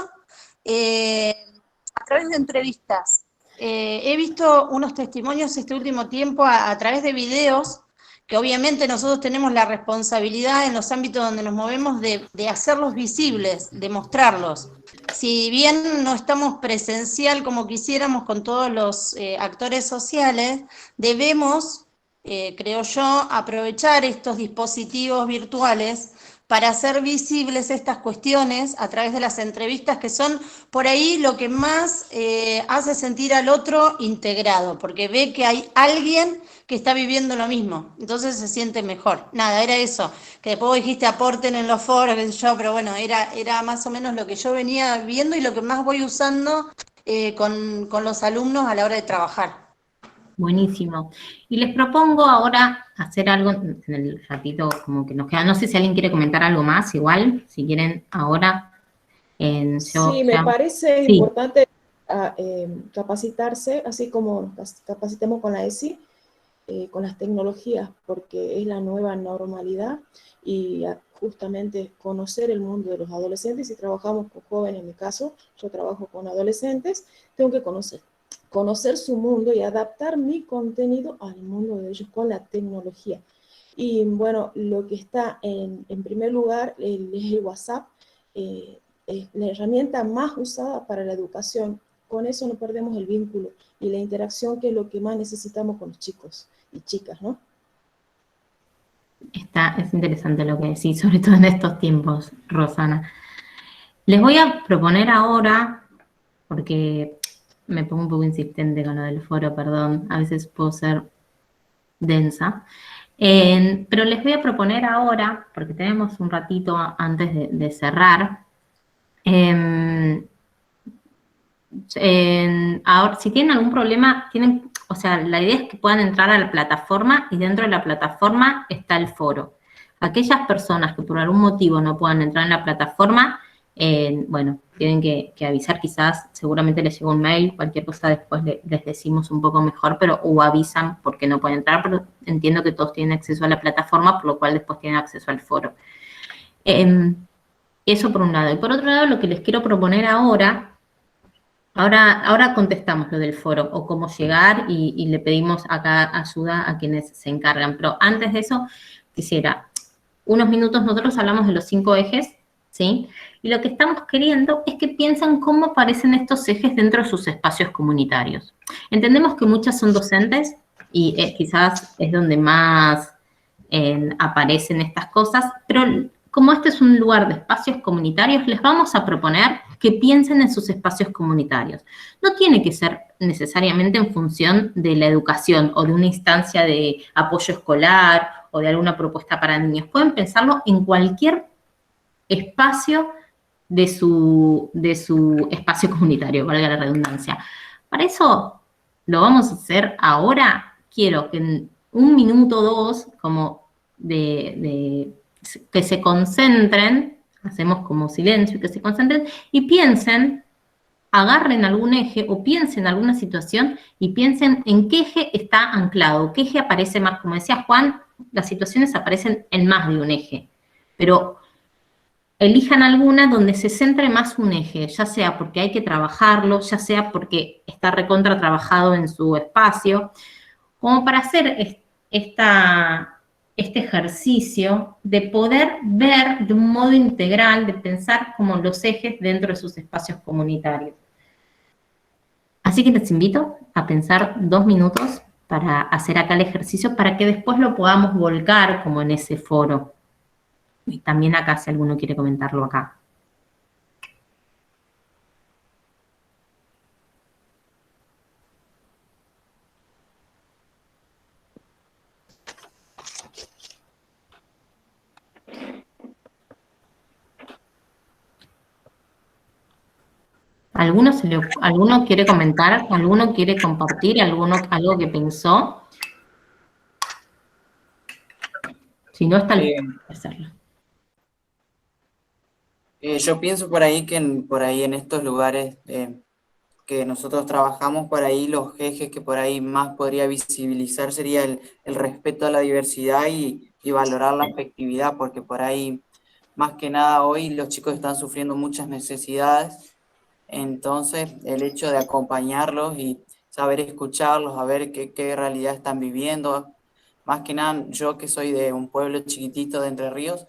a través de entrevistas. He visto unos testimonios este último tiempo a través de videos, que obviamente nosotros tenemos la responsabilidad en los ámbitos donde nos movemos de hacerlos visibles, de mostrarlos. Si bien no estamos presencial como quisiéramos con todos los actores sociales, debemos, creo yo, aprovechar estos dispositivos virtuales para hacer visibles estas cuestiones a través de las entrevistas, que son por ahí lo que más hace sentir al otro integrado, porque ve que hay alguien que está viviendo lo mismo, entonces se siente mejor. Nada, era eso, que después vos dijiste aporten en los foros, qué sé yo, pero bueno, era más o menos lo que yo venía viendo y lo que más voy usando con los alumnos a la hora de trabajar. Buenísimo. Y les propongo ahora hacer algo en el ratito como que nos queda. No sé si alguien quiere comentar algo más, igual, si quieren ahora. Sí, me parece importante capacitarse, así como nos capacitemos con la ESI, con las tecnologías, porque es la nueva normalidad, y justamente conocer el mundo de los adolescentes. Si trabajamos con jóvenes, en mi caso, yo trabajo con adolescentes, tengo que conocer su mundo y adaptar mi contenido al mundo de ellos con la tecnología. Y bueno, lo que está en primer lugar es el WhatsApp, es la herramienta más usada para la educación. Con eso no perdemos el vínculo y la interacción, que es lo que más necesitamos con los chicos y chicas, ¿no? Es interesante lo que decís, sobre todo en estos tiempos, Rosana. Les voy a proponer ahora, porque me pongo un poco insistente con lo del foro, perdón, a veces puedo ser densa, pero les voy a proponer ahora, porque tenemos un ratito antes de cerrar, ahora, si tienen algún problema, o sea, la idea es que puedan entrar a la plataforma, y dentro de la plataforma está el foro. Aquellas personas que por algún motivo no puedan entrar en la plataforma, bueno, tienen que avisar, quizás, seguramente les llegó un mail, cualquier cosa después les decimos un poco mejor, o avisan porque no pueden entrar, pero entiendo que todos tienen acceso a la plataforma, por lo cual después tienen acceso al foro. Eso por un lado. Y por otro lado, lo que les quiero proponer ahora contestamos lo del foro, o cómo llegar, y le pedimos acá ayuda a quienes se encargan. Pero antes de eso, quisiera, unos minutos, nosotros hablamos de los 5 ejes, ¿sí? Y lo que estamos queriendo es que piensen cómo aparecen estos ejes dentro de sus espacios comunitarios. Entendemos que muchas son docentes, y quizás es donde más aparecen estas cosas, pero como este es un lugar de espacios comunitarios, les vamos a proponer que piensen en sus espacios comunitarios. No tiene que ser necesariamente en función de la educación o de una instancia de apoyo escolar o de alguna propuesta para niños. Pueden pensarlo en cualquier espacio de su espacio comunitario, valga la redundancia. Para eso lo vamos a hacer ahora. Quiero que en 1 minuto o 2, como que se concentren, hacemos como silencio, que se concentren y piensen agarren algún eje o piensen en alguna situación y piensen en qué eje está anclado, qué eje aparece más. Como decía Juan, las situaciones aparecen en más de un eje, pero elijan alguna donde se centre más un eje, ya sea porque hay que trabajarlo, ya sea porque está recontra trabajado en su espacio, como para hacer este ejercicio de poder ver de un modo integral, de pensar como los ejes dentro de sus espacios comunitarios. Así que les invito a pensar 2 minutos para hacer acá el ejercicio, para que después lo podamos volcar como en ese foro. Y también acá, si alguno quiere comentarlo acá. ¿Alguno quiere comentar? ¿Alguno quiere compartir? ¿Algo que pensó? Si no, está listo para hacerlo. Yo pienso por ahí que por ahí en estos lugares que nosotros trabajamos, por ahí los ejes que por ahí más podría visibilizar sería el respeto a la diversidad y valorar la afectividad, porque por ahí, más que nada hoy, los chicos están sufriendo muchas necesidades, entonces el hecho de acompañarlos y saber escucharlos, a ver qué realidad están viviendo, más que nada yo que soy de un pueblo chiquitito de Entre Ríos,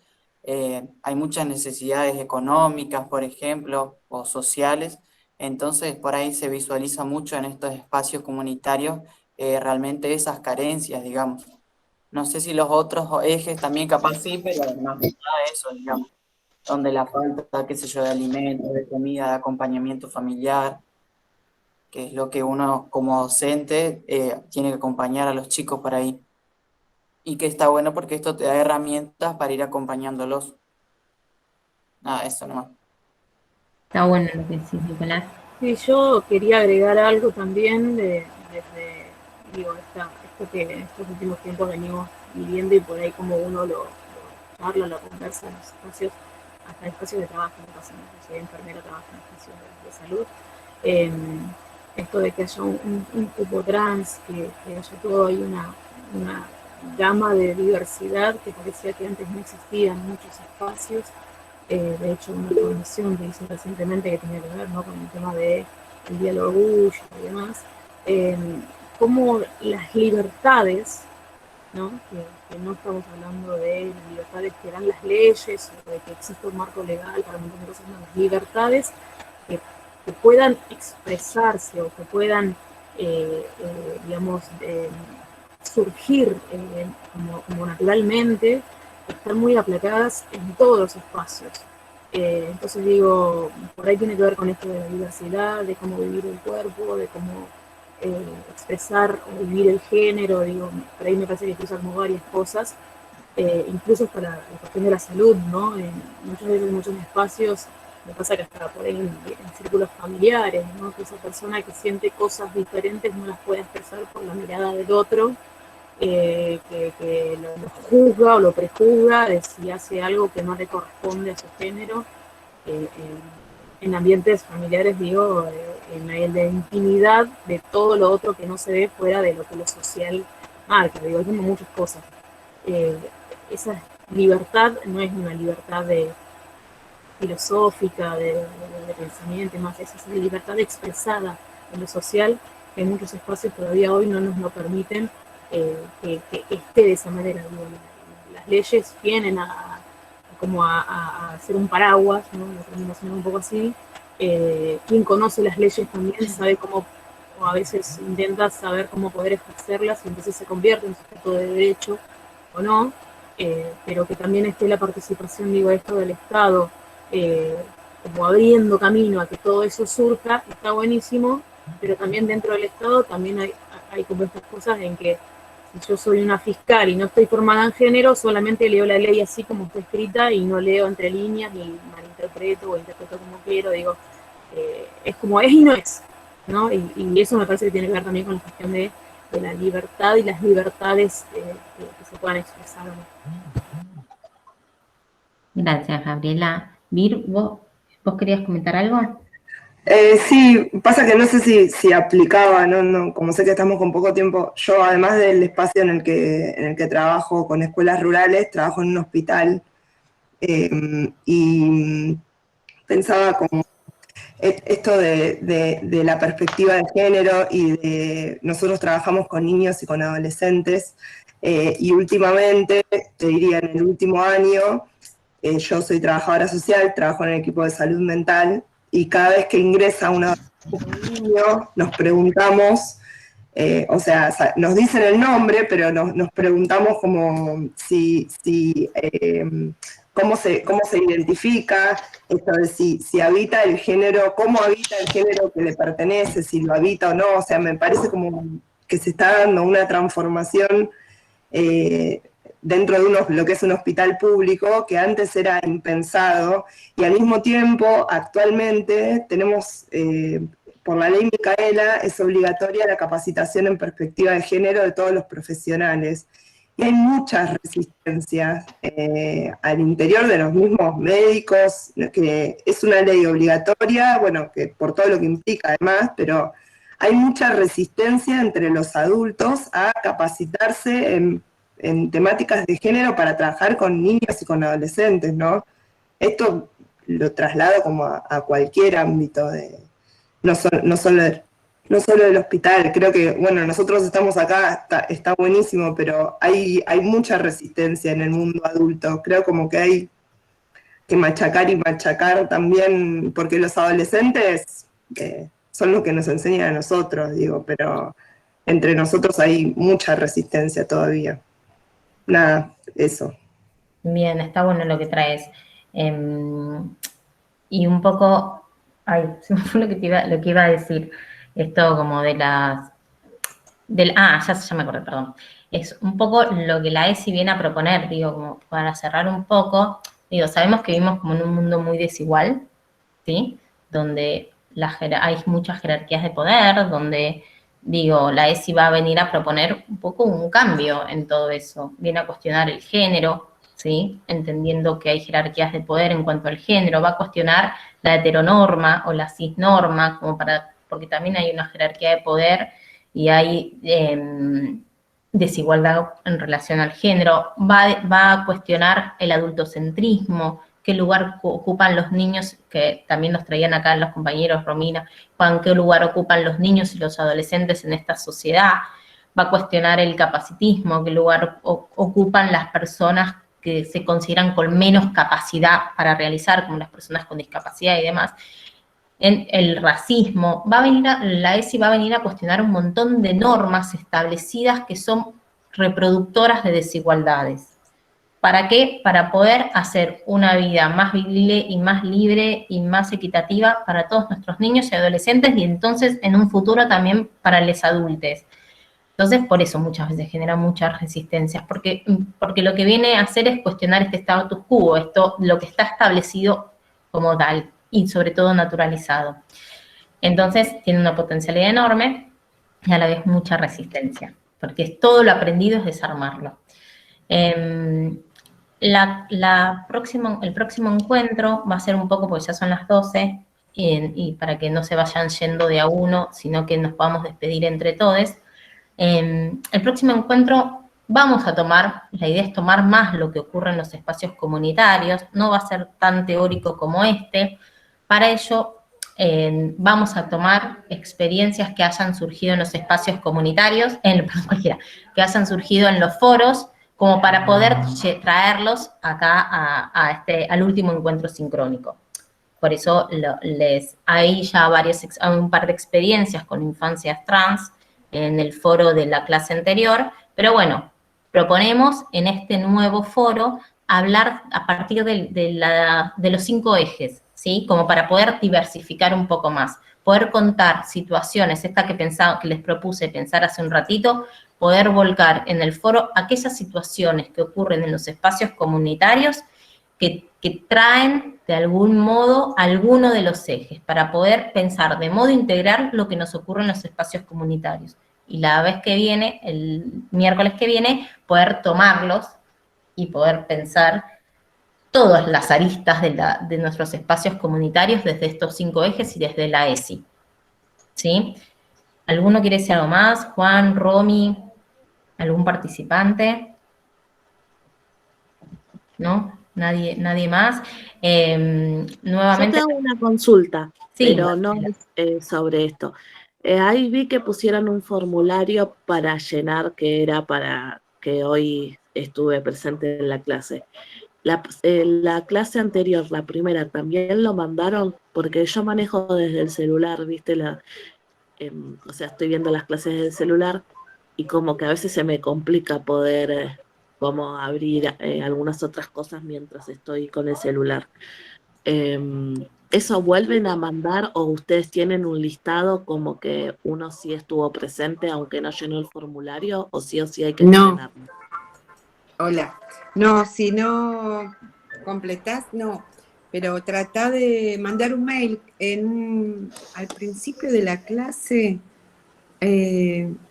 hay muchas necesidades económicas, por ejemplo, o sociales, entonces por ahí se visualiza mucho en estos espacios comunitarios realmente esas carencias, digamos. No sé si los otros ejes también capaz sí, pero más que nada eso, digamos, donde la falta, qué sé yo, de alimentos, de comida, de acompañamiento familiar, que es lo que uno como docente tiene que acompañar a los chicos por ahí. Y que está bueno porque esto te da herramientas para ir acompañándolos. Nada, eso nomás. Está bueno lo que decís, Nicolás. Sí, yo quería agregar algo también digo, esto que en estos últimos tiempos venimos viviendo y por ahí como uno lo charla, lo conversa en los espacios, hasta en espacios de trabajo, en caso de soy enfermera, trabajo en espacios de salud, esto de que haya un cupo trans, que haya todo ahí una gama de diversidad que parecía que antes no existía en muchos espacios. De hecho, una formación que hice recientemente que tenía que ver, ¿no?, con el tema del Día del Orgullo y demás, cómo las libertades, ¿no?, que no estamos hablando de libertades que eran las leyes o de que existe un marco legal para un montón de cosas, no, las libertades que puedan expresarse o que puedan, digamos, surgir como naturalmente, están muy aplacadas en todos los espacios. Entonces digo, por ahí tiene que ver con esto de la diversidad, de cómo vivir el cuerpo, de cómo expresar o vivir el género, digo, por ahí me parece que cruza como varias cosas, incluso para la cuestión de la salud, ¿no? Muchas veces en muchos espacios me pasa que hasta por ahí en círculos familiares, ¿no?, que esa persona que siente cosas diferentes no las puede expresar por la mirada del otro, que lo juzga o lo prejuzga de si hace algo que no le corresponde a su género. En ambientes familiares, digo, en el de intimidad de todo lo otro que no se ve fuera de lo que lo social marca. Digo, hay como muchas cosas. Esa libertad no es una libertad filosófica, de pensamiento y más, es esa libertad expresada en lo social que en muchos espacios todavía hoy no nos lo permiten. Que esté de esa manera. Las leyes vienen a hacer un paraguas, ¿no?, lo terminamos un poco así. Quien conoce las leyes también sabe cómo, o a veces intenta saber cómo poder ejercerlas y entonces se convierte en un sujeto de derecho o no, pero que también esté la participación, digo, esto del Estado, como abriendo camino a que todo eso surja, está buenísimo, pero también dentro del Estado también hay como estas cosas en que si yo soy una fiscal y no estoy formada en género, solamente leo la ley así como está escrita y no leo entre líneas ni malinterpreto o interpreto como quiero, digo, es como es y no es, ¿no? Y eso me parece que tiene que ver también con la cuestión de la libertad y las libertades que se puedan expresar, ¿no? Gracias, Gabriela. Vir, ¿vos querías comentar algo? Sí, pasa que no sé si aplicaba, no, como sé que estamos con poco tiempo, yo además del espacio en el que trabajo con escuelas rurales, trabajo en un hospital, y pensaba como esto de la perspectiva de género y nosotros trabajamos con niños y con adolescentes, y últimamente, te diría en el último año, yo soy trabajadora social, trabajo en el equipo de salud mental, y cada vez que ingresa un niño, nos preguntamos, o sea, nos dicen el nombre, pero nos preguntamos como cómo se identifica, esto de si habita el género, cómo habita el género que le pertenece, si lo habita o no, o sea, me parece como que se está dando una transformación dentro de lo que es un hospital público, que antes era impensado, y al mismo tiempo, actualmente, tenemos, por la ley Micaela, es obligatoria la capacitación en perspectiva de género de todos los profesionales. Y hay muchas resistencias al interior de los mismos médicos, que es una ley obligatoria, bueno, que por todo lo que implica además, pero hay mucha resistencia entre los adultos a capacitarse en temáticas de género para trabajar con niños y con adolescentes, ¿no? Esto lo traslado como a cualquier ámbito, no solo del hospital. Creo que, bueno, nosotros estamos acá, está buenísimo, pero hay mucha resistencia en el mundo adulto. Creo como que hay que machacar y machacar también, porque los adolescentes son los que nos enseñan a nosotros, digo, pero entre nosotros hay mucha resistencia todavía. Nada, eso. Bien, está bueno lo que traes. Y un poco, se me fue lo que iba a decir. Esto como ya me acordé, perdón. Es un poco lo que la ESI viene a proponer, digo, como para cerrar un poco. Digo, sabemos que vivimos como en un mundo muy desigual, ¿sí? Donde hay muchas jerarquías de poder, donde, digo, la ESI va a venir a proponer un poco un cambio en todo eso. Viene a cuestionar el género, ¿sí? Entendiendo que hay jerarquías de poder en cuanto al género. Va a cuestionar la heteronorma o la cisnorma, porque también hay una jerarquía de poder y hay desigualdad en relación al género. Va a cuestionar el adultocentrismo, qué lugar ocupan los niños, que también nos traían acá los compañeros Romina, Juan, qué lugar ocupan los niños y los adolescentes en esta sociedad. Va a cuestionar el capacitismo, qué lugar ocupan las personas que se consideran con menos capacidad para realizar, como las personas con discapacidad y demás. En el racismo, la ESI va a venir a cuestionar un montón de normas establecidas que son reproductoras de desigualdades. ¿Para qué? Para poder hacer una vida más vivible y más libre y más equitativa para todos nuestros niños y adolescentes, y entonces en un futuro también para los adultos. Entonces, por eso muchas veces genera muchas resistencias, porque lo que viene a hacer es cuestionar este status quo, lo que está establecido como tal, y sobre todo naturalizado. Entonces, tiene una potencialidad enorme y a la vez mucha resistencia, porque todo lo aprendido es desarmarlo. El próximo encuentro va a ser un poco, porque ya son las 12, y para que no se vayan yendo de a uno, sino que nos podamos despedir entre todos. El próximo encuentro vamos a la idea es tomar más lo que ocurre en los espacios comunitarios, no va a ser tan teórico como este. Para ello, vamos a tomar experiencias que hayan surgido en los espacios comunitarios, que hayan surgido en los foros, como para poder traerlos acá al último encuentro sincrónico. Por eso hay ya un par de experiencias con infancias trans en el foro de la clase anterior, pero bueno, proponemos en este nuevo foro hablar a partir de los 5 ejes, ¿sí? Como para poder diversificar un poco más, poder contar situaciones, esta que les propuse pensar hace un ratito, poder volcar en el foro aquellas situaciones que ocurren en los espacios comunitarios que traen de algún modo alguno de los ejes, para poder pensar de modo integral lo que nos ocurre en los espacios comunitarios. Y la vez que viene, el miércoles que viene, poder tomarlos y poder pensar todas las aristas de nuestros espacios comunitarios desde estos 5 ejes y desde la ESI. ¿Sí? ¿Alguno quiere decir algo más? Juan, Romy, ¿algún participante? ¿No? ¿Nadie más? Nuevamente... Yo tengo una consulta, Sí, pero no es sobre esto. Ahí vi que pusieron un formulario para llenar que era para que hoy estuve presente en la clase. La clase anterior, la primera, ¿también lo mandaron? Porque yo manejo desde el celular, ¿viste? O sea, estoy viendo las clases desde el celular y como que a veces se me complica poder como abrir algunas otras cosas mientras estoy con el celular. ¿Eso vuelven a mandar o ustedes tienen un listado como que uno sí estuvo presente aunque no llenó el formulario o sí hay que llenarlo? Hola. No, si no completás, no. Pero tratá de mandar un mail. Al principio de la clase,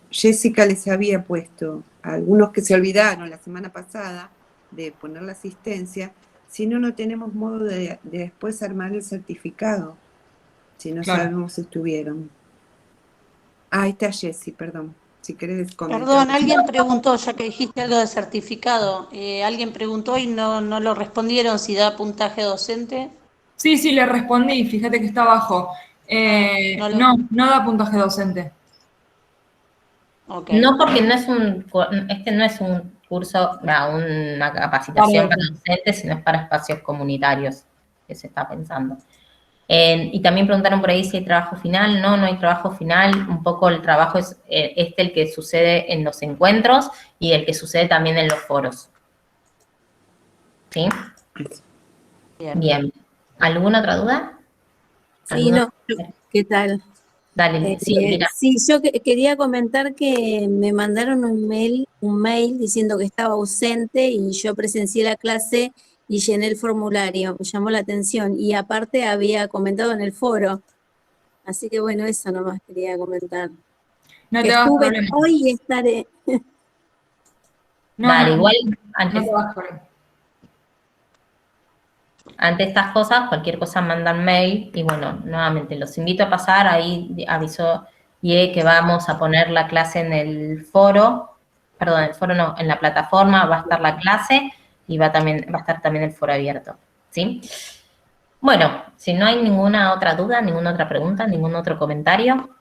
Jessica les había puesto a algunos que se olvidaron la semana pasada de poner la asistencia. Si no, no tenemos modo de después armar el certificado, si no sabemos si estuvieron. Ahí está Jessy, perdón. Si querés comentar. Perdón, alguien preguntó, ya que dijiste algo de certificado, alguien preguntó y no lo respondieron si da puntaje docente. Sí, le respondí, fíjate que está abajo. No da puntaje docente. Okay. No, porque no es este no es un curso, una capacitación para docentes, sino es para espacios comunitarios, que se está pensando. Y también preguntaron por ahí si hay trabajo final. No hay trabajo final. Un poco el trabajo es el que sucede en los encuentros y el que sucede también en los foros. ¿Sí? Bien. ¿Alguna otra duda? Sí, no. ¿Qué tal? Dale, sí, mira. Sí, yo quería comentar que me mandaron un mail diciendo que estaba ausente y yo presencié la clase y llené el formulario, me llamó la atención y aparte había comentado en el foro, así que bueno, eso nomás quería comentar. No que te hagas estuve problema. hoy y estaré. Dale, igual No te hagas problema. Ante estas cosas, cualquier cosa mandan mail y bueno, nuevamente los invito a pasar, ahí avisó Ye que vamos a poner la clase en el foro, perdón, el foro no, en la plataforma va a estar la clase y va a estar también el foro abierto, ¿sí? Bueno, si no hay ninguna otra duda, ninguna otra pregunta, ningún otro comentario,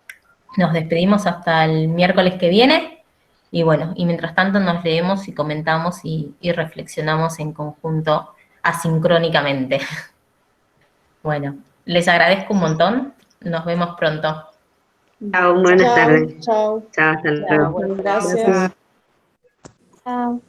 nos despedimos hasta el miércoles que viene y bueno, y mientras tanto nos leemos y comentamos y reflexionamos en conjunto asincrónicamente. Bueno, les agradezco un montón. Nos vemos pronto. Chao, buenas tardes. Chao. Chao, hasta luego. Gracias. Chao.